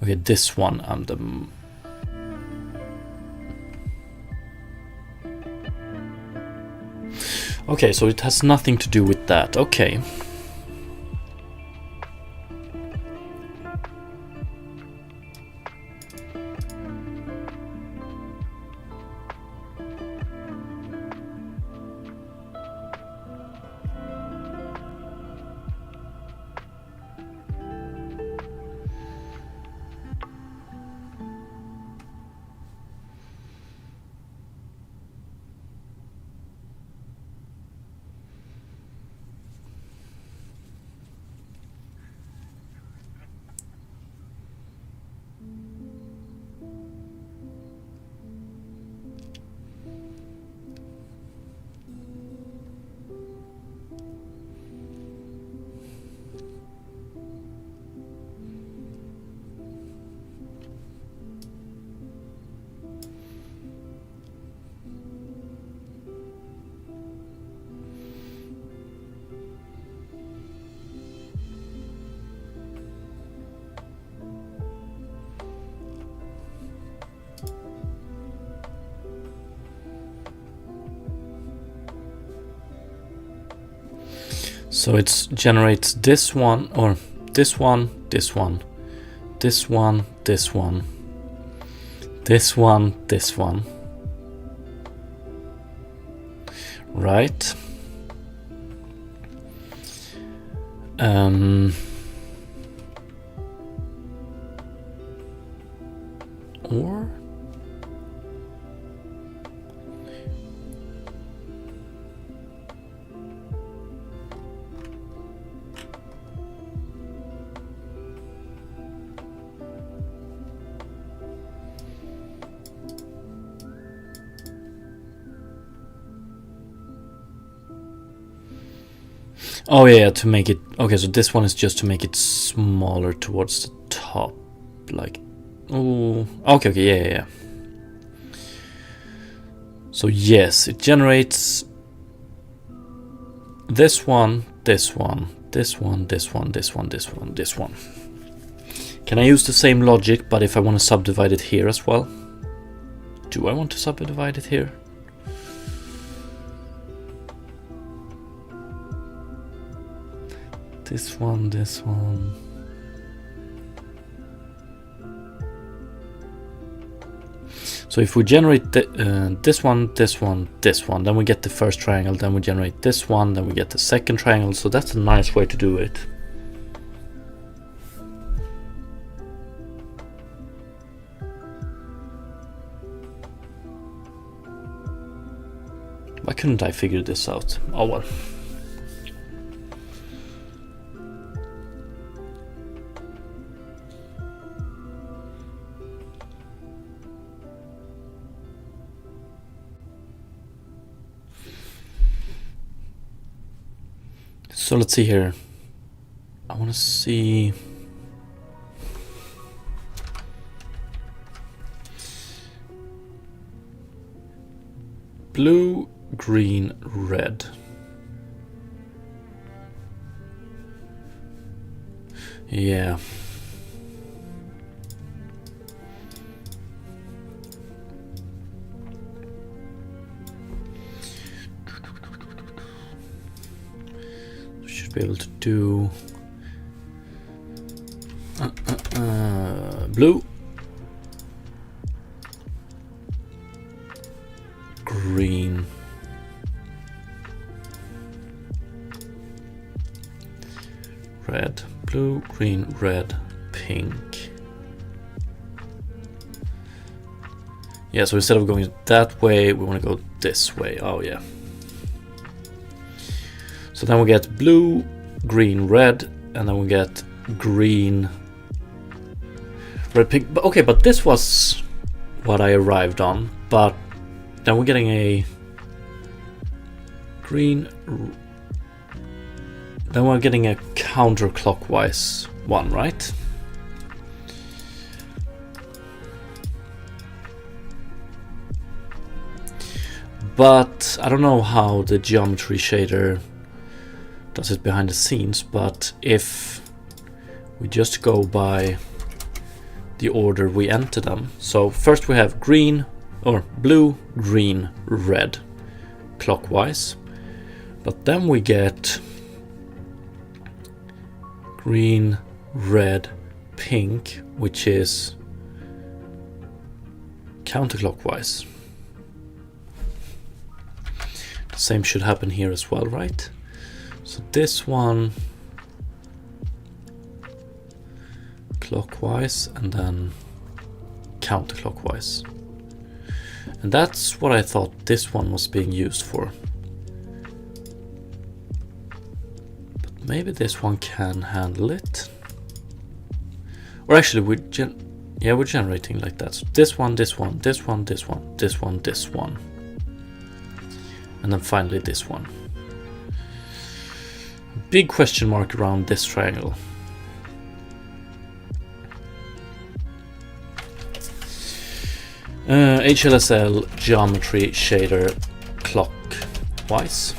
Okay, this one I'm the okay, so it has nothing to do with that. Okay. So it generates this one, or this one, this one, this one, this one, this one, this one. Right. Or oh yeah, to make it okay. So this one is just to make it smaller towards the top, like. Oh, okay, yeah. So yes, it generates this one, this one, this one, this one, this one, this one, this one. Can I use the same logic, but if I want to subdivide it here as well? Do I want to subdivide it here? This one, this one. So if we generate this one, this one, this one, then we get the first triangle, then we generate this one, then we get the second triangle. So that's a nice way to do it. Why couldn't I figure this out? Oh well. So let's see here. I want to see. Blue, green, red. Yeah. Be able to do blue, green, red, blue, green, red, pink. Yeah, so instead of going that way, we want to go this way. Oh yeah. So then we get blue, green, red, and then we get green, red, pink. But okay, but this was what I arrived on. But then we're getting a green. Then we're getting a counterclockwise one, right? But I don't know how the geometry shader does it behind the scenes, but if we just go by the order we enter them. So first we have green, or blue, green, red, clockwise. But then we get green, red, pink, which is counterclockwise. The same should happen here as well, right? So this one clockwise and then counterclockwise. And that's what I thought this one was being used for. But maybe this one can handle it. Or actually we're generating like that. So this one, this one, this one, this one, this one, this one. And then finally this one. Big question mark around this triangle. HLSL geometry shader clockwise.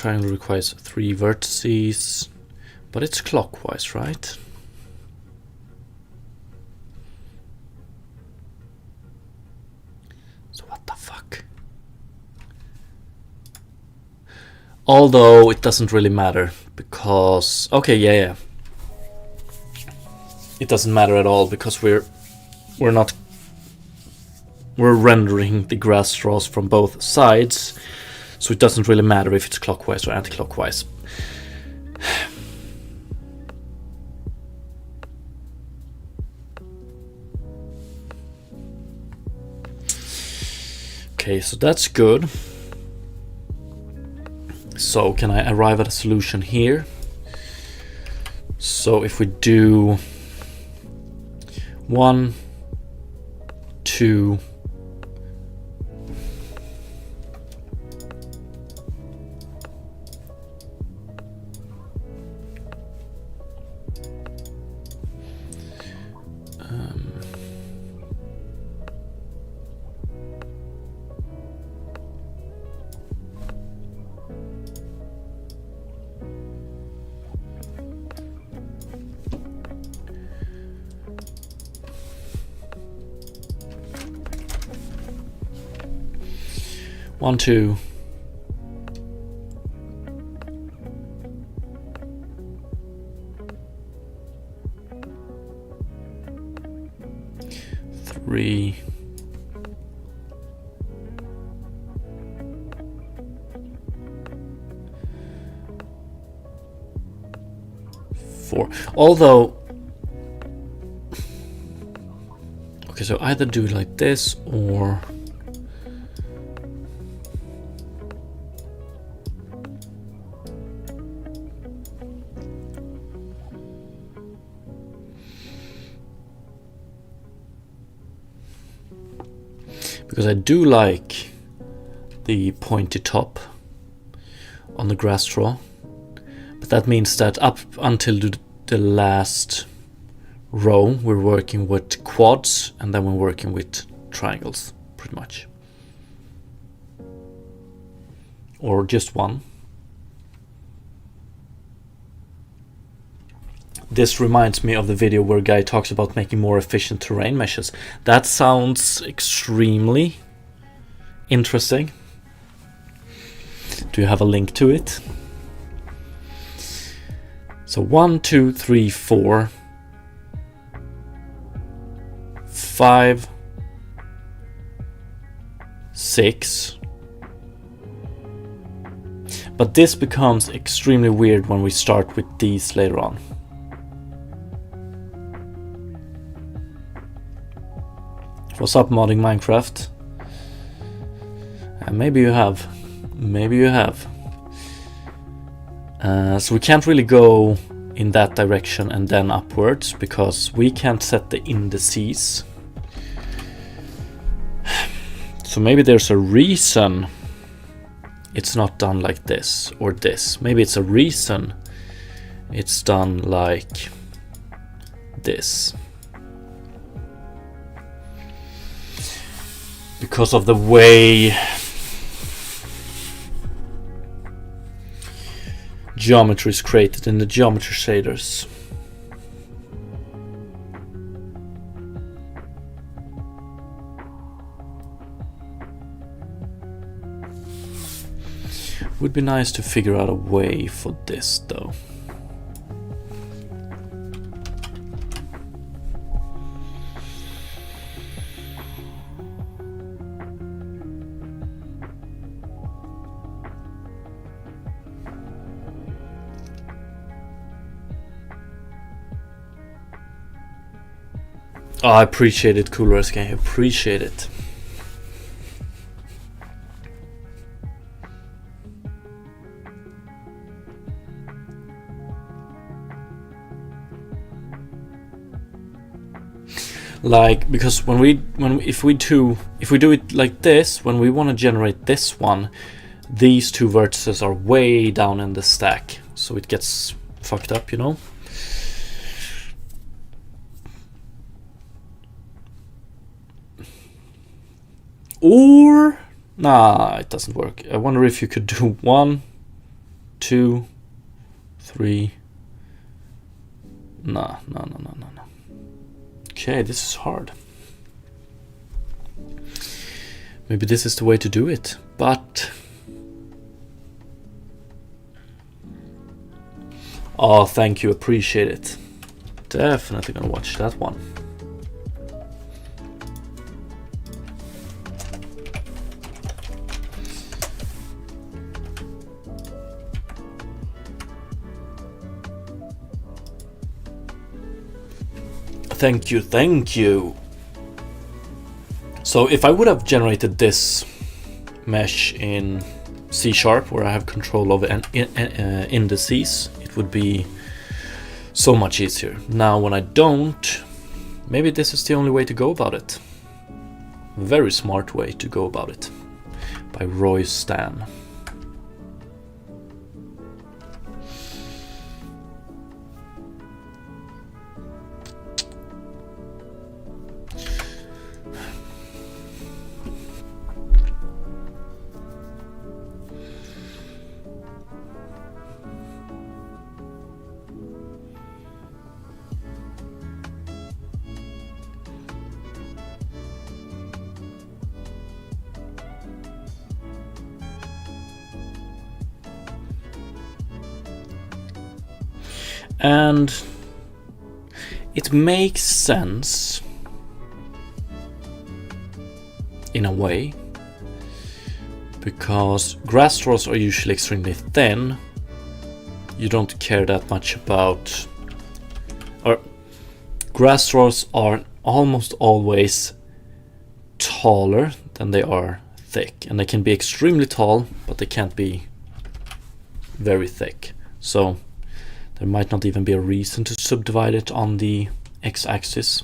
triangle requires 3 vertices, but it's clockwise, right? So what the fuck? Although it doesn't really matter because, okay, yeah. It doesn't matter at all because we're rendering the grass straws from both sides, so it doesn't really matter if it's clockwise or anti-clockwise. Okay, so that's good. So can I arrive at a solution here? So if we do 1, 2, one, 2, 3, 4. Although, okay, so either do it like this or because I do like the pointy top on the grass straw, but that means that up until the last row we're working with quads and then we're working with triangles pretty much, or just one. This reminds me of the video where a guy talks about making more efficient terrain meshes. That sounds extremely interesting. Do you have a link to it? So 1, 2, 3, 4, 5, 6. But this becomes extremely weird when we start with these later on. What's up, modding Minecraft? Maybe you have. Maybe you have. So we can't really go in that direction and then upwards because we can't set the indices. So maybe there's a reason it's not done like this or this. Maybe it's a reason it's done like this. Because of the way geometry is created in the geometry shaders. Would be nice to figure out a way for this though. Oh, I appreciate it, Cooler SK. I appreciate it. Like, because if we do it like this, when we want to generate this one, these two vertices are way down in the stack, so it gets fucked up, you know. Or nah, it doesn't work. I wonder if you could do 1, 2, 3. No. Okay, this is hard. Maybe this is the way to do it, but... Oh, thank you, appreciate it. Definitely gonna watch that one. Thank you, thank you. So if I would have generated this mesh in C# where I have control over indices, it would be so much easier. Now when I don't, maybe this is the only way to go about it. Very smart way to go about it. By Roy Stan. And it makes sense in a way, because grass straws are usually extremely thin. You don't care that much about, or grass straws are almost always taller than they are thick, and they can be extremely tall, but they can't be very thick. So there might not even be a reason to subdivide it on the x-axis.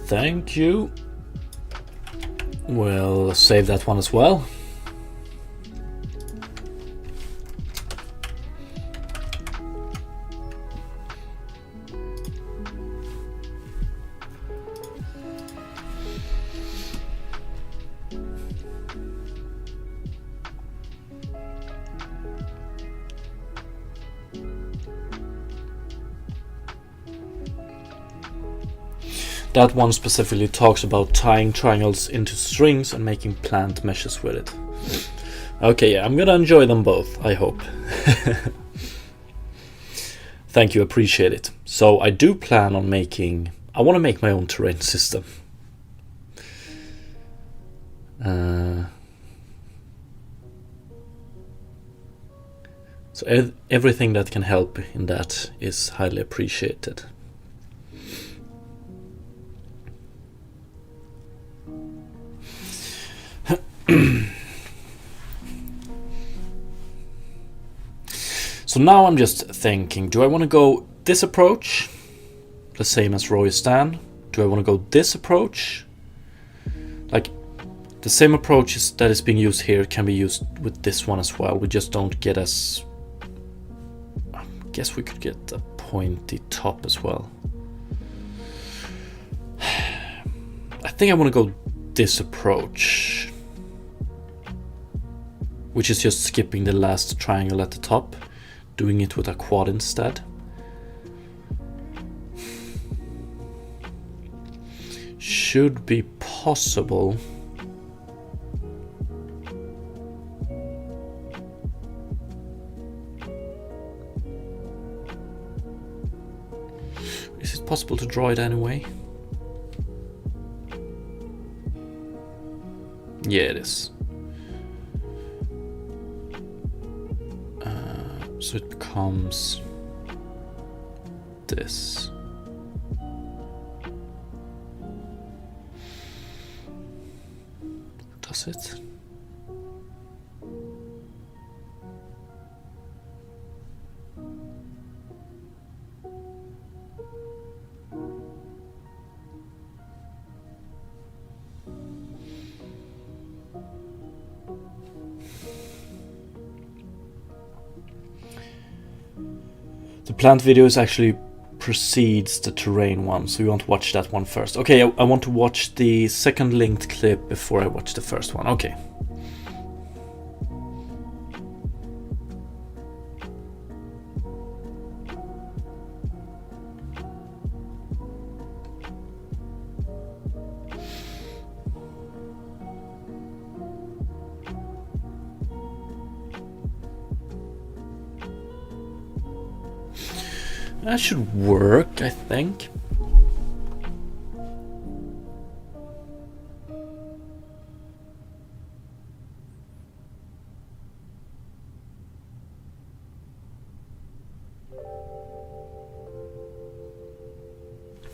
Thank you. We'll save that one as well. That one specifically talks about tying triangles into strings and making plant meshes with it. Okay, yeah, I'm gonna enjoy them both, I hope. Thank you, appreciate it. So I do plan on making, I want to make my own terrain system. So everything that can help in that is highly appreciated. So now I'm just thinking, do I want to go this approach, the same as Roy Stan? Do I want to go this approach? Like, the same approach that is being used here can be used with this one as well. We just don't get as... I guess we could get a pointy top as well. I think I want to go this approach, which is just skipping the last triangle at the top, doing it with a quad instead. Should be possible. Is it possible to draw it anyway? Yeah, it is. So it becomes this. Does it? The plant video is actually precedes the terrain one, so we want to watch that one first. Okay, I want to watch the second linked clip before I watch the first one. Okay. That should work, I think.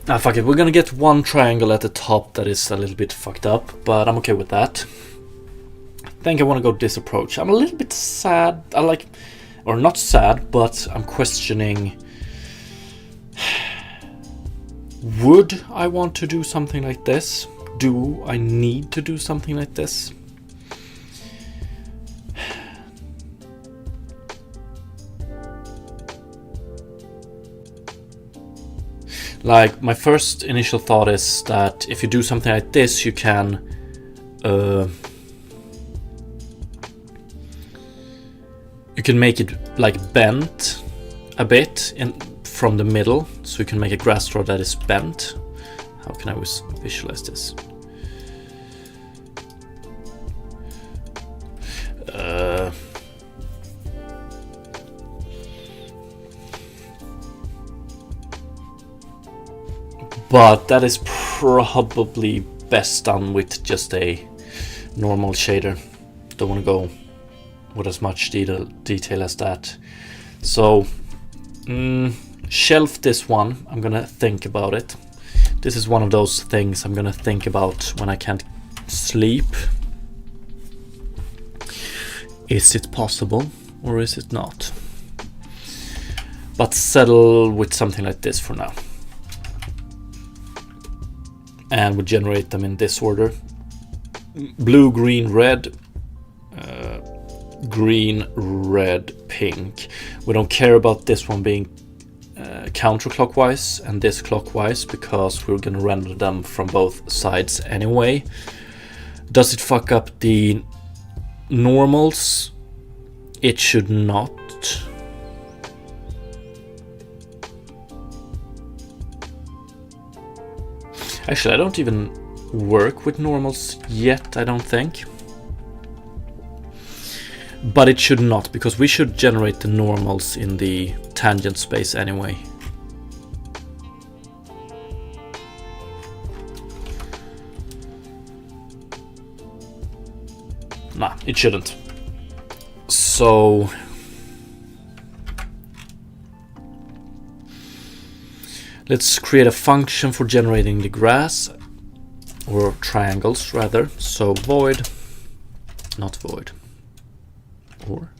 Ah, fuck it. We're gonna get one triangle at the top that is a little bit fucked up, but I'm okay with that. I think I want to go this approach. I'm a little bit sad. Or not sad, but I'm questioning. Would I want to do something like this? Do I need to do something like this? Like, my first initial thought is that if you do something like this, you can make it like bent a bit from the middle, so you can make a grass straw that is bent. How can I visualize this? But that is probably best done with just a normal shader. Don't want to go with as much detail as that. So shelf this one. I'm gonna think about it. This is one of those things I'm gonna think about when I can't sleep. Is it possible or is it not? But settle with something like this for now. And we generate them in this order: blue, green, red, green, red, pink. We don't care about this one being counterclockwise and this clockwise, because we're gonna render them from both sides anyway. Does it fuck up the normals? It should not. Actually, I don't even work with normals yet, I don't think. But it should not, because we should generate the normals in the tangent space anyway. Nah, it shouldn't. So let's create a function for generating the grass, or triangles rather. So void, not void, or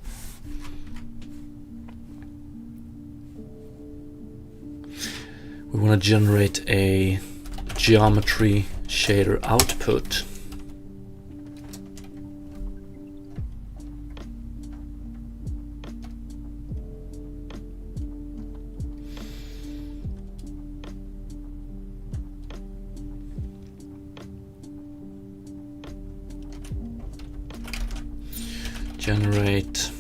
We want to generate a geometry shader output. Generate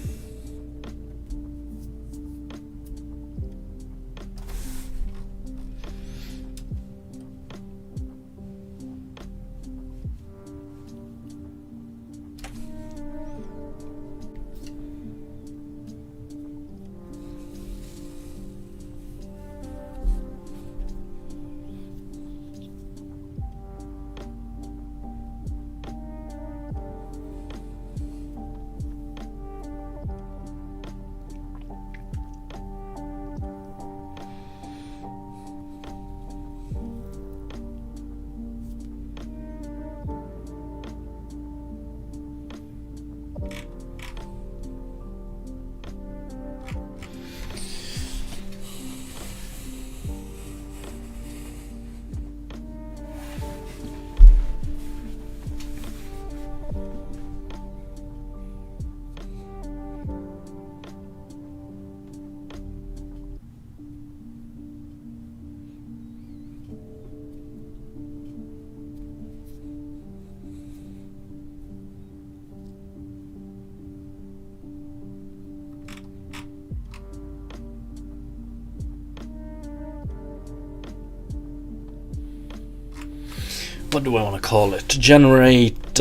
what do I want to call it? Generate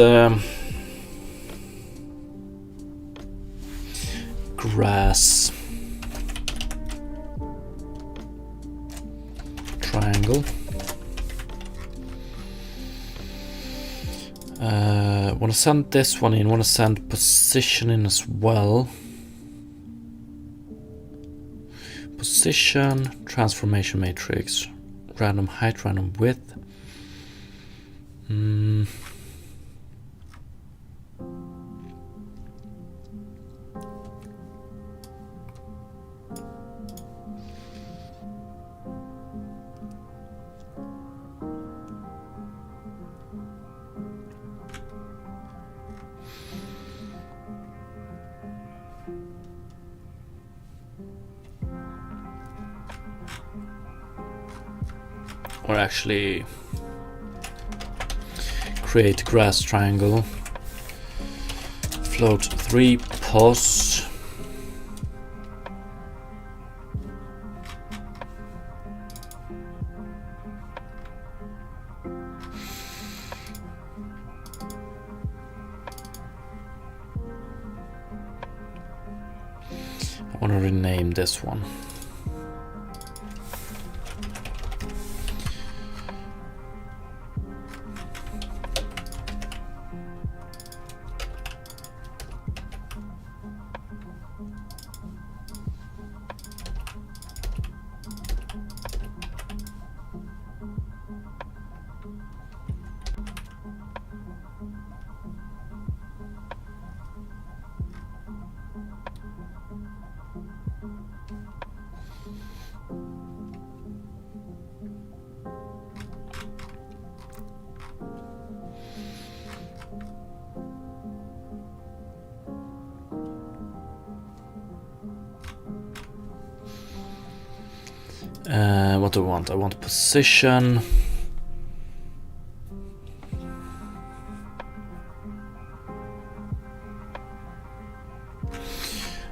grass triangle. Want to send this one in. Want to send position in as well. Position, transformation matrix, random height, random width. Or actually create grass triangle, float 3 pos, I want to rename this one. What do I want? I want position.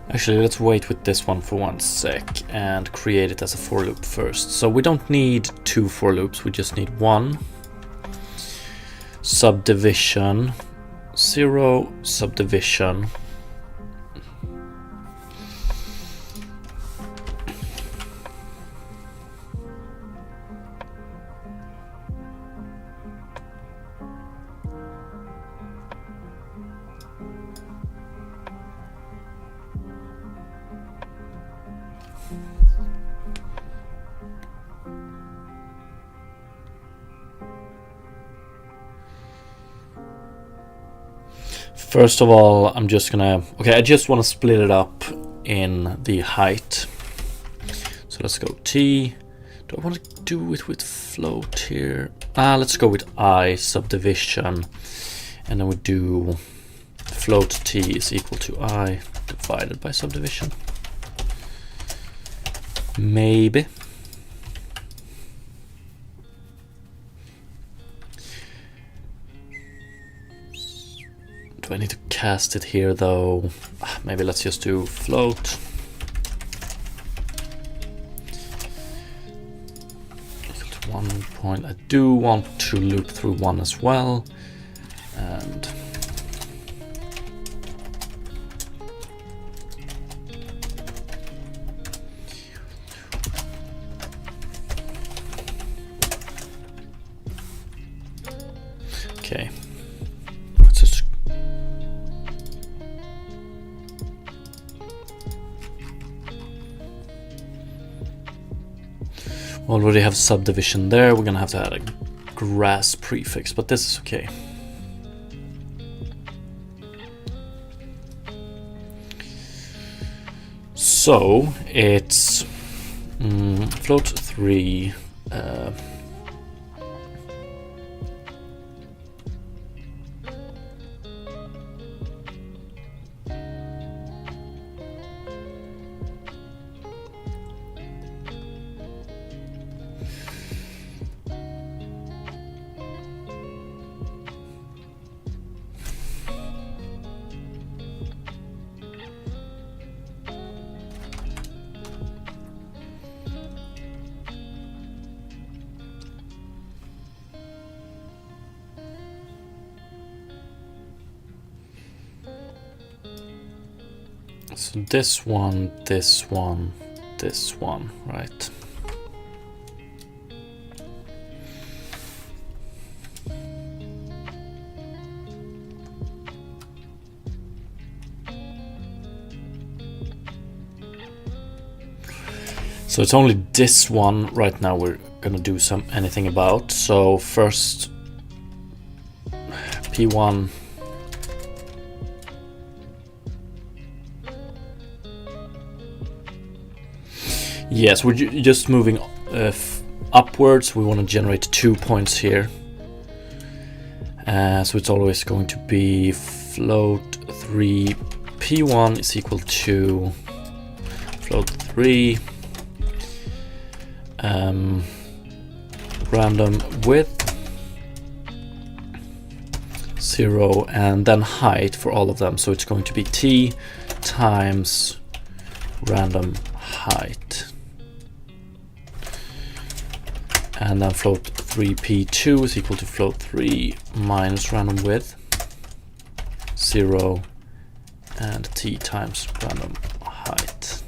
Actually, let's wait with this one for 1 sec and create it as a for loop first. So we don't need 2 for loops, we just need 1. Subdivision, 0 subdivision. First of all, I'm just gonna, I just want to split it up in the height. So let's go T, Do I want to do it with float here? Let's go with I subdivision. And then we do float t is equal to I divided by subdivision. Maybe. Do I need to cast it here though? Maybe let's just do float. Equal to 1 point. I do want to loop through 1 as well. And okay. Let's just already have subdivision there. We're gonna have to add a grass prefix, but this is okay. So it's float 3. So this one, this one, this one, right? So it's only this one right now we're gonna do anything about. So first P1. Yes, we're just moving upwards. We want to generate 2 points here. So it's always going to be float 3 P1 is equal to float 3 random width 0 and then height for all of them. So it's going to be t times random height. And then float 3p2 is equal to float 3 minus random width 0 and t times random height.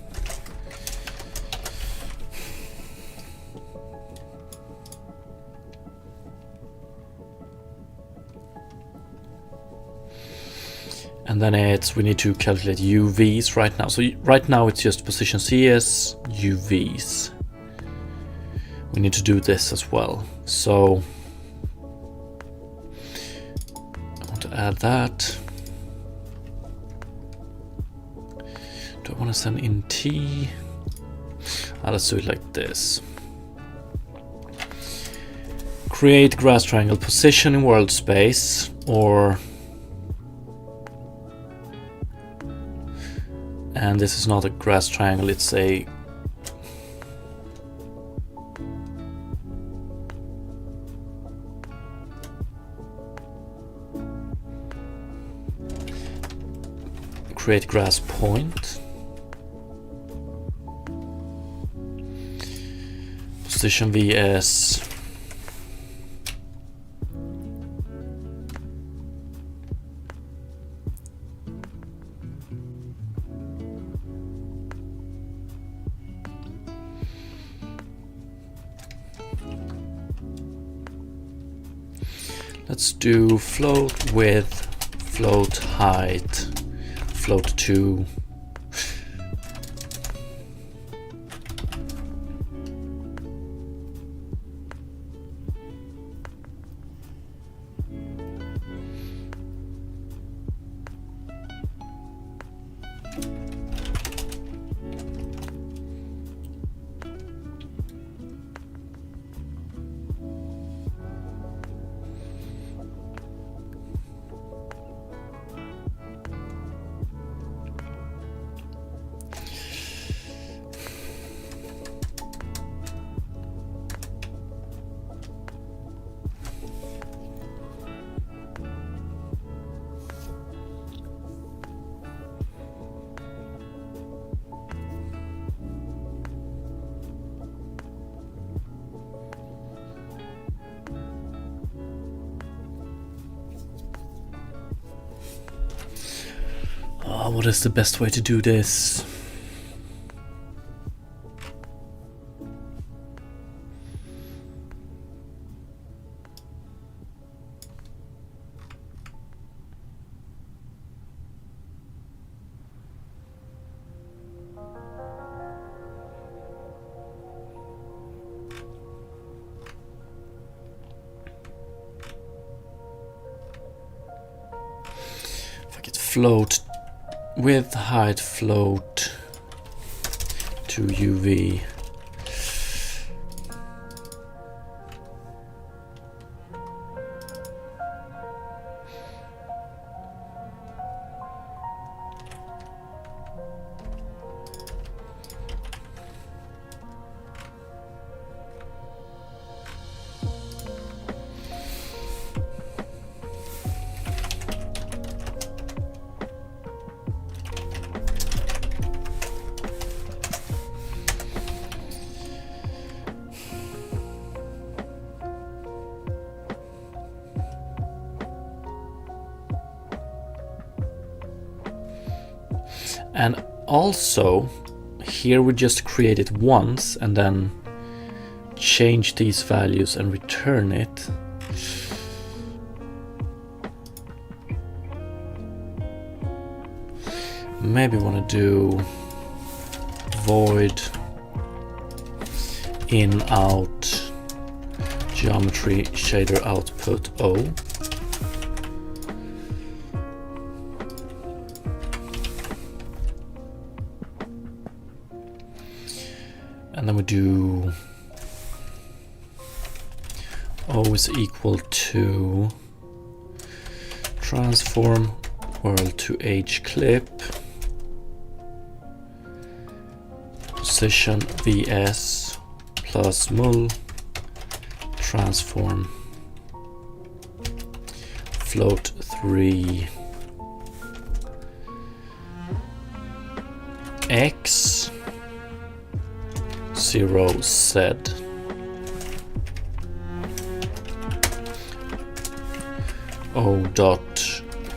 And then we need to calculate UVs right now. So right now it's just position CS, UVs. We need to do this as well. So I want to add that. Do I want to send in T? Let's do it like this. Create grass triangle position in world space, or and this is not a grass triangle, it's a create grass point. Position VS. Let's do float width, float height, float 2. What is the best way to do this? Float with height float to UV. And also, here we just create it once and then change these values and return it. Maybe want to do void in out geometry shader output O. And then we do O is equal to transform world to H clip position vs plus mul transform float 3 x 0 z O dot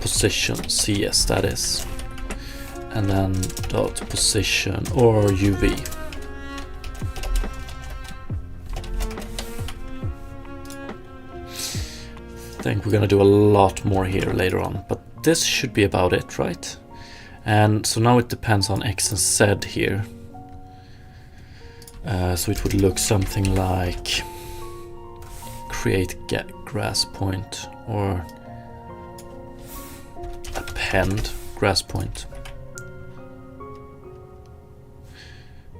position CS, that is, and then dot position or UV. I think we're gonna do a lot more here later on, but this should be about it, right? And so now it depends on X and Z here. So it would look something like create get grass point or append grass point.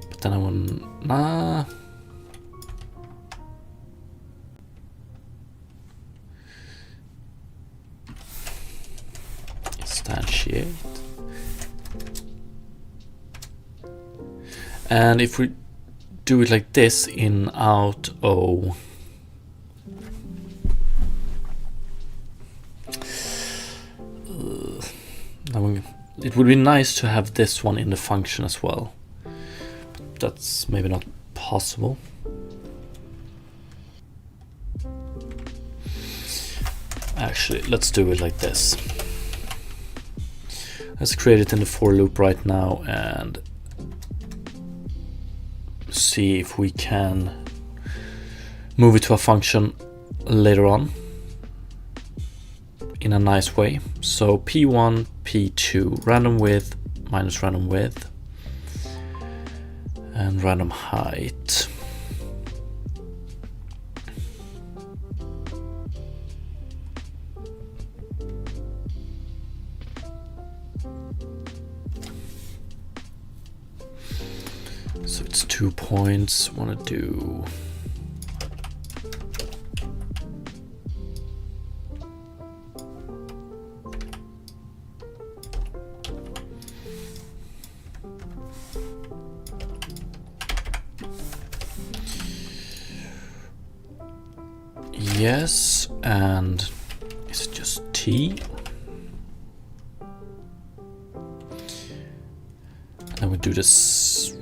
But then I want instantiate. And if we do it like this in out O, it would be nice to have this one in the function as well. That's maybe not possible. Actually, let's do it like this. Let's create it in the for loop right now and see if we can move it to a function later on in a nice way. So P1, P2, random width minus random width and random height. So it's 2 points. Want to do yes, and is it just T? And then we do this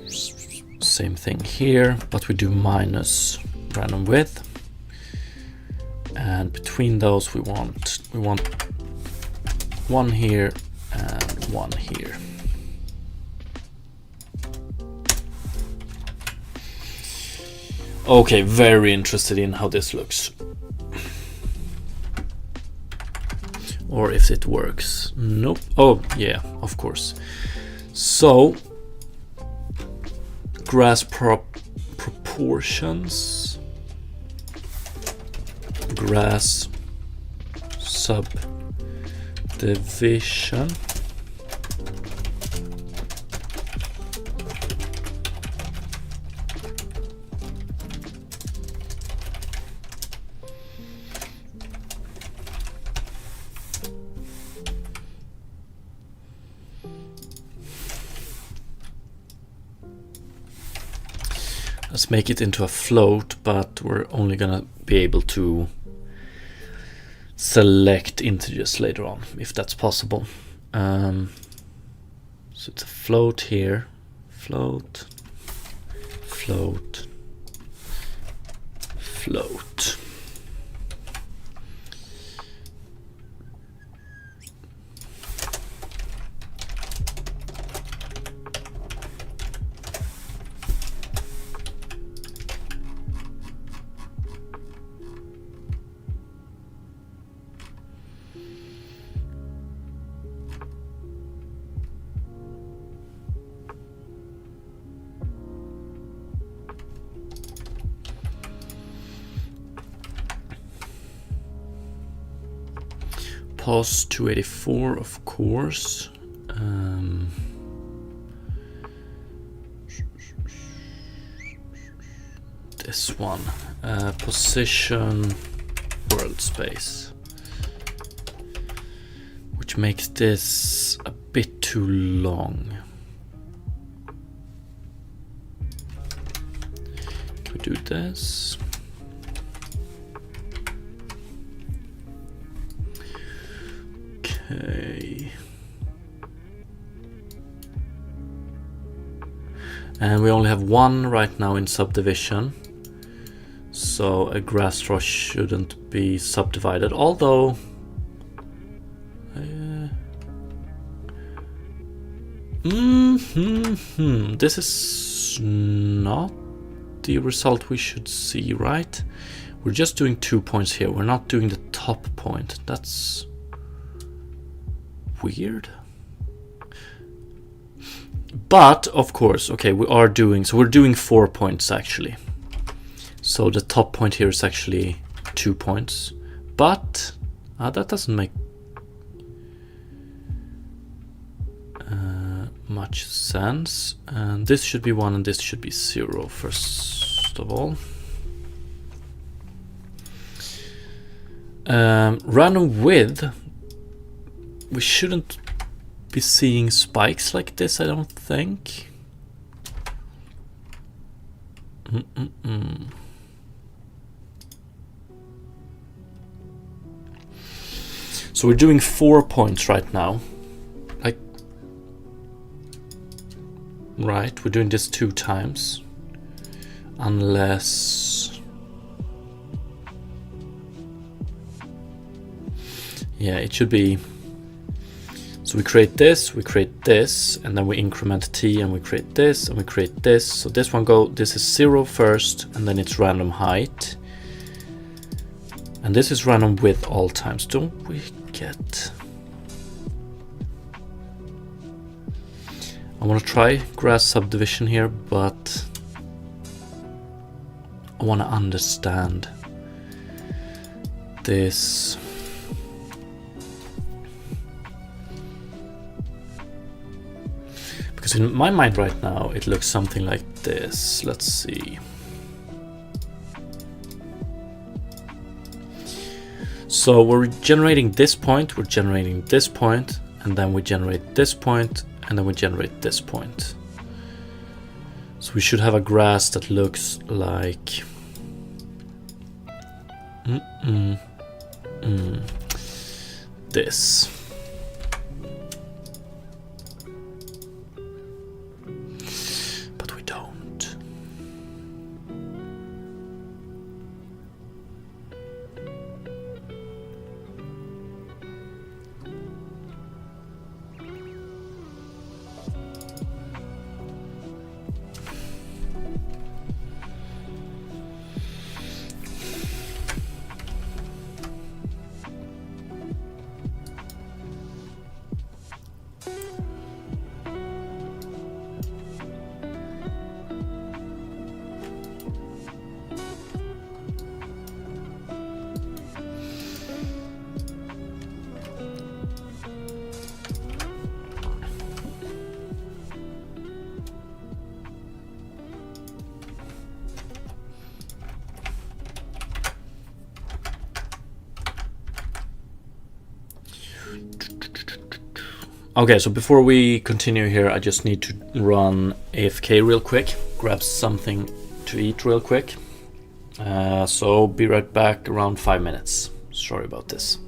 same thing here, but we do minus random width, and between those we want one here and one here. Okay, very interested in how this looks. Or if it works. Nope. Oh, yeah, of course. So, grass proportions. Grass subdivision. Let's make it into a float, but we're only gonna be able to select integers later on, if that's possible. So it's a float here, float, float, float. Pos 284, of course. This one, position world space, which makes this a bit too long. Can we do this? Okay. And we only have one right now in subdivision. So a grass straw shouldn't be subdivided, although this is not the result we should see, right? We're just doing 2 points here. We're not doing the top point. That's weird. But of course, okay, we are doing, so we're doing 4 points actually. So the top point here is actually 2 points, but that doesn't make much sense. And this should be 1 and this should be 0 first of all. Random width, we shouldn't be seeing spikes like this, I don't think. So we're doing 4 points right now. Like, right, we're doing this 2 times. Unless, yeah, it should be. So we create this, and then we increment t, and we create this, and we create this. So this one this is 0 first, and then it's random height. And this is random width all times. Don't we get... I want to try grass subdivision here, but I want to understand this. Because in my mind right now, it looks something like this. Let's see. So we're generating this point, we're generating this point, and then we generate this point, and then we generate this point. So we should have a grass that looks like... this. But we don't. Okay, so before we continue here, I just need to run AFK real quick, grab something to eat real quick. So be right back around 5 minutes. Sorry about this.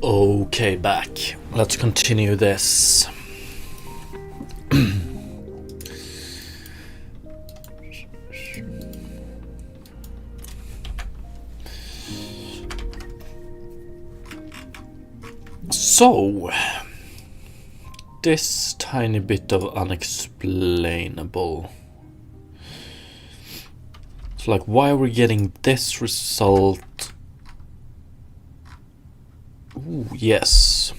Okay, back. Let's continue this. So, this tiny bit of unexplainable. It's like, why are we getting this result? Ooh, yes.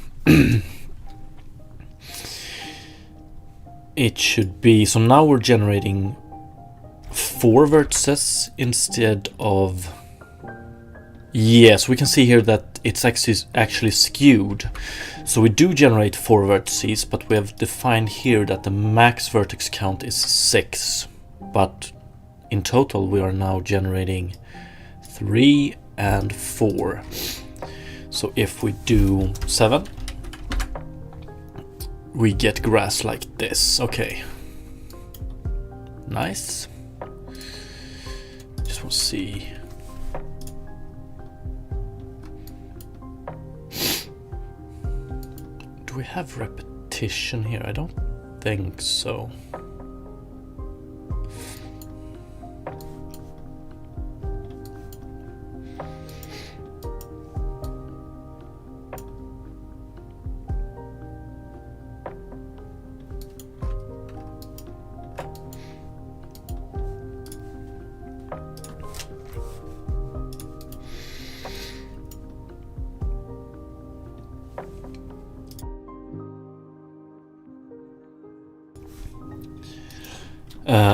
It should be, so now we're generating 4 vertices instead of, yes, we can see here that it's actually skewed. So we do generate 4 vertices, but we have defined here that the max vertex count is 6. But in total we are now generating 3 and 4. So if we do 7, we get grass like this. Okay. Nice. Just want to see. Do we have repetition here? I don't think so.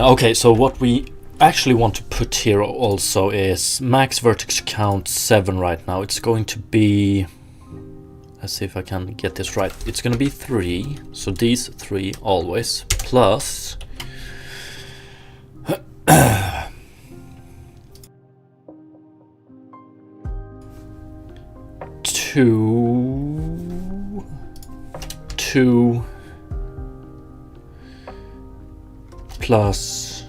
Okay, so what we actually want to put here also is max vertex count 7 right now. It's going to be, let's see if I can get this right. It's going to be 3, so these 3 always, plus two plus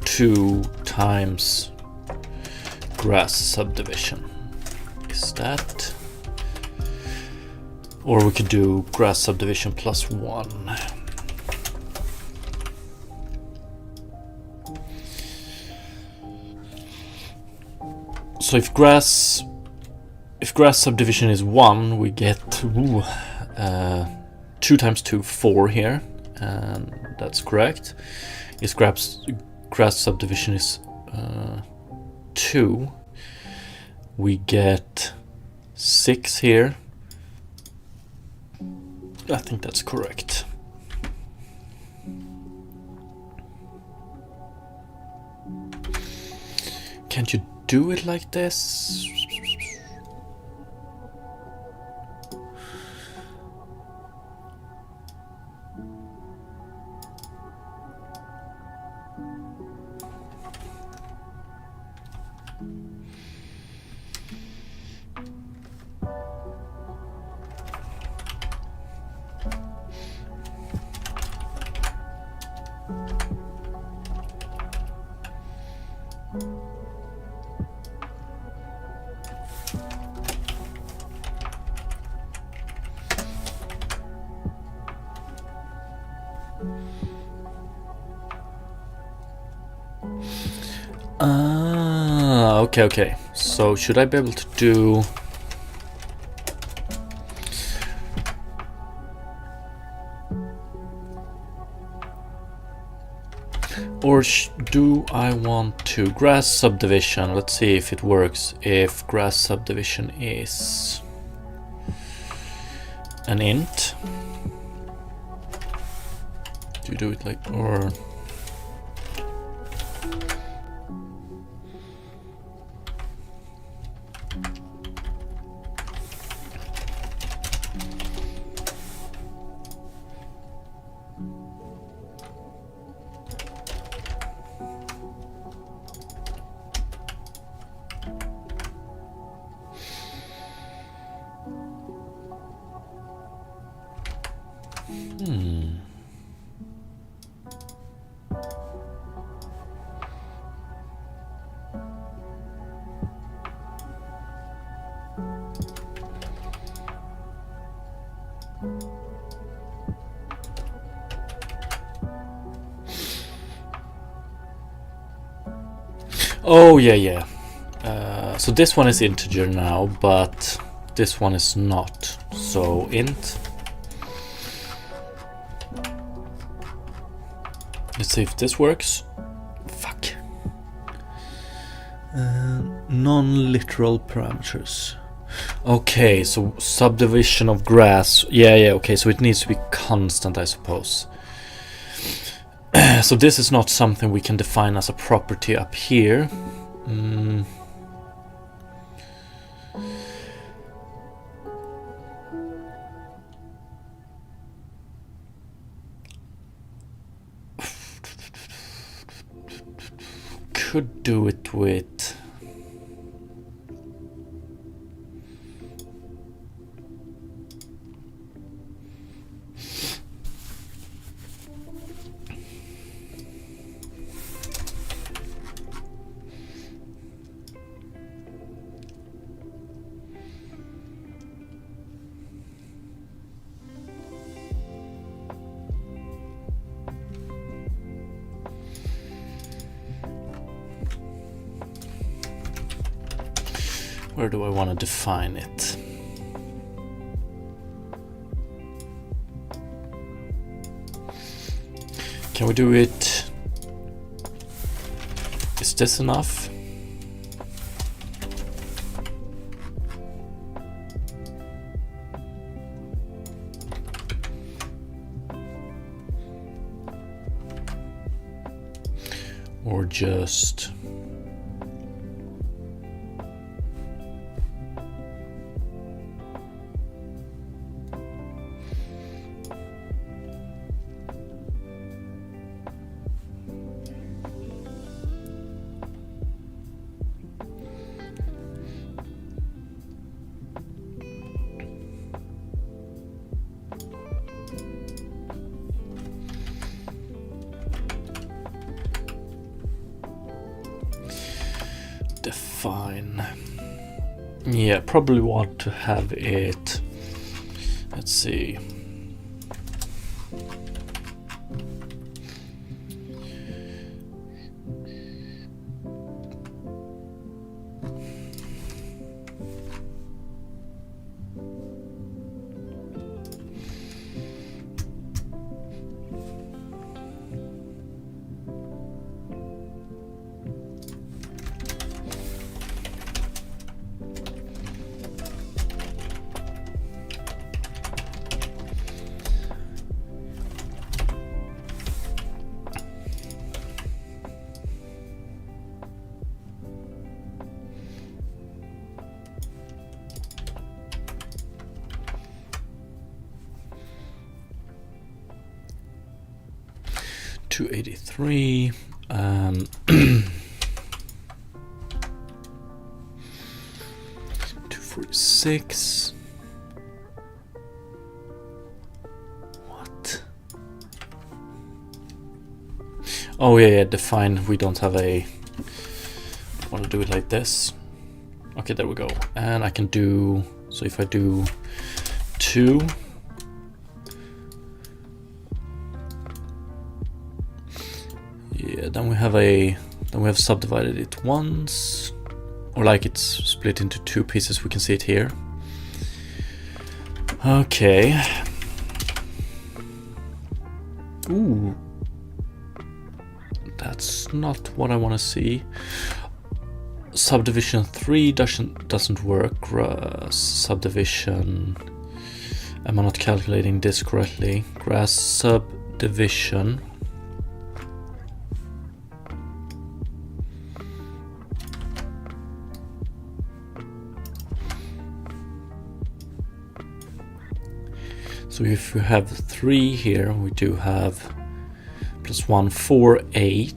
2 times grass subdivision. Is that? Or we could do grass subdivision plus 1. So if grass subdivision is 1, we get 2 times 2, 4 here. And that's correct. If grass subdivision is 2, we get 6 here. I think that's correct. Can't you do it like this? Okay. So should I be able to do... Or do I want to grass subdivision? Let's see if it works. If grass subdivision is an int. Do you do it like, or... Oh, yeah. So this one is integer now, but this one is not. So int. Let's see if this works. Fuck. Non-literal parameters. Okay, so subdivision of grass. Yeah, okay, so it needs to be constant, I suppose. So this is not something we can define as a property up here. Could do it with... Where do I want to define it? Can we do it? Is this enough? Or just define. Yeah, probably want to have it. Let's see. $283. 246. What? Oh yeah, define. We don't have a. I want to do it like this. Okay, there we go. And I can do. So if I do 2. Yeah, then we have subdivided it once, or like it's split into 2 pieces. We can see it here. Okay. Ooh, that's not what I want to see. Subdivision 3 doesn't work. Subdivision. Am I not calculating this correctly? Grass subdivision. So if we have 3 here, we do have +1, 4, 8.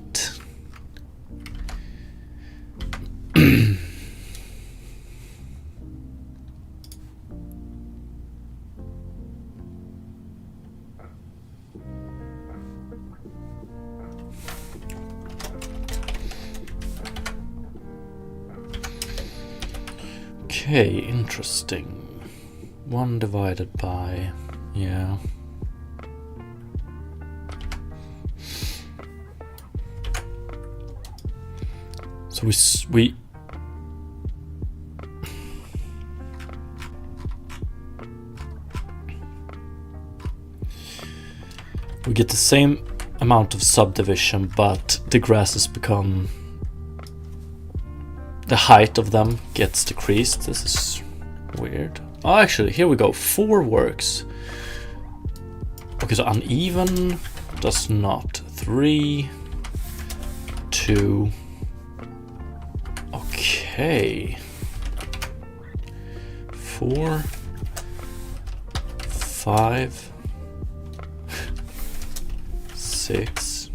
Okay, interesting. 1 divided by, yeah. So we get the same amount of subdivision, but the grasses become, the height of them gets decreased. This is weird. Oh, actually, here we go. 4 works. Okay, so uneven does not. 3, 2. Okay. 4, 5, 6.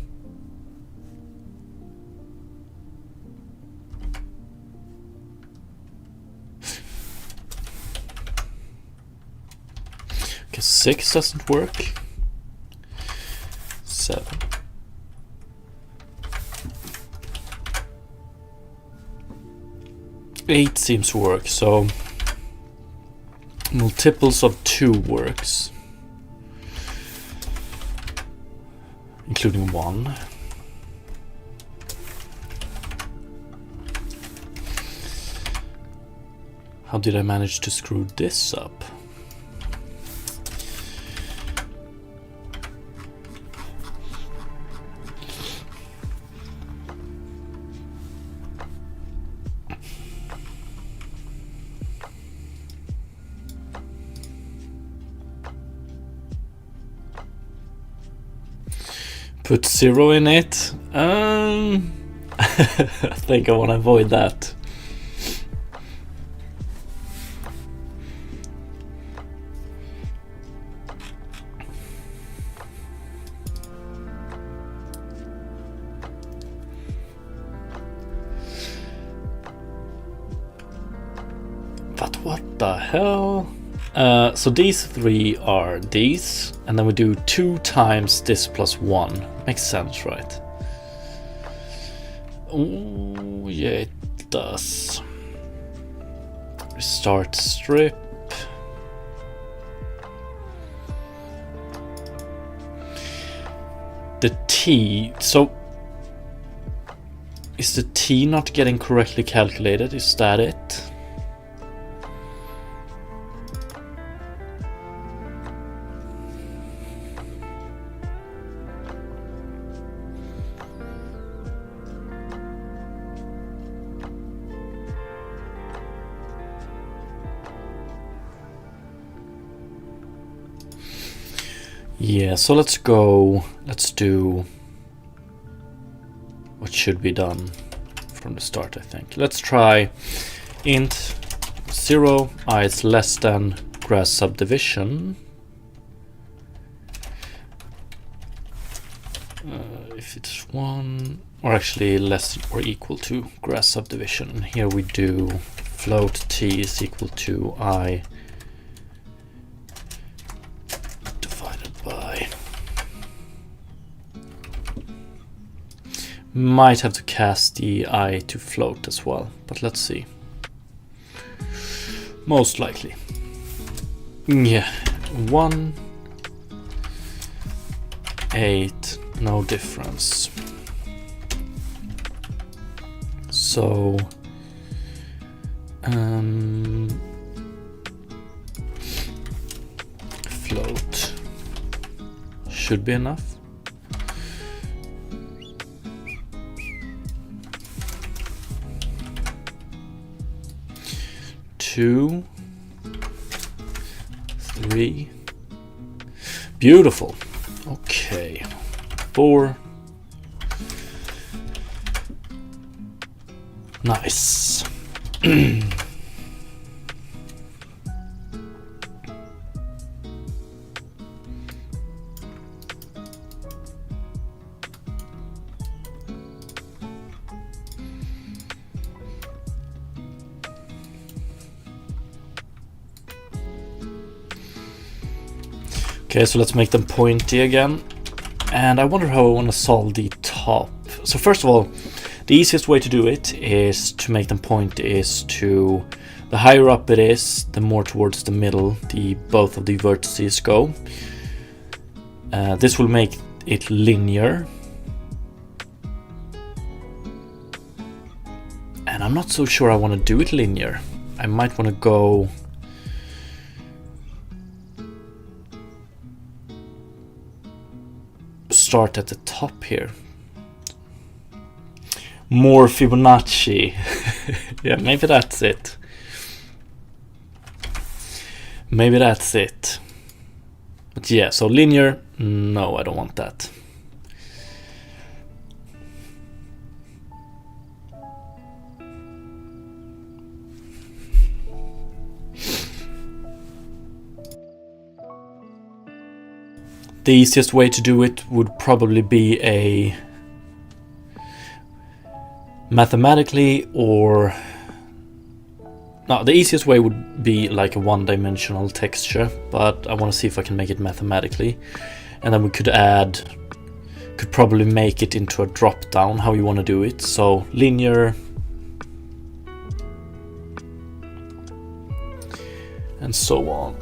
Okay, 6 doesn't work. 7. 8 seems to work, so multiples of 2 works, including 1. How did I manage to screw this up? Put 0 in it. I think I want to avoid that. But what the hell? So these 3 are these, and then we do 2 times this plus 1. Makes sense, right? Oh, yeah, it does. Restart strip. The T, so is the T not getting correctly calculated? Is that it? Yeah, so let's do what should be done from the start, I think. Let's try int 0 I is less than grass subdivision. If it's 1, or actually less or equal to grass subdivision. Here we do float t is equal to I by. Might have to cast the I to float as well, but let's see. Most likely. Yeah, 1, 8, no difference. So float should be enough. Two, 3, beautiful. Okay, 4, nice. Okay, so let's make them pointy again. And I wonder how I want to solve the top. So first of all, the easiest way to do it is to make them pointy is to, the higher up it is, the more towards the middle both of the vertices go. This will make it linear. And I'm not so sure I want to do it linear. I might want to go start at the top here. More Fibonacci. Yeah, maybe that's it. Maybe that's it. But yeah, so linear, no, I don't want that. The easiest way to do it would probably be a mathematically, or no, the easiest way would be like a one-dimensional texture, but I want to see if I can make it mathematically. And then we could probably make it into a drop down, how you want to do it. So linear and so on.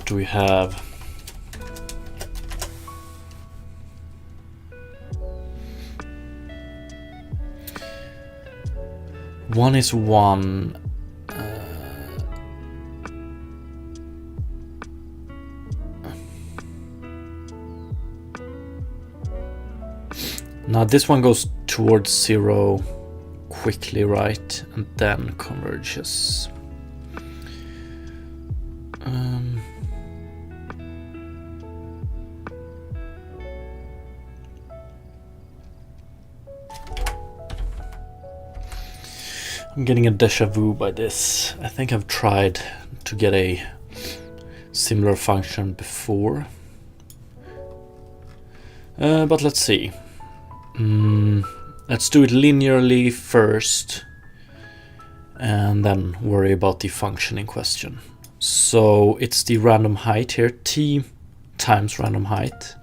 What do we have? One is one. Now this one goes towards 0 quickly, right? And then converges. I'm getting a deja vu by this. I think I've tried to get a similar function before. But let's see. Let's do it linearly first and then worry about the function in question. So it's the random height here, t times random height.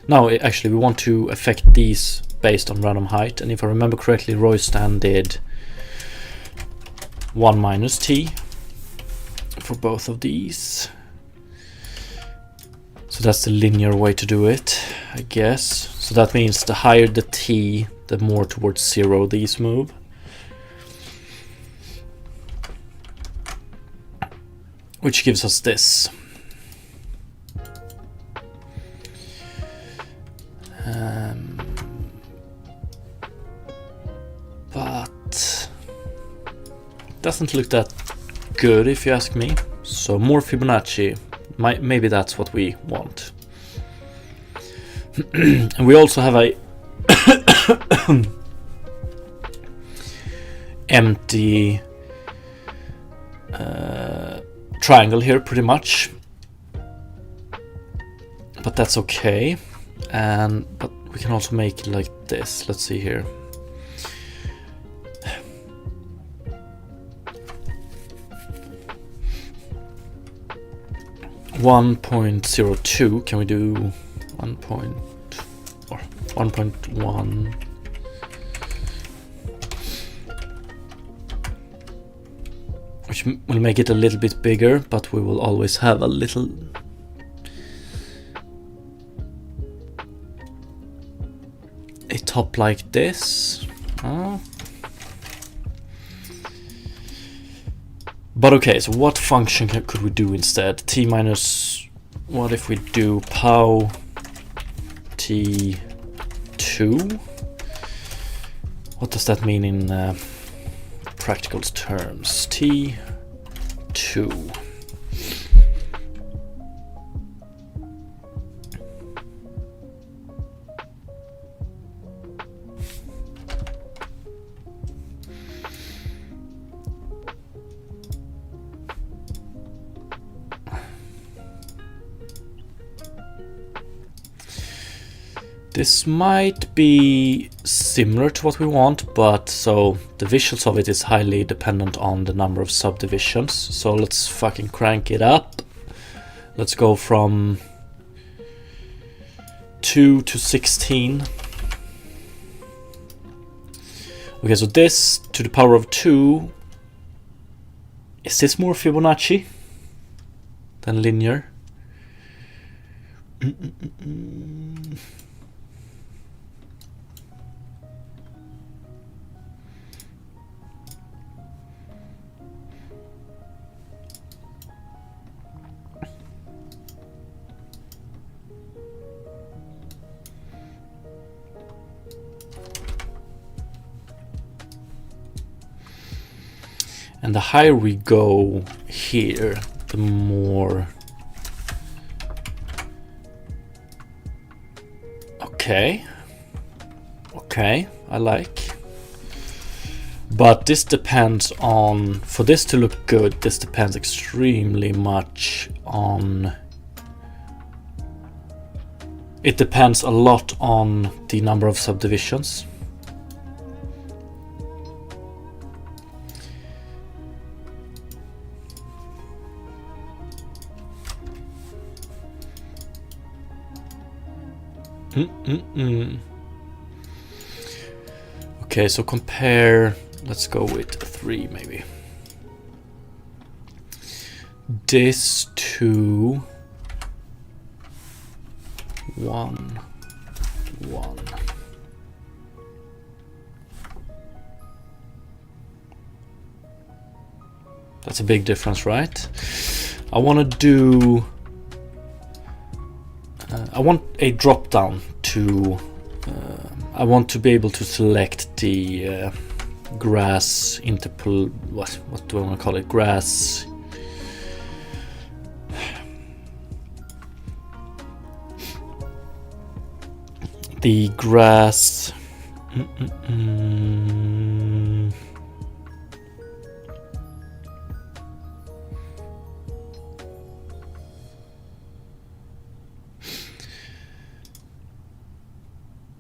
Now actually we want to affect these based on random height, and if I remember correctly, Royston did 1 minus t for both of these. So that's the linear way to do it, I guess. So that means the higher the t, the more towards 0 these move. Which gives us this. But doesn't look that good if you ask me. So more Fibonacci. Maybe that's what we want. And we also have a empty triangle here pretty much, but that's okay. But we can also make it like this. Let's see here. .02. Can we do 1.1? Which will make it a little bit bigger, but we will always have a little top like this. But okay, so what function could we do instead? T minus, what if we do pow T2? What does that mean in practical terms? T2. This might be similar to what we want, but so the visuals of it is highly dependent on the number of subdivisions. So let's fucking crank it up. Let's go from 2 to 16. Okay, so this to the power of 2. Is this more Fibonacci than linear? And the higher we go here, the more... Okay, I like. But this depends on... For this to look good, this depends extremely much on... It depends a lot on the number of subdivisions. Okay, so compare, let's go with 3 maybe. This to 1, 1. That's a big difference, right? I want to do... I want a drop down to... I want to be able to select the grass interpol... What do I want to call it? Grass... The grass...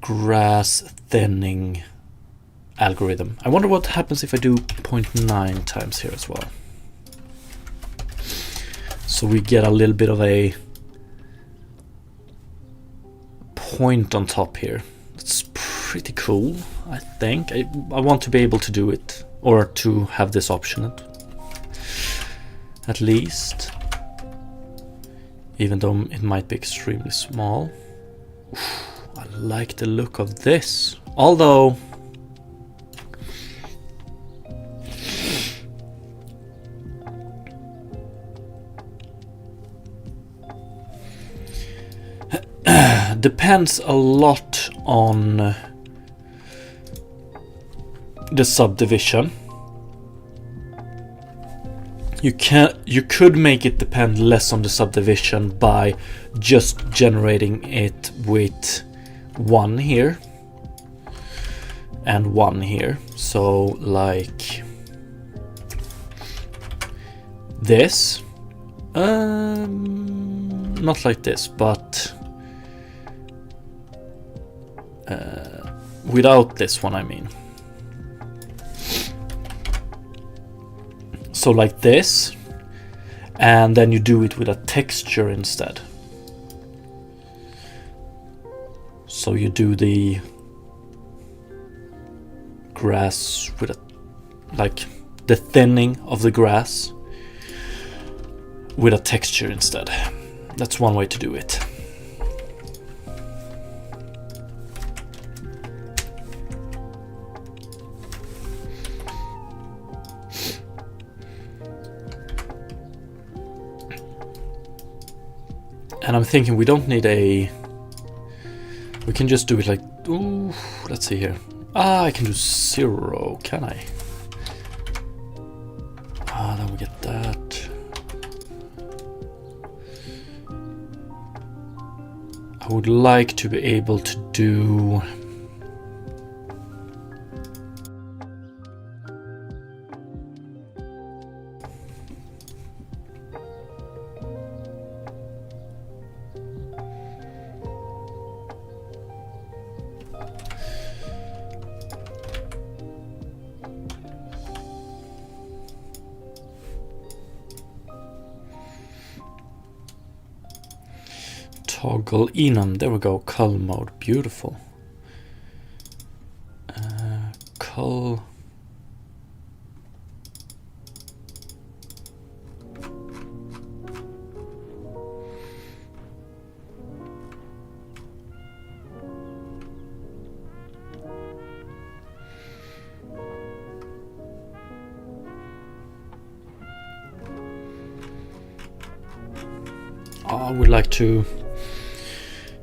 grass thinning algorithm. I wonder what happens if I do 0.9 times here as well. So we get a little bit of a point on top here. It's pretty cool, I think. I want to be able to do it, or to have this option at least. Even though it might be extremely small. Oof. I like the look of this, although depends a lot on the subdivision. You could make it depend less on the subdivision by just generating it with 1 here and 1 here. So like this, not like this, but without this one, I mean. So like this, and then you do it with a texture instead. So you do the grass with a, like the thinning of the grass with a texture instead. That's one way to do it. And I'm thinking we don't need a... We can just do it like... Ooh, let's see here. I can do 0, can I? Then we get that. I would like to be able to do... Toggle enum, there we go, cull mode, beautiful. Cull. I would like to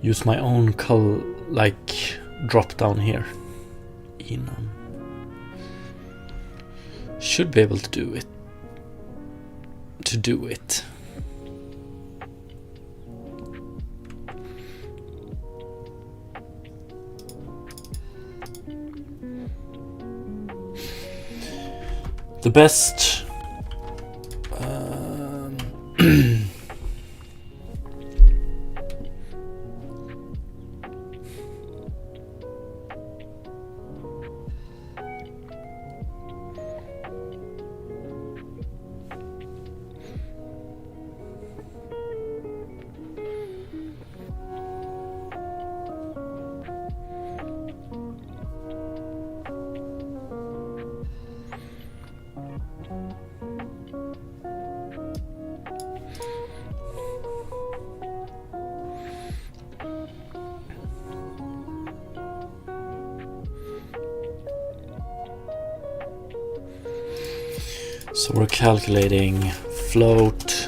use my own cull, like drop down here. Enum. Should be able to do it. The best So we're calculating float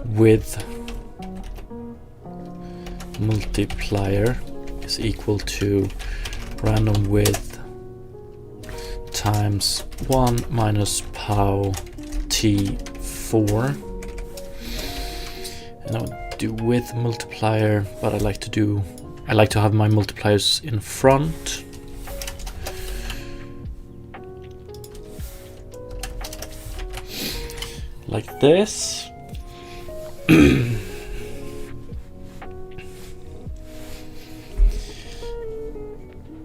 width multiplier is equal to random width times 1 minus pow t4. And I would do width multiplier, but I like to have my multipliers in front. Like this.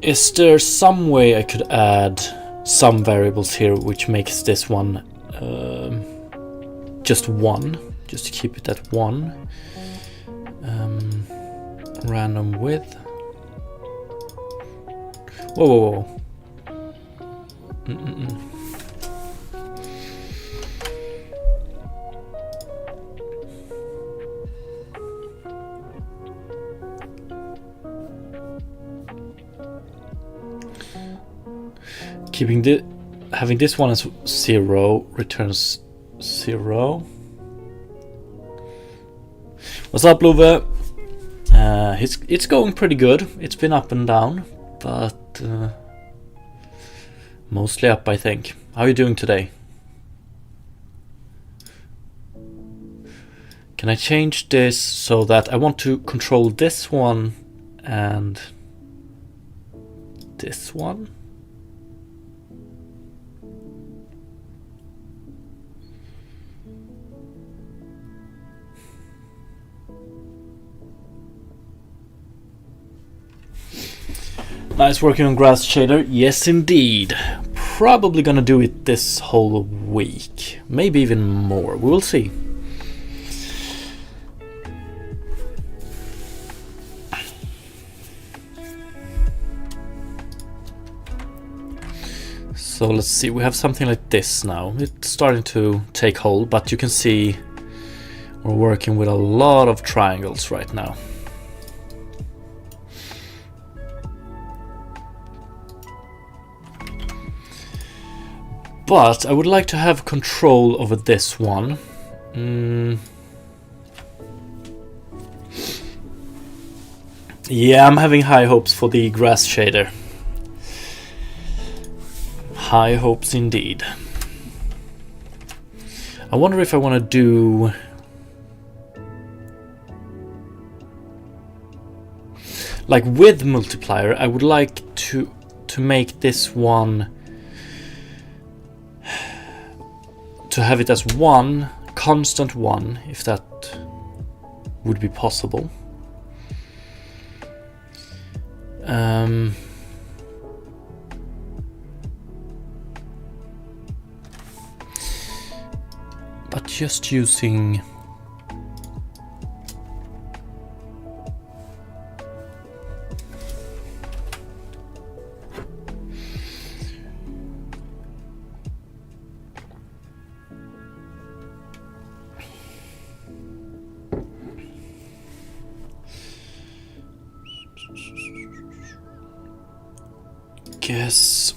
Is there some way I could add some variables here which makes this one just 1, just to keep it at 1? Random width. Whoa. Having this one as 0 returns 0. What's up, Love? It's going pretty good. It's been up and down, but mostly up, I think. How are you doing today? Can I change this so that I want to control this one and this one? Nice working on grass shader. Yes, indeed. Probably gonna do it this whole week. Maybe even more. We will see. So let's see. We have something like this now. It's starting to take hold, but you can see we're working with a lot of triangles right now. But I would like to have control over this one. Yeah, I'm having high hopes for the grass shader. High hopes indeed. I wonder if I want to do... like with multiplier, I would like to make this one... to have it as 1, constant 1, if that would be possible. But just using... guess...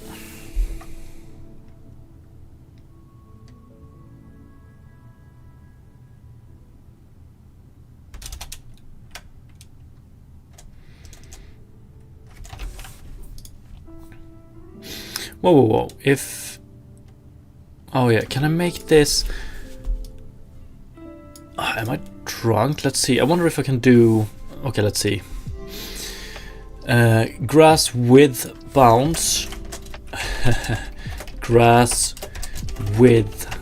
Whoa. If... oh yeah, can I make this... am I drunk? Let's see. I wonder if I can do... okay, let's see. Grass width bounds. Grass width...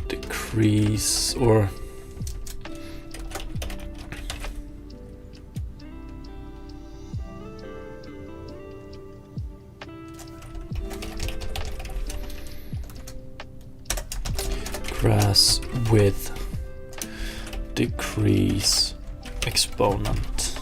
decrease or... grass width decrease exponent.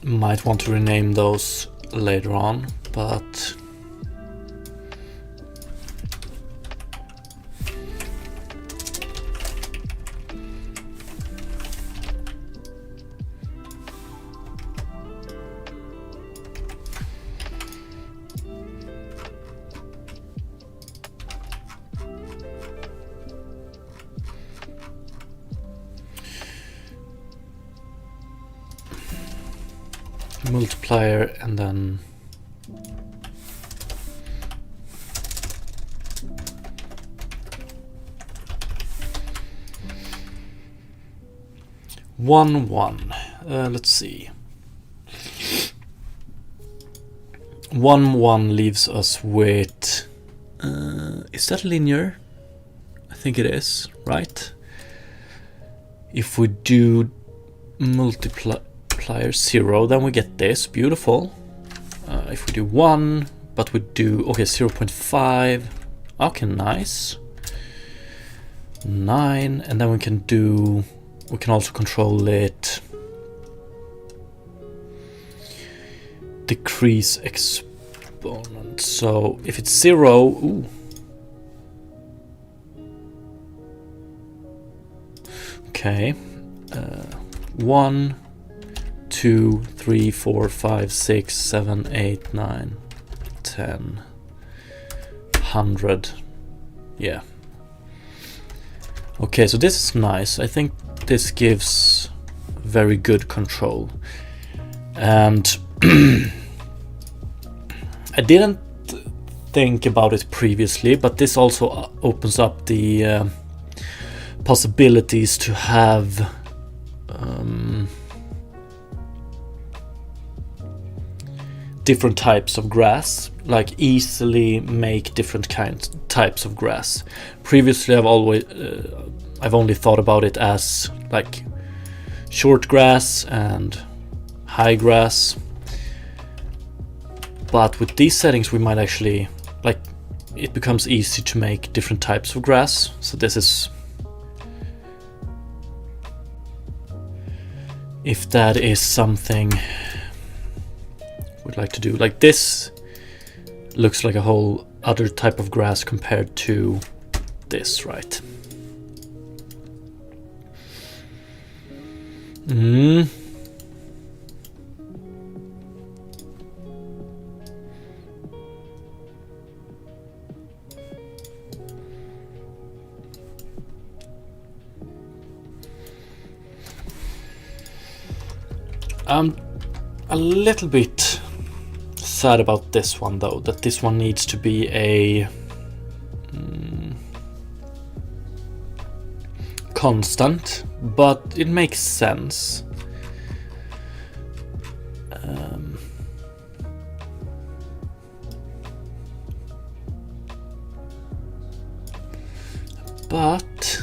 Might want to rename those later on, but multiplier and then one. Let's see. 1 leaves us with. Is that linear? I think it is, right? If we do multiplier 0, then we get this. Beautiful. If we do 1, but we do 0.5. Okay, nice. 9, and then we can also control it. Decrease exponent. So if it's 0, okay. 1, 2, 3, 4, 5, 6, 7, 8, 9, 10, 100. Yeah. Okay, so this is nice. I think this gives very good control. And I didn't think about it previously, but this also opens up the possibilities to have different types of grass, like easily make different types of grass. Previously, I've only thought about it as like short grass and high grass, but with these settings we might actually, like, it becomes easy to make different types of grass. So this is, if that is something we'd like to do. Like, this looks like a whole other type of grass compared to this, right? I'm a little bit sad about this one, though, that this one needs to be a constant, but it makes sense. But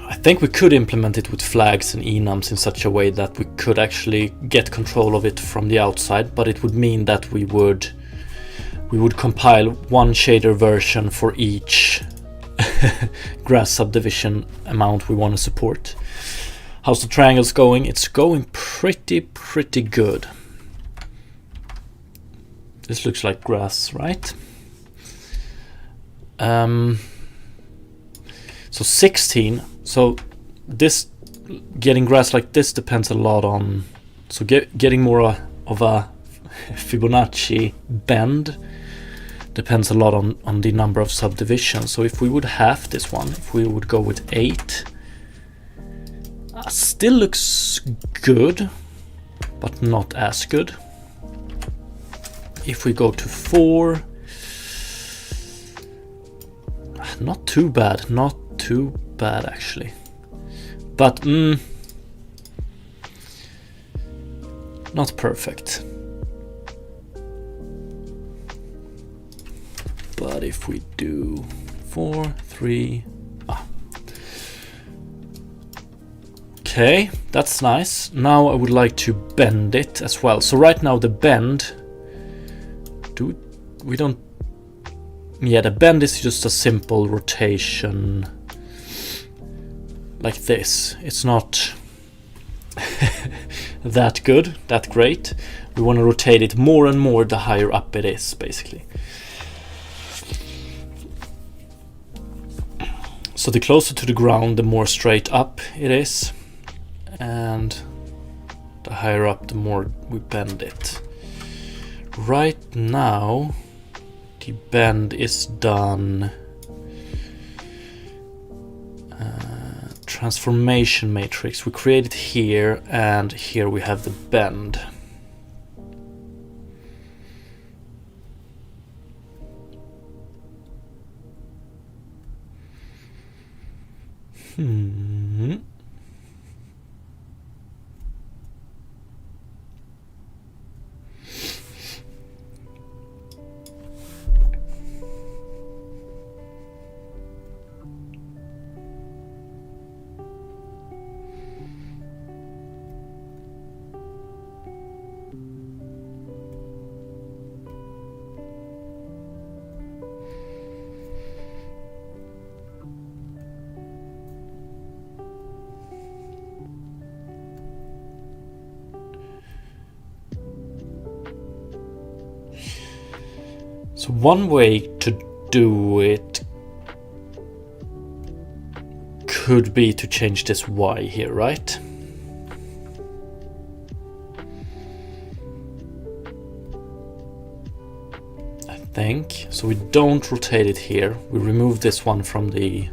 I think we could implement it with flags and enums in such a way that we could actually get control of it from the outside, but it would mean that we would compile one shader version for each grass subdivision amount we want to support. How's the triangles going? It's going pretty good. This looks like grass, right? So 16. So this, getting grass like this depends a lot on, so getting more of a Fibonacci bend depends a lot on the number of subdivisions. So if we would half this one, if we would go with 8, still looks good, but not as good. If we go to 4, not too bad actually, but not perfect. But if we do 4, 3, okay, that's nice. Now I would like to bend it as well. So right now the bend, we don't Yeah, the bend is just a simple rotation like this. It's not that good, that great. We want to rotate it more and more the higher up it is, basically. So the closer to the ground, the more straight up it is, and the higher up, the more we bend it. Right now, the bend is done. Transformation matrix. We create it here, and here we have the bend. So one way to do it could be to change this Y here, right? I think. So we don't rotate it here. We remove this one from the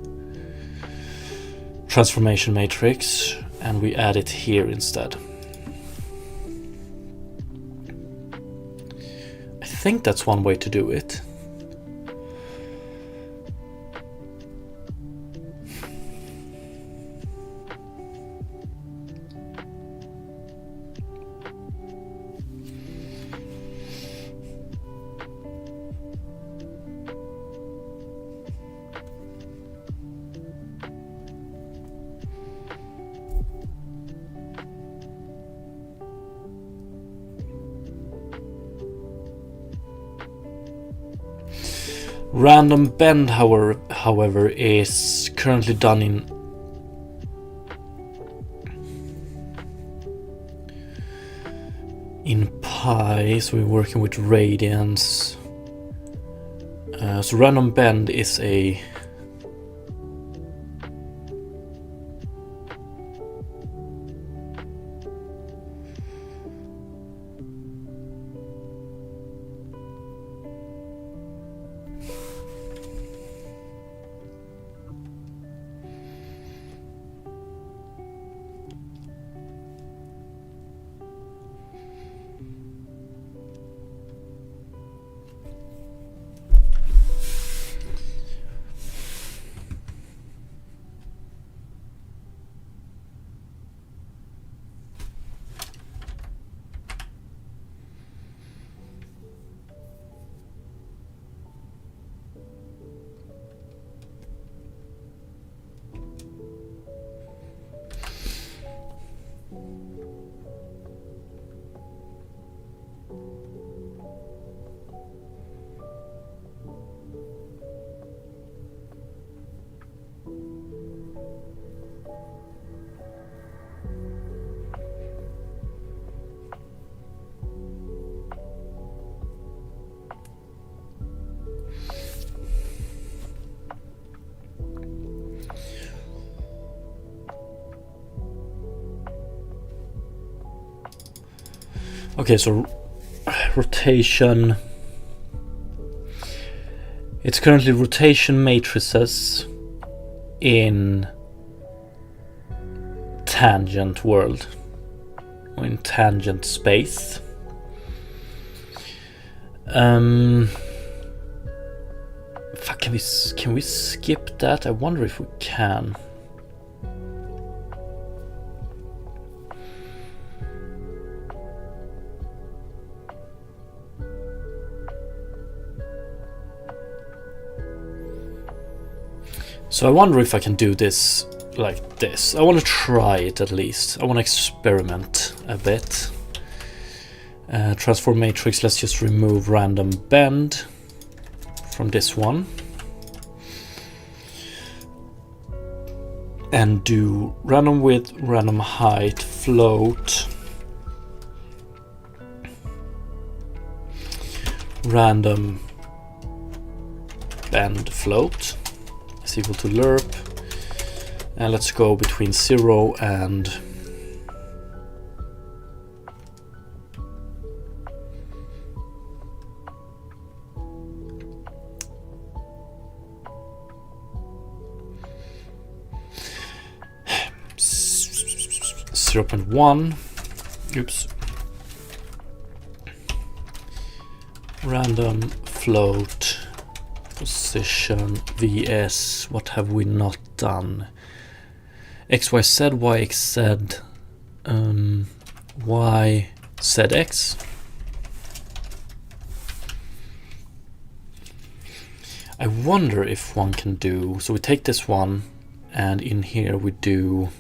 transformation matrix and we add it here instead. I think that's one way to do it. Random bend, however, is currently done in pi, so we're working with radians. So random bend is a okay, so rotation. It's currently rotation matrices in tangent world or in tangent space. Fuck, can we skip that? I wonder if we can. So I wonder if I can do this like this. I want to try it at least. I want to experiment a bit. Transform matrix, let's just remove random bend from this one and do random width, random height, float, random bend float is equal to lerp, and let's go between 0 and 0.1. Oops. Random float position vs. What have we not done? XYZ, YXZ, YZX. I wonder if one can do, so we take this one and in here we do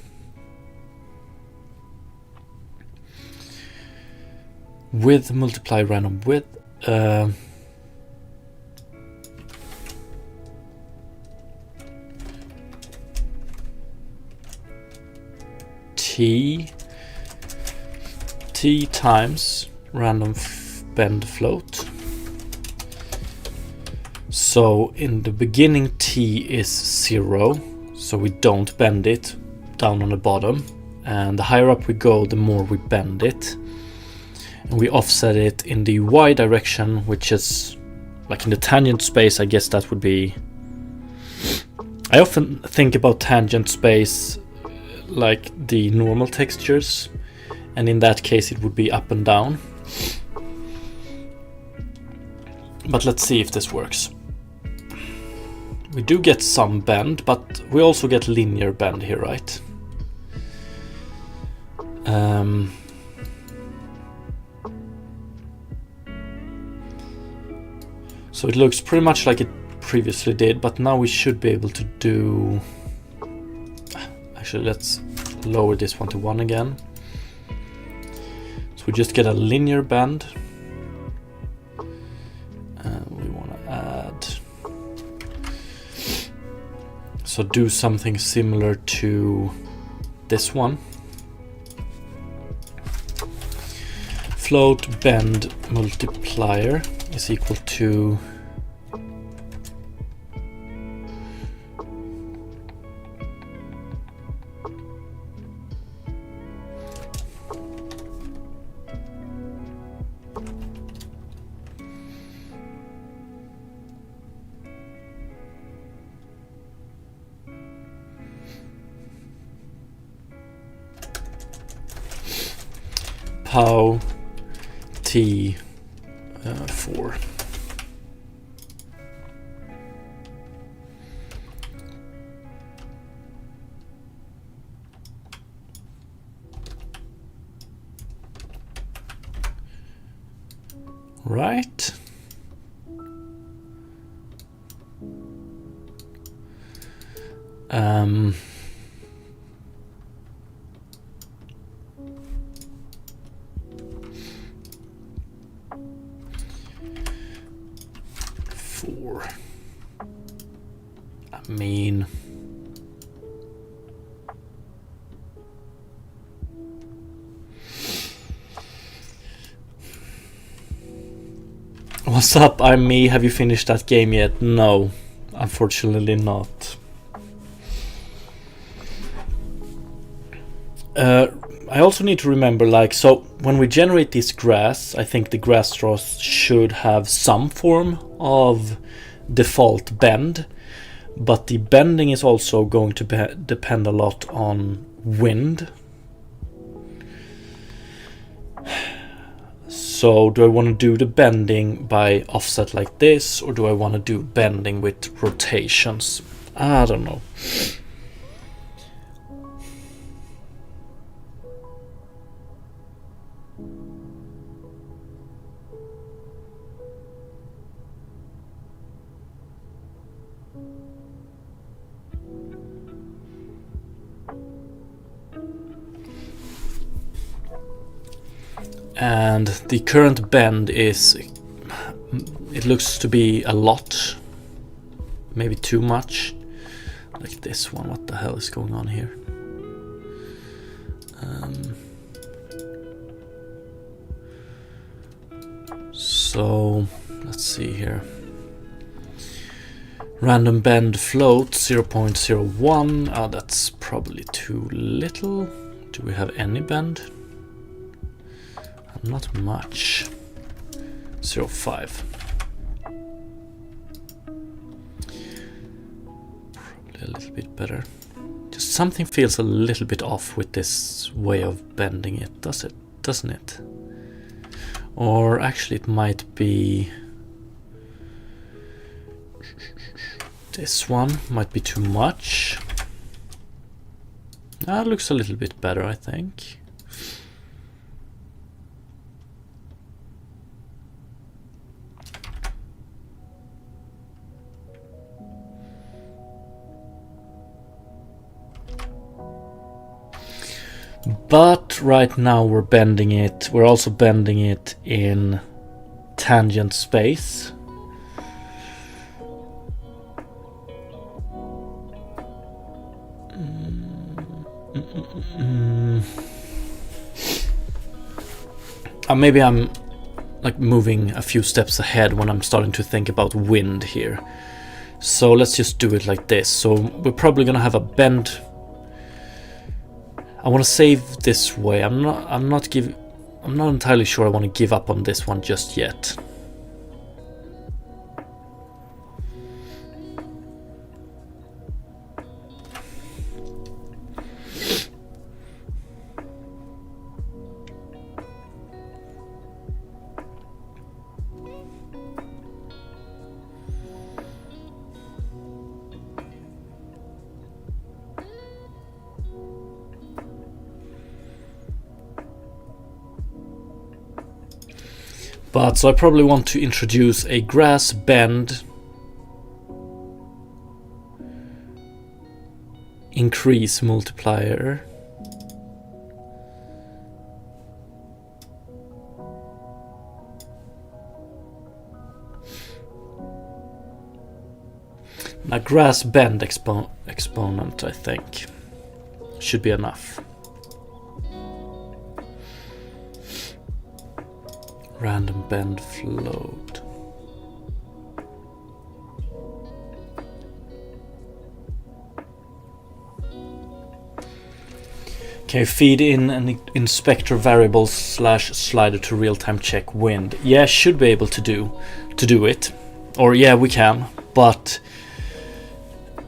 width multiply random width, t times random bend float. So in the beginning t is 0, so we don't bend it down on the bottom, and the higher up we go the more we bend it, and we offset it in the y direction, which is like in the tangent space. I guess that would be, I often think about tangent space like the normal textures, and in that case it would be up and down. But let's see if this works. We do get some bend, but we also get linear bend here, right? So it looks pretty much like it previously did, but now we should be able to do... Actually, let's lower this one to 1 again. So we just get a linear bend. We want to add... So do something similar to this one. Float bend multiplier is equal to pow t 4. Right. I mean, what's up? I'm me. Have you finished that game yet? No, unfortunately not. I also need to remember, like, so when we generate this grass, I think the grass straws should have some form of default bend, but the bending is also going to depend a lot on wind. So do I want to do the bending by offset like this, or do I want to do bending with rotations? I don't know. And the current bend is, it looks to be a lot, maybe too much. Like this one, what the hell is going on here? So let's see here. Random bend float 0.01. Oh, that's probably too little. Do we have any bend? Not much. 0.5. Probably a little bit better. Just something feels a little bit off with this way of bending it, doesn't it? Or actually it might be this one, might be too much. That looks a little bit better, I think. But right now we're bending it. We're also bending it in tangent space. Maybe I'm like moving a few steps ahead when I'm starting to think about wind here. So let's just do it like this. So we're probably gonna have a bend. I want to save this way. I'm not entirely sure I want to give up on this one just yet. But so I probably want to introduce a grass bend increase multiplier. A grass bend exponent, I think, should be enough. Random bend float. Can you feed in an inspector variables / slider to real-time check wind? Yeah, should be able to do it. Or yeah, we can, but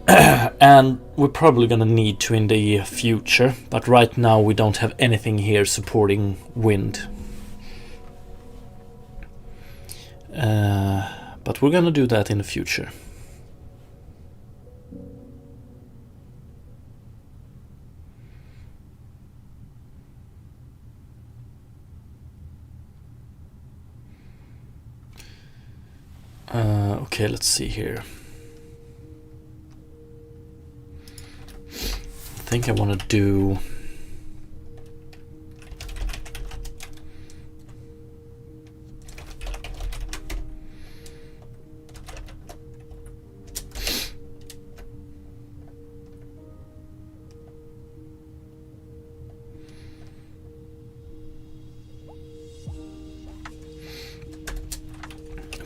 and we're probably gonna need to in the future, but right now we don't have anything here supporting wind. But we're gonna do that in the future. Okay, let's see here. I think I want to do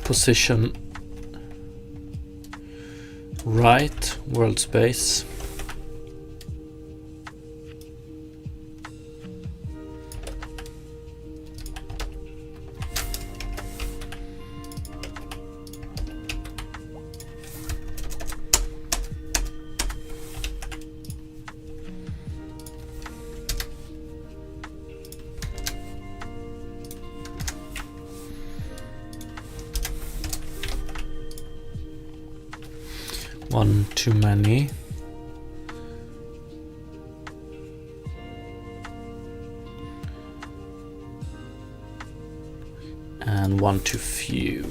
position right world space. One too many. And one too few.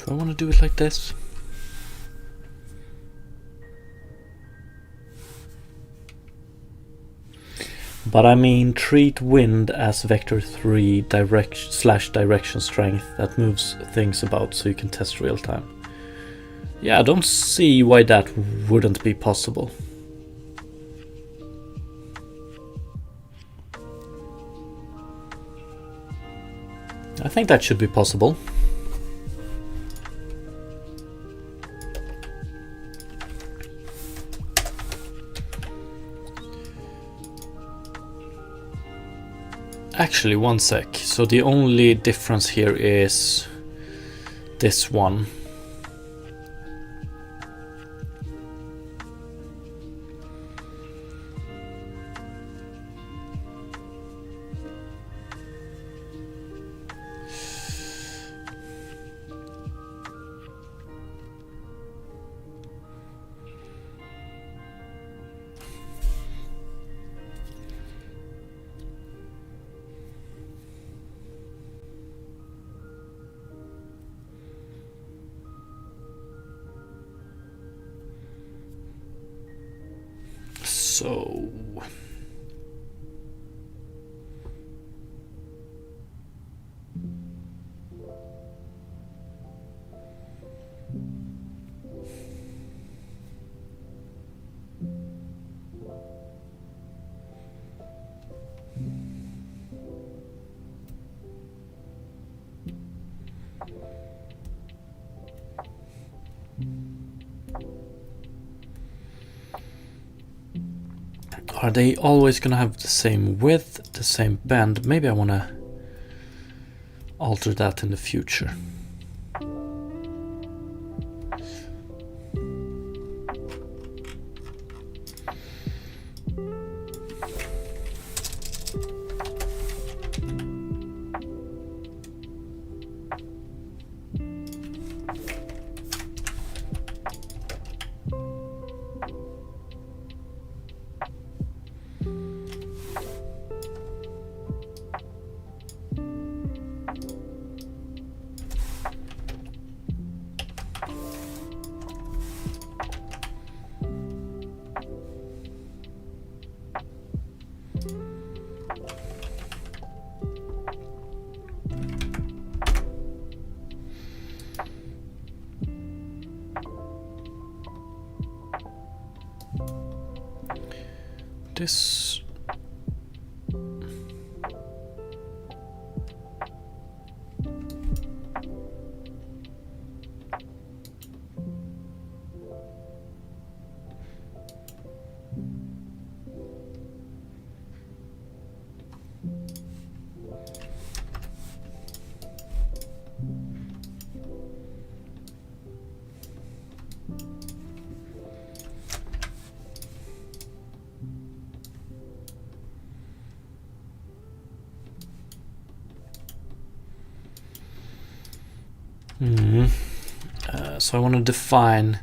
Do I want to do it like this? But I mean, treat wind as vector 3 direction strength that moves things about so you can test real time. Yeah, I don't see why that wouldn't be possible. I think that should be possible. Actually, one sec. So the only difference here is this one. So are they always gonna have the same width, the same bend? Maybe I wanna alter that in the future. This so I want to define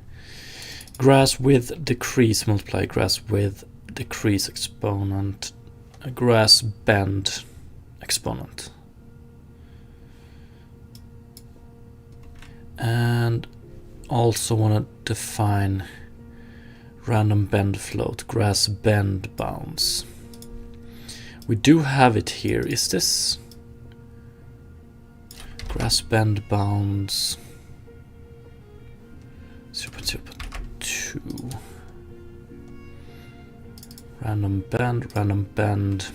grass width decrease multiply grass width decrease exponent, a grass bend exponent, and also want to define random bend float grass bend bounds. We do have it here. Is this grass bend bounds 0.02 random bend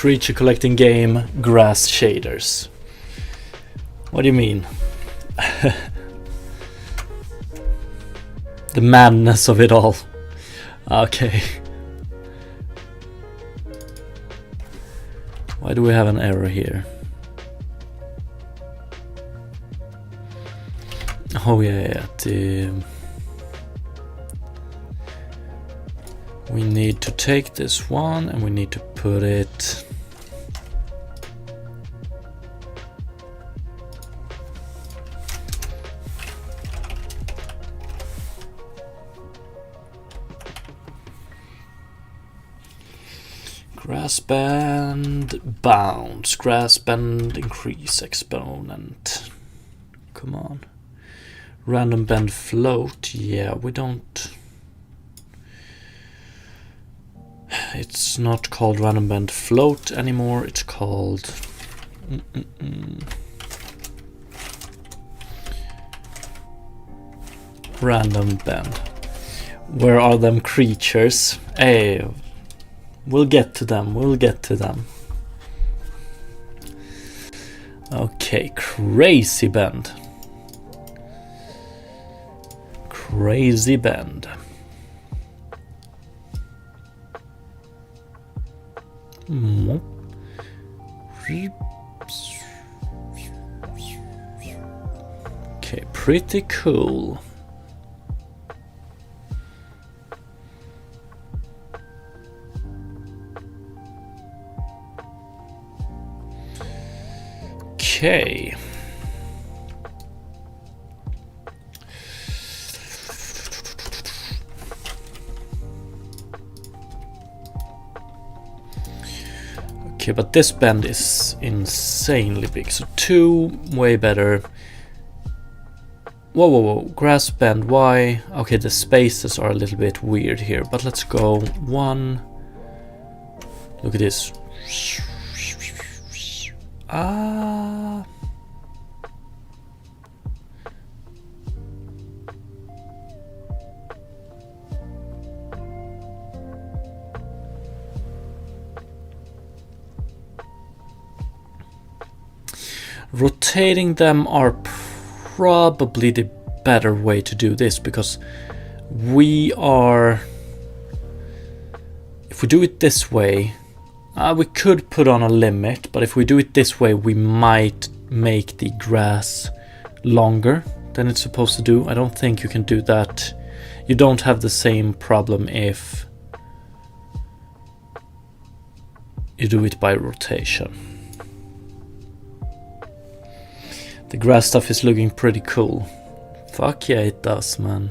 creature collecting game, grass shaders. What do you mean? The madness of it all. Okay. Why do we have an error here? Oh yeah, we need to take this one and we need to put it grass band bounce, grass band increase exponent. Come on. Random band float. Yeah, we don't. It's not called random band float anymore. It's called random band. Where are them creatures? Hey. We'll get to them, we'll get to them. Okay, crazy bend. Crazy bend. Okay, pretty cool. Okay. Okay, but this bend is insanely big. So 2, way better. Whoa, whoa, whoa. Grass bend, why? Okay, the spaces are a little bit weird here, but let's go 1. Look at this. Ah. Rotating them are probably the better way to do this, because we are, if we do it this way, we could put on a limit, but if we do it this way, we might make the grass longer than it's supposed to do. I don't think you can do that. You don't have the same problem if you do it by rotation. The grass stuff is looking pretty cool. Fuck yeah, it does, man.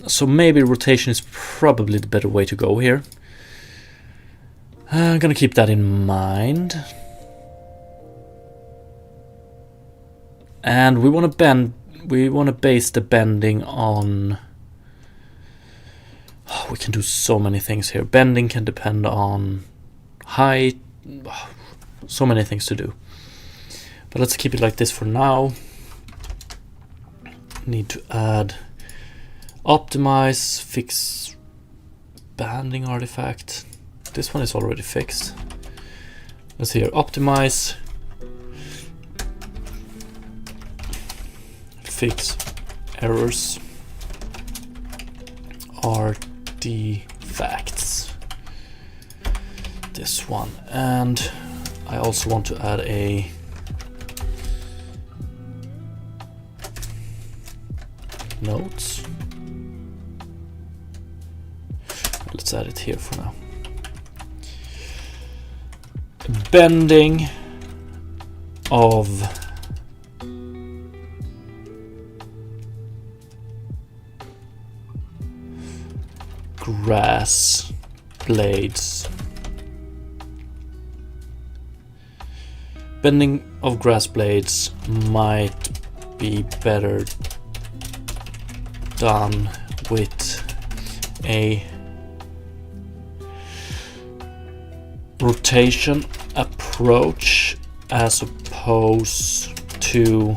So maybe rotation is probably the better way to go here. I'm gonna keep that in mind. And we want to bend. We want to base the bending on. Oh, we can do so many things here. Bending can depend on height. So many things to do. But let's keep it like this for now. Need to add. Optimize, fix banding artifact. This one is already fixed. Let's see here. Optimize, fix errors, artifacts. This one. And I also want to add a notes. Let's add it here for now. Bending of grass blades. Bending of grass blades might be better done with a rotation approach as opposed to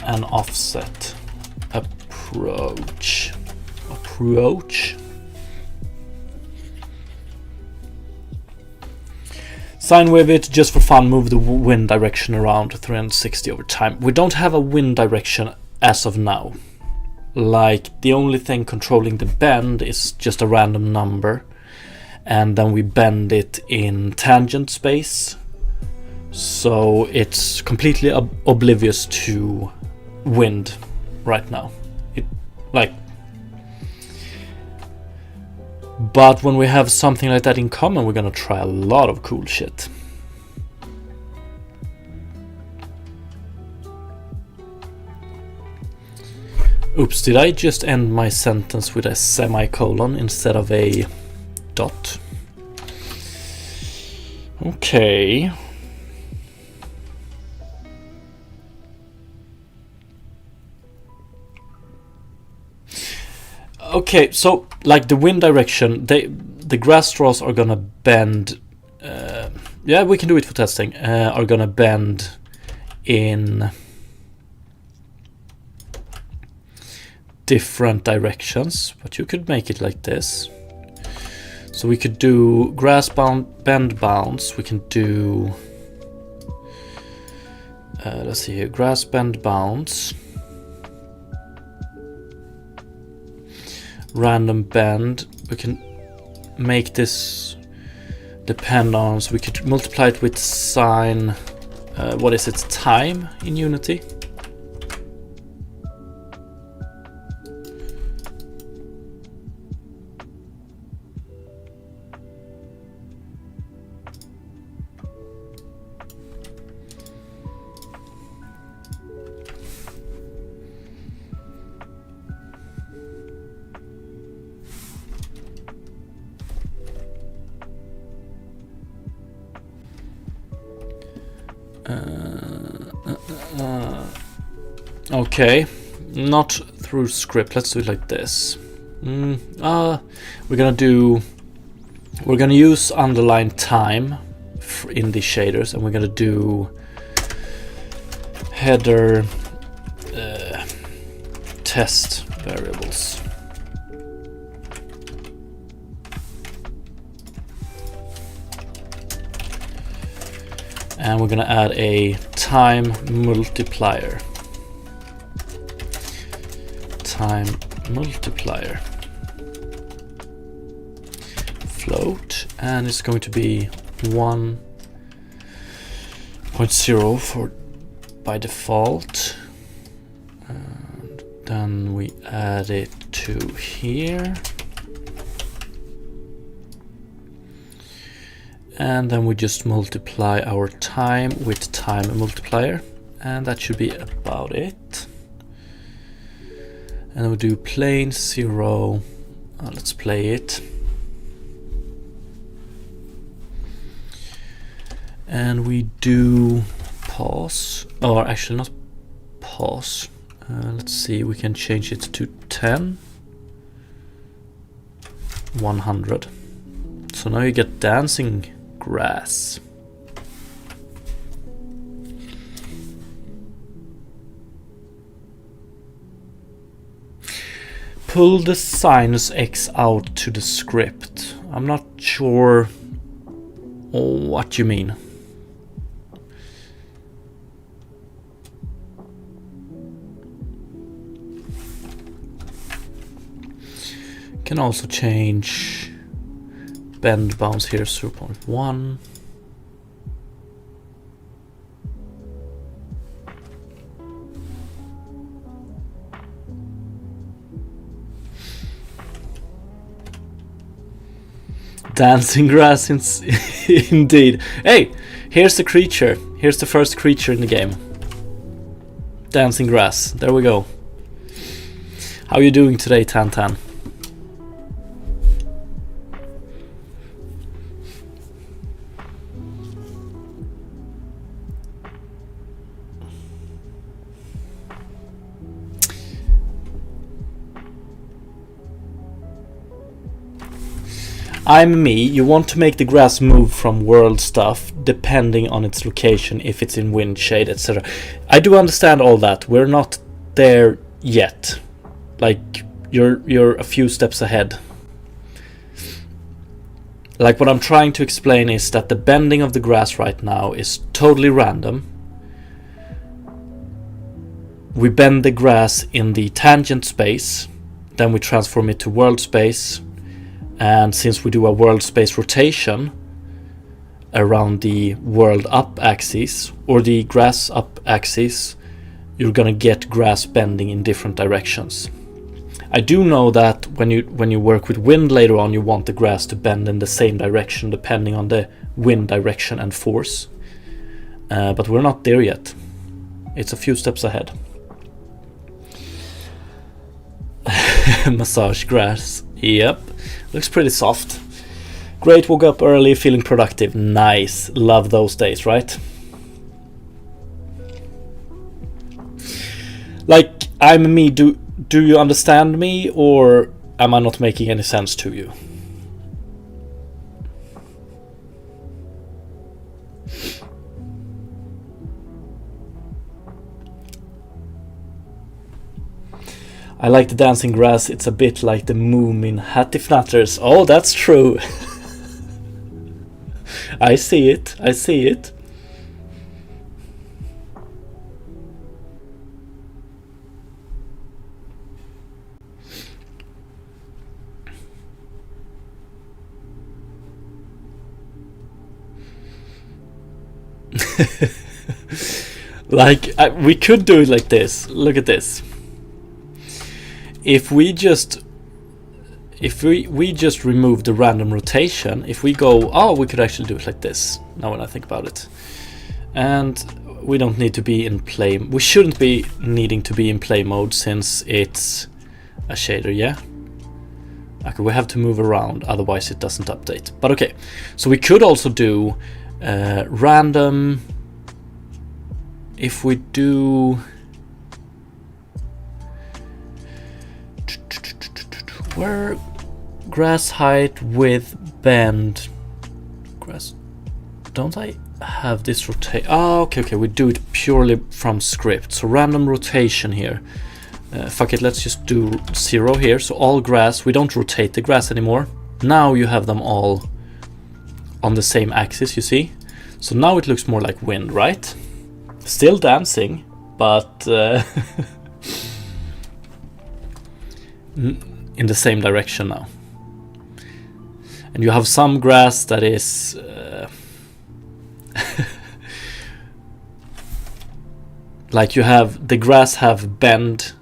an offset approach. approach. Sine wave it, just for fun, move the wind direction around 360 over time. We don't have a wind direction as of now. Like, the only thing controlling the bend is just a random number, and then we bend it in tangent space, so it's completely oblivious to wind right now. But when we have something like that in common, we're gonna try a lot of cool shit. Oops, did I just end my sentence with a semicolon instead of a dot? Okay. Okay, so like the wind direction, the grass straws are gonna bend. Yeah, we can do it for testing. Are gonna bend in different directions, but you could make it like this. So we could do grass bend bounce. We can do. Let's see here, grass bend bounce. Random bend. We can make this depend on, so we could multiply it with sine, what is it, time in Unity. Okay, not through script. Let's do it like this. We're gonna use underline time in the shaders, and we're gonna do header test variables. And we're gonna add a time multiplier. Float, and it's going to be 1.0 for by default, and then we add it to here, and then we just multiply our time with time multiplier, and that should be about it. And we'll do plane 0. Let's play it. And we do pause, or actually not pause. Let's see, we can change it to 10, 100. So now you get dancing grass. Pull the sinus x out to the script. I'm not sure what you mean. Can also change bend bounce here 0.1. Dancing grass, indeed. Hey, here's the creature. Here's the first creature in the game. Dancing grass. There we go. How are you doing today, Tantan? I'm me. You want to make the grass move from world stuff depending on its location, if it's in wind, shade, etc. I do understand all that. We're not there yet. Like you're a few steps ahead. Like what I'm trying to explain is that the bending of the grass right now is totally random. We bend the grass in the tangent space, then we transform it to world space, and since we do a world space rotation around the world up axis or the grass up axis, you're gonna get grass bending in different directions. I do know that when you work with wind later on, you want the grass to bend in the same direction depending on the wind direction and force, but we're not there yet. It's a few steps ahead. Massage grass. Yep, looks pretty soft. Great, woke up early, feeling productive. Nice, love those days, right? Like, I'm me. Do you understand me, or am I not making any sense to you? I like the dancing grass. It's a bit like the moon in Hattie Fnatters. Oh, that's true. I see it. I see it. Like, we could do it like this. Look at this. If we just remove the random rotation, if we go, oh, we could actually do it like this, now when I think about it. And we don't need to be in play. We shouldn't be needing to be in play mode since it's a shader, yeah? Okay, we have to move around, otherwise it doesn't update. But okay, so we could also do random. If we do where grass height with bend grass, don't I have this rotate? Oh, okay, we do it purely from script. So random rotation here. Fuck it, let's just do 0 here. So all grass, we don't rotate the grass anymore. Now you have them all on the same axis, you see? So now it looks more like wind, right? Still dancing, but in the same direction now. And you have some grass that is like you have the grass have bend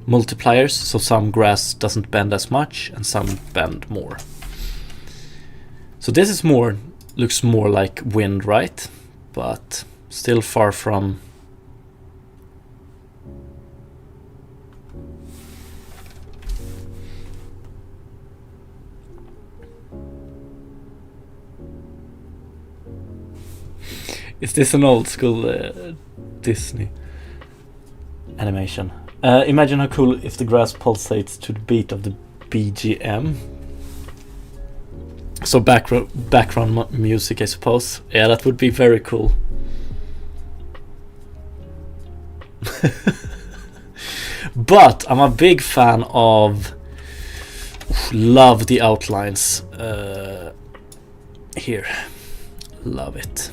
multipliers, so some grass doesn't bend as much and some bend more. So this is looks more like wind, right? But still far from. Is this an old school Disney animation? Imagine how cool if the grass pulsates to the beat of the BGM. So background music, I suppose. Yeah, that would be very cool. But I'm a big fan of. Love the outlines here. Love it.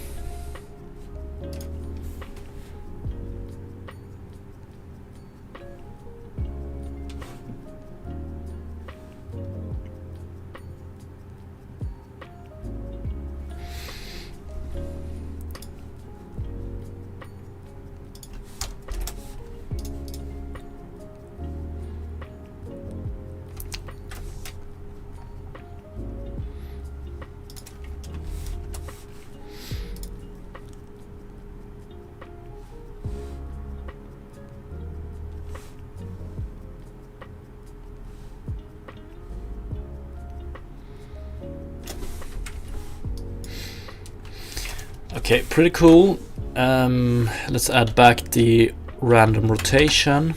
Okay, pretty cool. Let's add back the random rotation.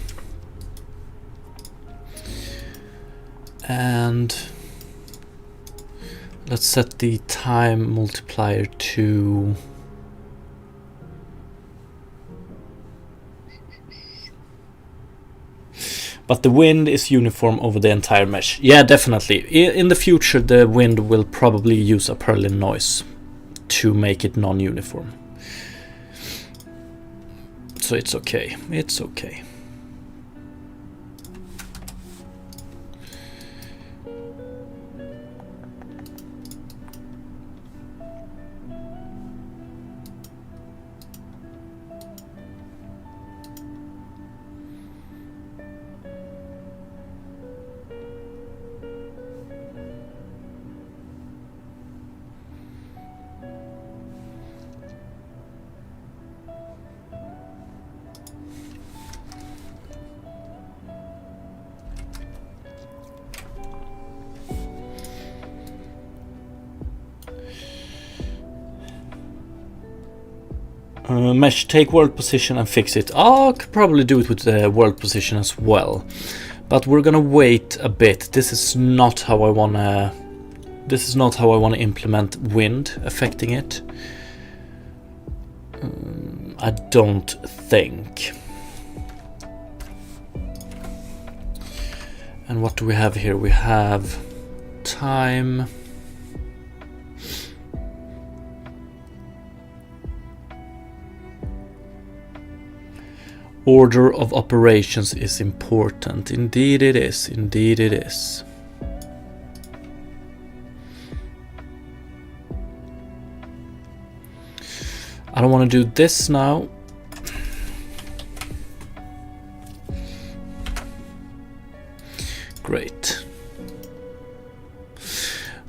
And let's set the time multiplier to But the wind is uniform over the entire mesh. Yeah, definitely. In the future, the wind will probably use a Perlin noise to make it non-uniform. So it's okay. It's okay. Mesh, take world position and fix it. Oh, I could probably do it with the world position as well. But we're gonna wait a bit. This is not how I wanna implement wind affecting it. I don't think. And what do we have here? We have time. Order of operations is important. Indeed it is. Indeed it is. I don't want to do this now. Great.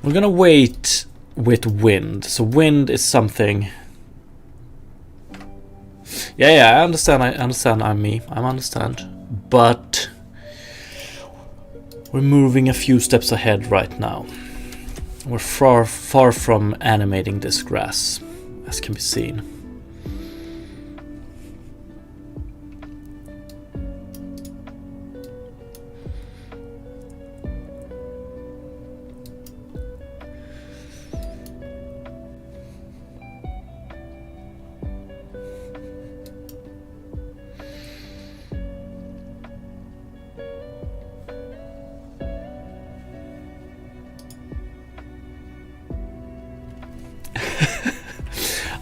We're gonna wait with wind. So wind is something. Yeah, I understand. I'm me. I understand. But we're moving a few steps ahead right now. We're far from animating this grass, as can be seen.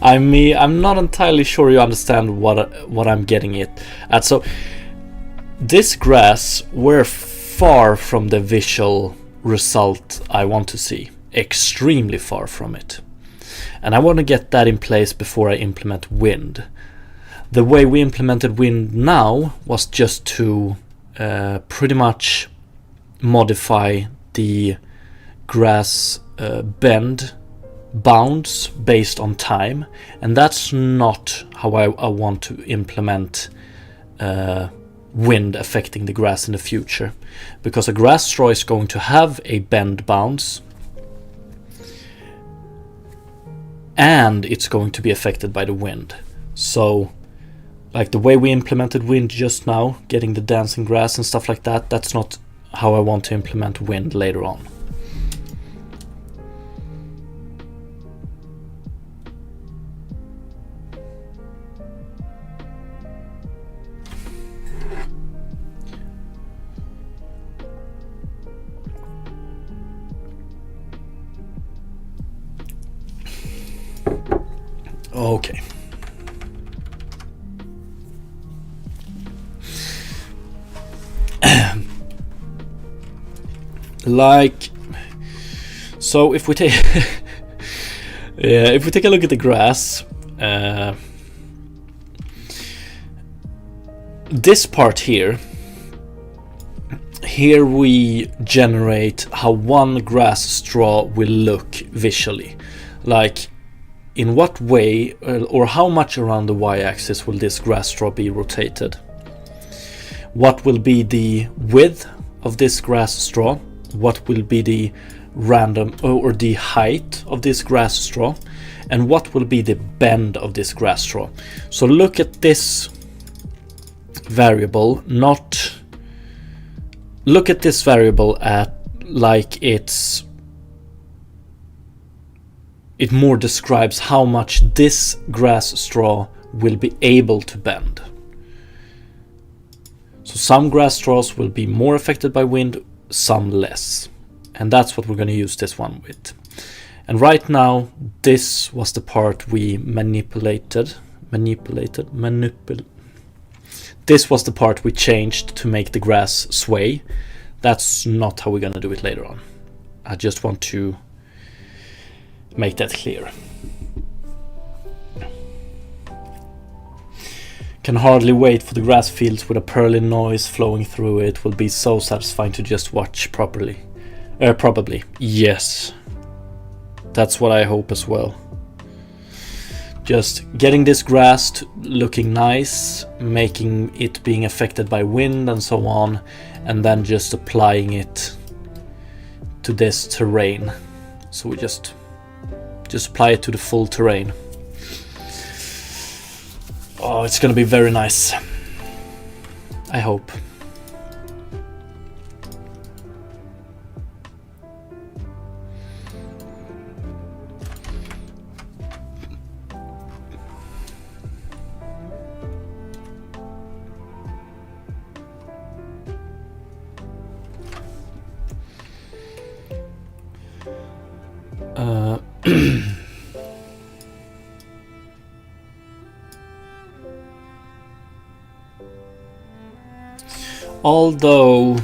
I'm not entirely sure you understand what I'm getting at. So this grass, we're far from the visual result I want to see. Extremely far from it. And I want to get that in place before I implement wind. The way we implemented wind now was just to pretty much modify the grass bend bounds based on time, and that's not how I want to implement wind affecting the grass in the future, because a grass straw is going to have a bend bounds and it's going to be affected by the wind. So like the way we implemented wind just now, getting the dancing grass and stuff like that, that's not how I want to implement wind later on. Okay. Like, so if we take if we take a look at the grass, this part here we generate how one grass straw will look visually. Like, in what way or how much around the y-axis will this grass straw be rotated? What will be the width of this grass straw? What will be the random or the height of this grass straw? And what will be the bend of this grass straw? So look at this variable, look at this variable at like it more describes how much this grass straw will be able to bend. So some grass straws will be more affected by wind, some less. And that's what we're going to use this one with. And right now, this was the part we manipulated. This was the part we changed to make the grass sway. That's not how we're going to do it later on. I just want to make that clear. Can hardly wait for the grass fields with a purling noise flowing through it. Will be so satisfying to just watch properly. Probably. Yes. That's what I hope as well. Just getting this grass looking nice, making it being affected by wind and so on, and then just applying it to this terrain. So we just apply it to the full terrain. Oh, it's gonna be very nice. I hope. Although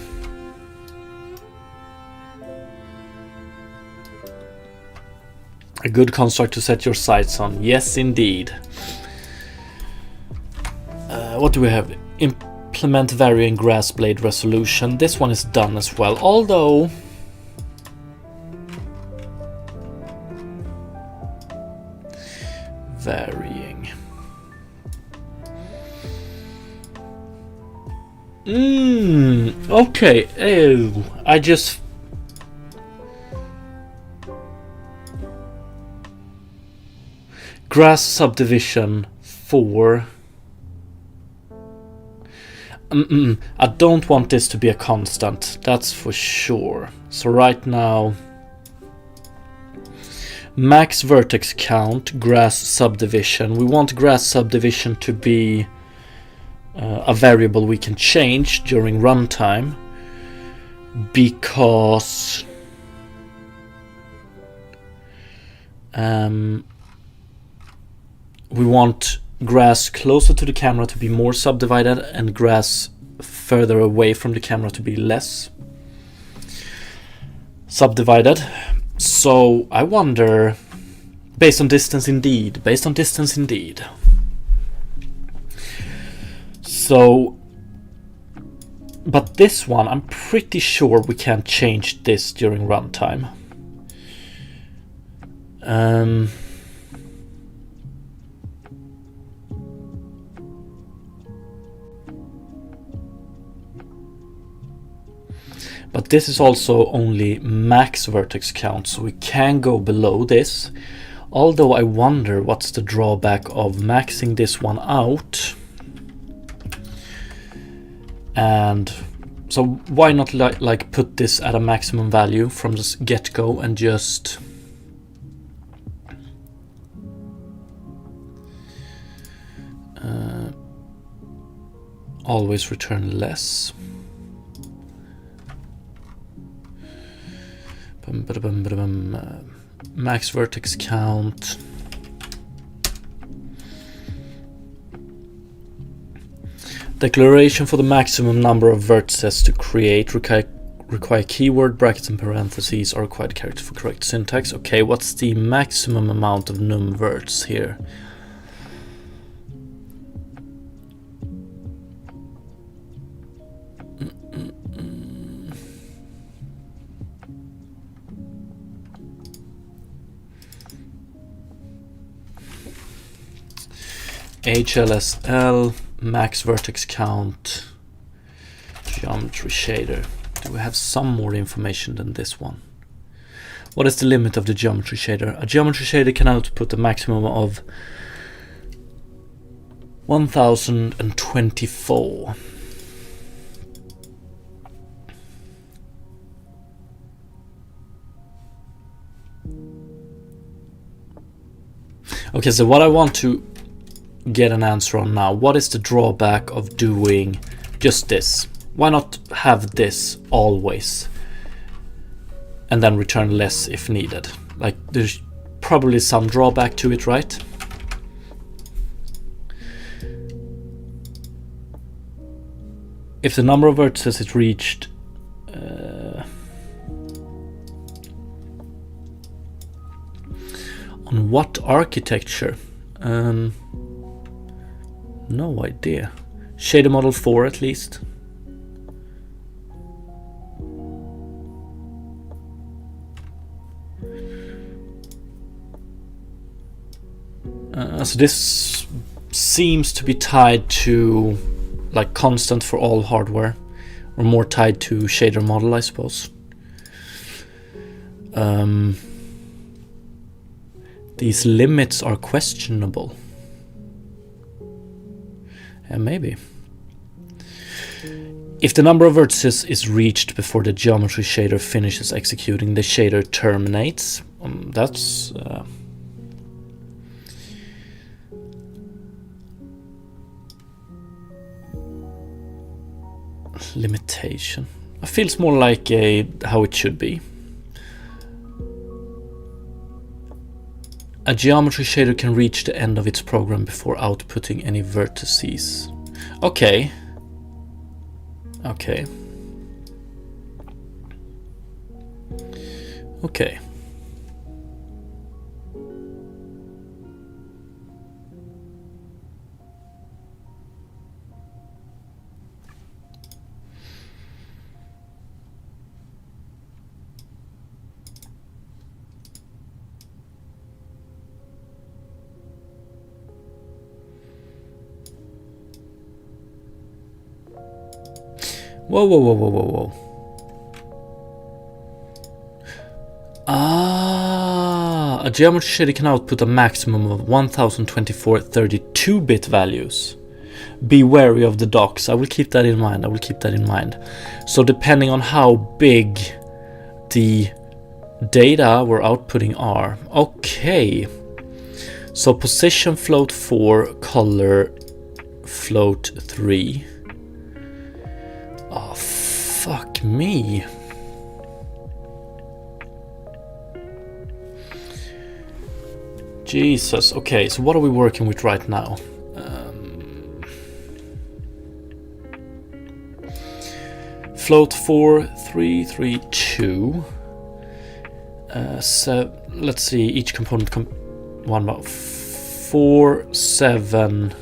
a good construct to set your sights on. Yes, indeed. What do we have? Implement varying grass blade resolution. This one is done as well. Although varying. Okay. Ew. I just grass subdivision 4. I don't want this to be a constant, that's for sure. So right now, max vertex count, grass subdivision. We want grass subdivision to be a variable we can change during runtime, because we want grass closer to the camera to be more subdivided and grass further away from the camera to be less subdivided. So I wonder, based on distance indeed. So, but this one, I'm pretty sure we can't change this during runtime. But this is also only max vertex count, so we can go below this. Although I wonder what's the drawback of maxing this one out. And so why not like put this at a maximum value from the get-go and just always return less. Max vertex count. Declaration for the maximum number of vertices to create require keyword, brackets and parentheses are required characters for correct syntax. Okay, what's the maximum amount of num verts here? HLSL, max vertex count, geometry shader. Do we have some more information than this one? What is the limit of the geometry shader? A geometry shader can output a maximum of 1024. Okay, so what I want to get an answer on now, what is the drawback of doing just this. Why not have this always and then return less if needed? Like, there's probably some drawback to it, right? If the number of vertices is reached on what architecture? No idea. Shader model 4 at least. So this seems to be tied to like constant for all hardware, or more tied to shader model, I suppose. These limits are questionable. And maybe. If the number of vertices is reached before the geometry shader finishes executing, the shader terminates. That's limitation. It feels more like how it should be. A geometry shader can reach the end of its program before outputting any vertices. Okay. Okay. Okay. Whoa, whoa, whoa, whoa, whoa, whoa. Ah, a geometry shader can output a maximum of 1024 32-bit values. Be wary of the docks. I will keep that in mind. I will keep that in mind. So depending on how big the data we're outputting are. Okay. So position float 4, color float 3. Oh, fuck me. Jesus. Okay, so what are we working with right now? Float 4, 3, 3, 2. So let's see, each component 4, 7,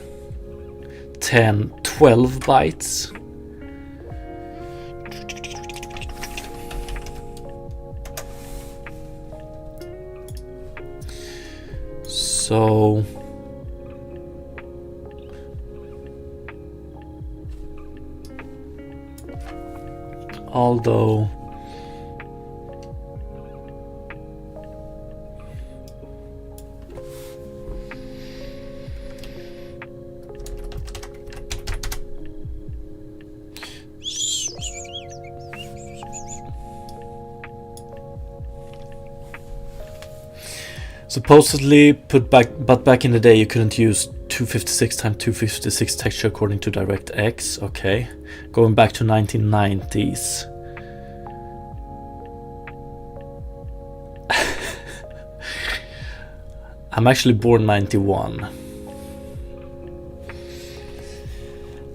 10, 12 bytes. So although supposedly but back in the day you couldn't use 256 times 256 texture according to DirectX. Okay, going back to 1990s. I'm actually born 91.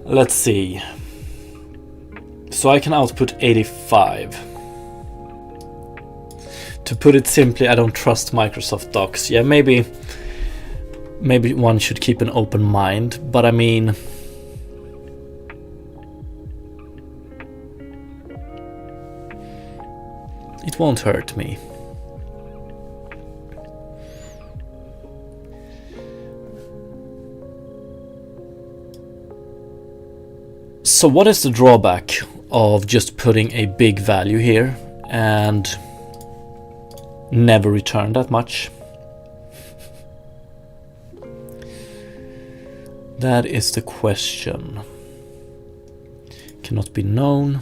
Let's see. So I can output 85. To put it simply, I don't trust Microsoft Docs. Yeah, maybe one should keep an open mind, but I mean, it won't hurt me. So what is the drawback of just putting a big value here and never return that much? That is the question. Cannot be known.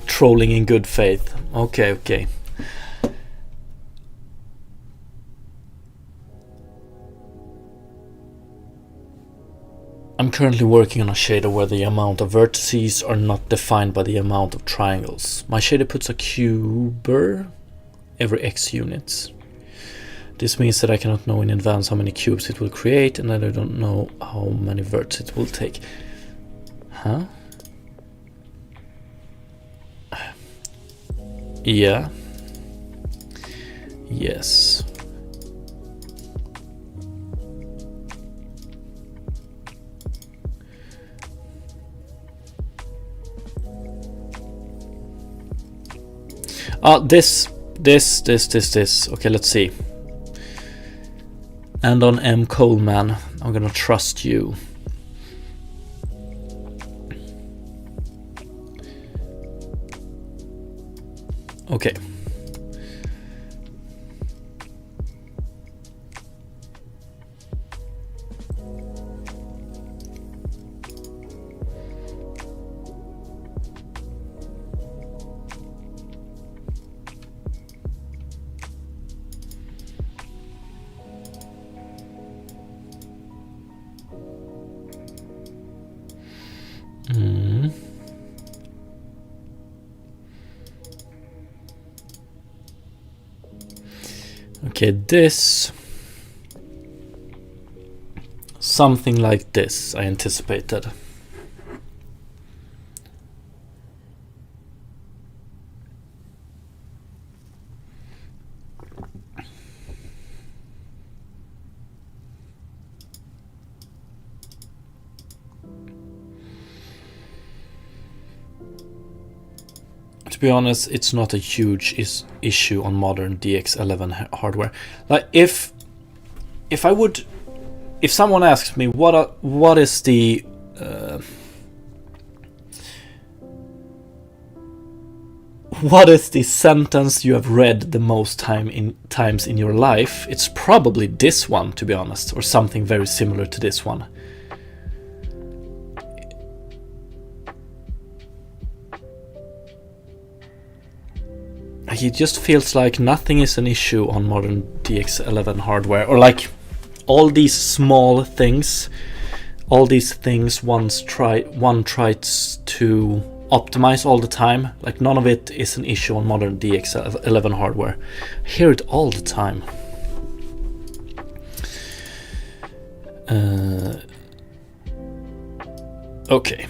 Trolling in good faith. Okay, okay. currently working on a shader where the amount of vertices are not defined by the amount of triangles. My shader puts a cuber every x units. This means that I cannot know in advance how many cubes it will create, and that I don't know how many vertices it will take. Huh? Yeah. Yes. This. Okay, let's see. And on M. Coleman, I'm gonna trust you. Okay. Okay, this, something like this I anticipated. To be honest, it's not a huge issue on modern DX11 hardware. Like if someone asks me what is the sentence you have read the most times in your life, it's probably this one, to be honest, or something very similar to this one. It just feels like nothing is an issue on modern DX11 hardware, or like all these small things, all these things one tries to optimize all the time. Like none of it is an issue on modern DX11 hardware. I hear it all the time. Okay.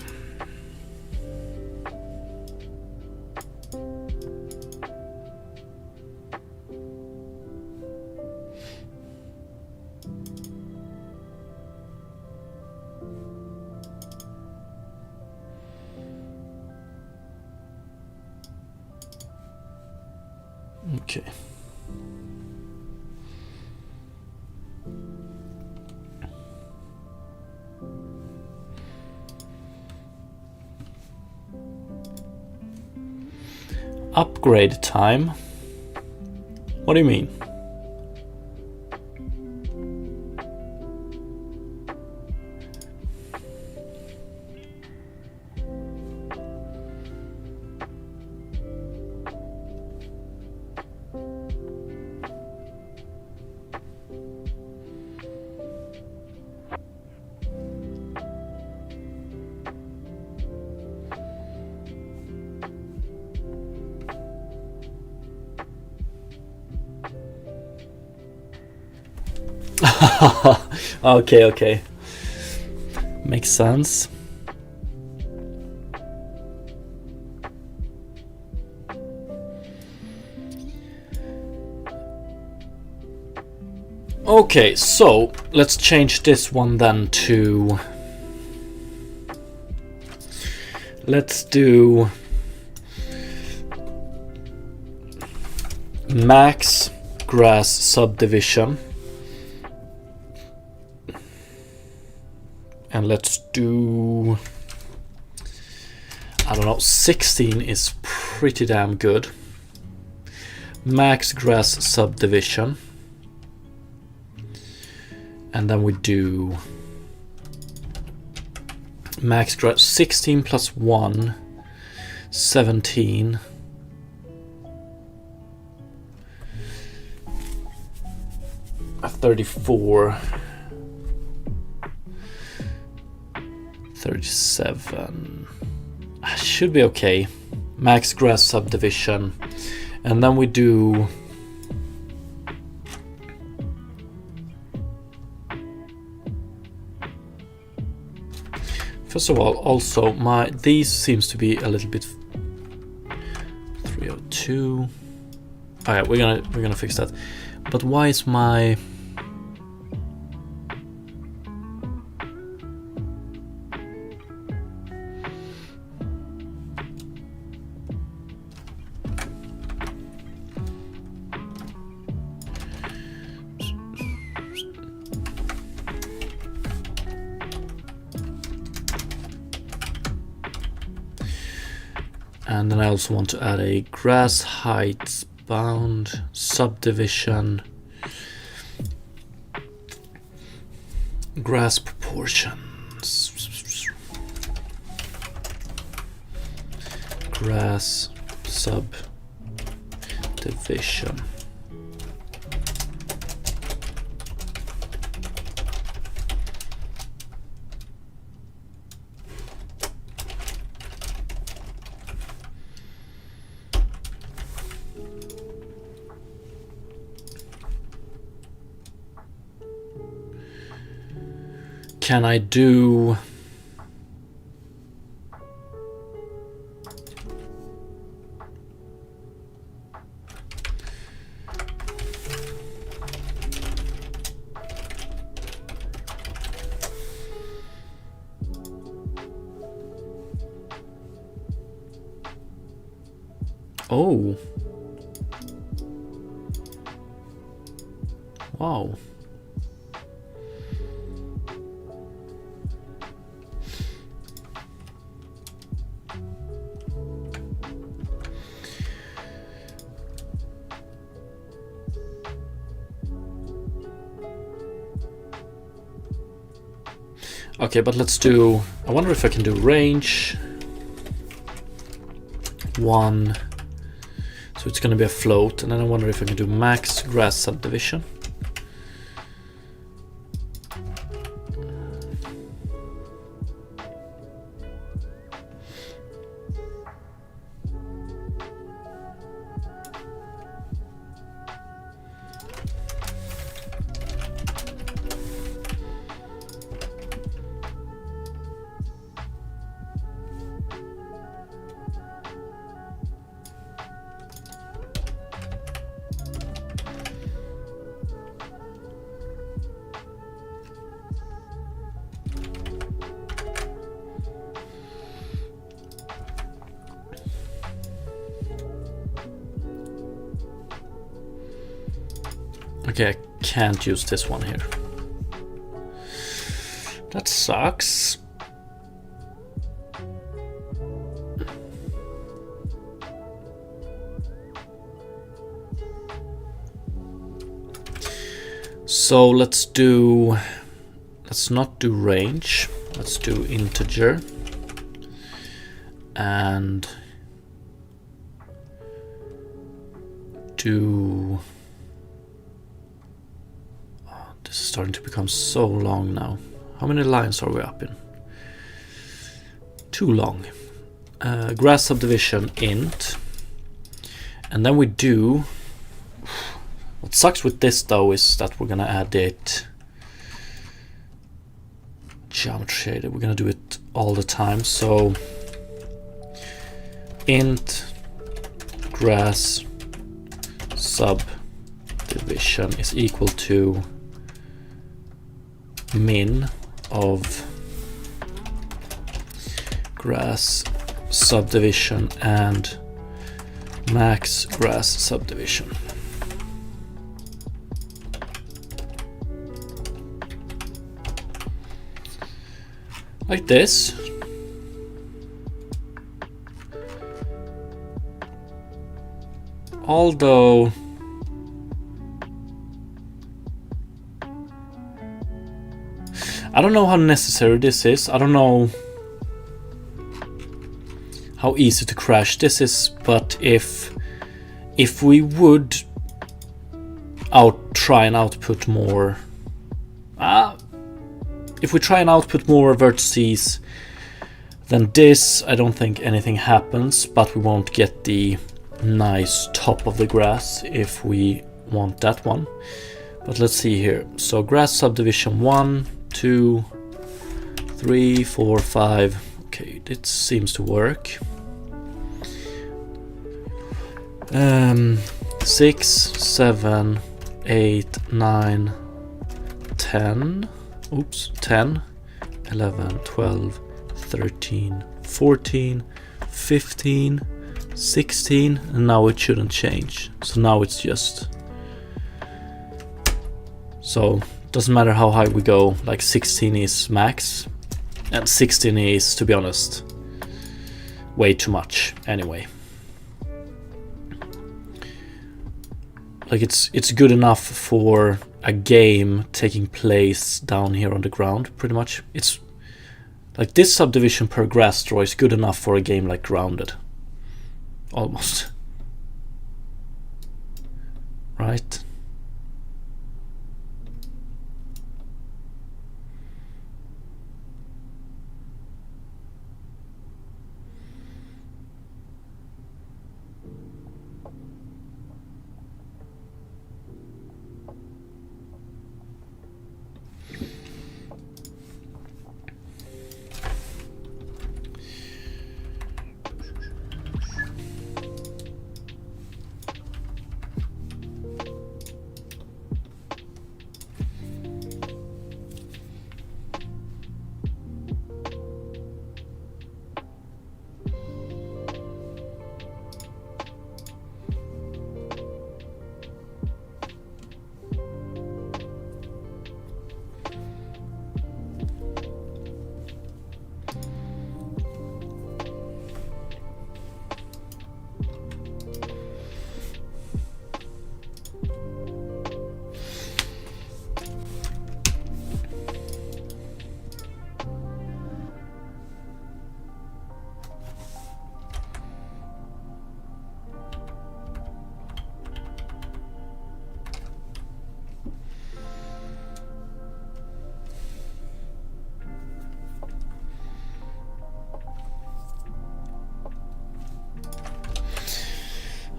Okay. Upgrade time? What do you mean? Okay. Makes sense. Okay, so let's change this one then to, let's do max grass subdivision. And let's do, I don't know, 16 is pretty damn good. Max grass subdivision. And then we do max grass 16 plus 1, 17. A 34. 37. Should be okay. Max grass subdivision. And then we do first of all, also these seems to be a little bit 302. Oh yeah, we're gonna fix that. But why is my and then I also want to add a grass height bound subdivision, grass proportions, grass subdivision. Can I do oh, wow. Okay, but let's do, I wonder if I can do range 1, so it's going to be a float, and then I wonder if I can do max grass subdivision. Okay, I can't use this one here. That sucks. So let's not do range, let's do integer, and do, oh, this is starting to become so long now. How many lines are we up in? Too long. Grass subdivision int, and then we do, what sucks with this though is that we're gonna add it geometry shader. We're gonna do it all the time. So int grass subdivision is equal to min of grass subdivision and max grass subdivision. Like this. Although I don't know how necessary this is. I don't know how easy to crash this is, but if we would try and output more, if we try and output more vertices Then this, I don't think anything happens, but we won't get the nice top of the grass if we want that one. But let's see here. So grass subdivision 1, 2, 3, 4, 5. Okay, it seems to work. 6, 7, 8, 9, 10. Oops, 10, 11, 12, 13, 14, 15, 16, and now it shouldn't change. So now it's just... So doesn't matter how high we go, like 16 is max, and 16 is, to be honest, way too much anyway. Like it's good enough for a game taking place down here on the ground, pretty much. It's like this subdivision per grass draw is good enough for a game like Grounded. Almost. Right?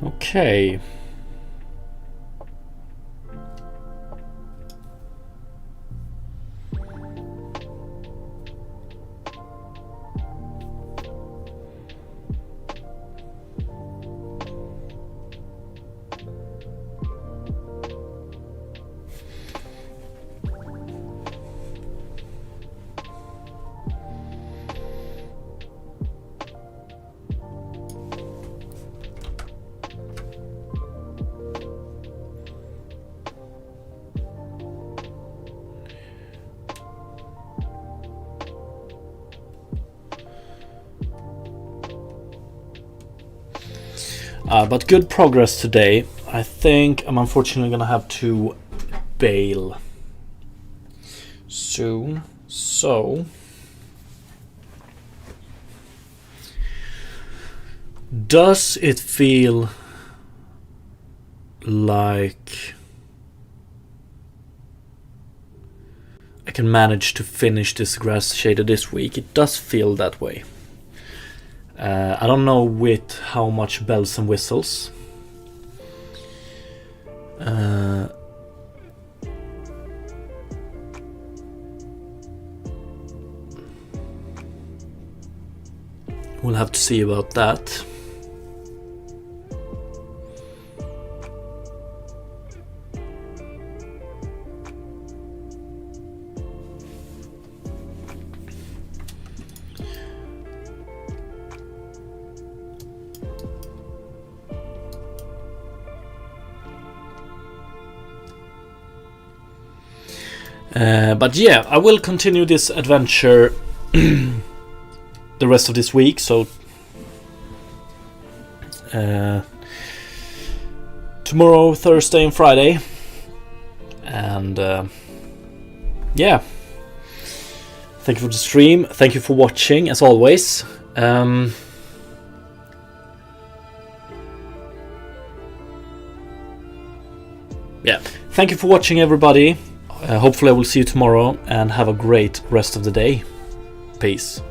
Okay. But good progress today. I think I'm unfortunately gonna have to bail soon. So does it feel like I can manage to finish this grass shader this week? It does feel that way. I don't know with how much bells and whistles. We'll have to see about that. But yeah, I will continue this adventure the rest of this week, so tomorrow, Thursday and Friday, and yeah, thank you for the stream, thank you for watching as always. Yeah, thank you for watching everybody. Hopefully I will see you tomorrow, and have a great rest of the day. Peace.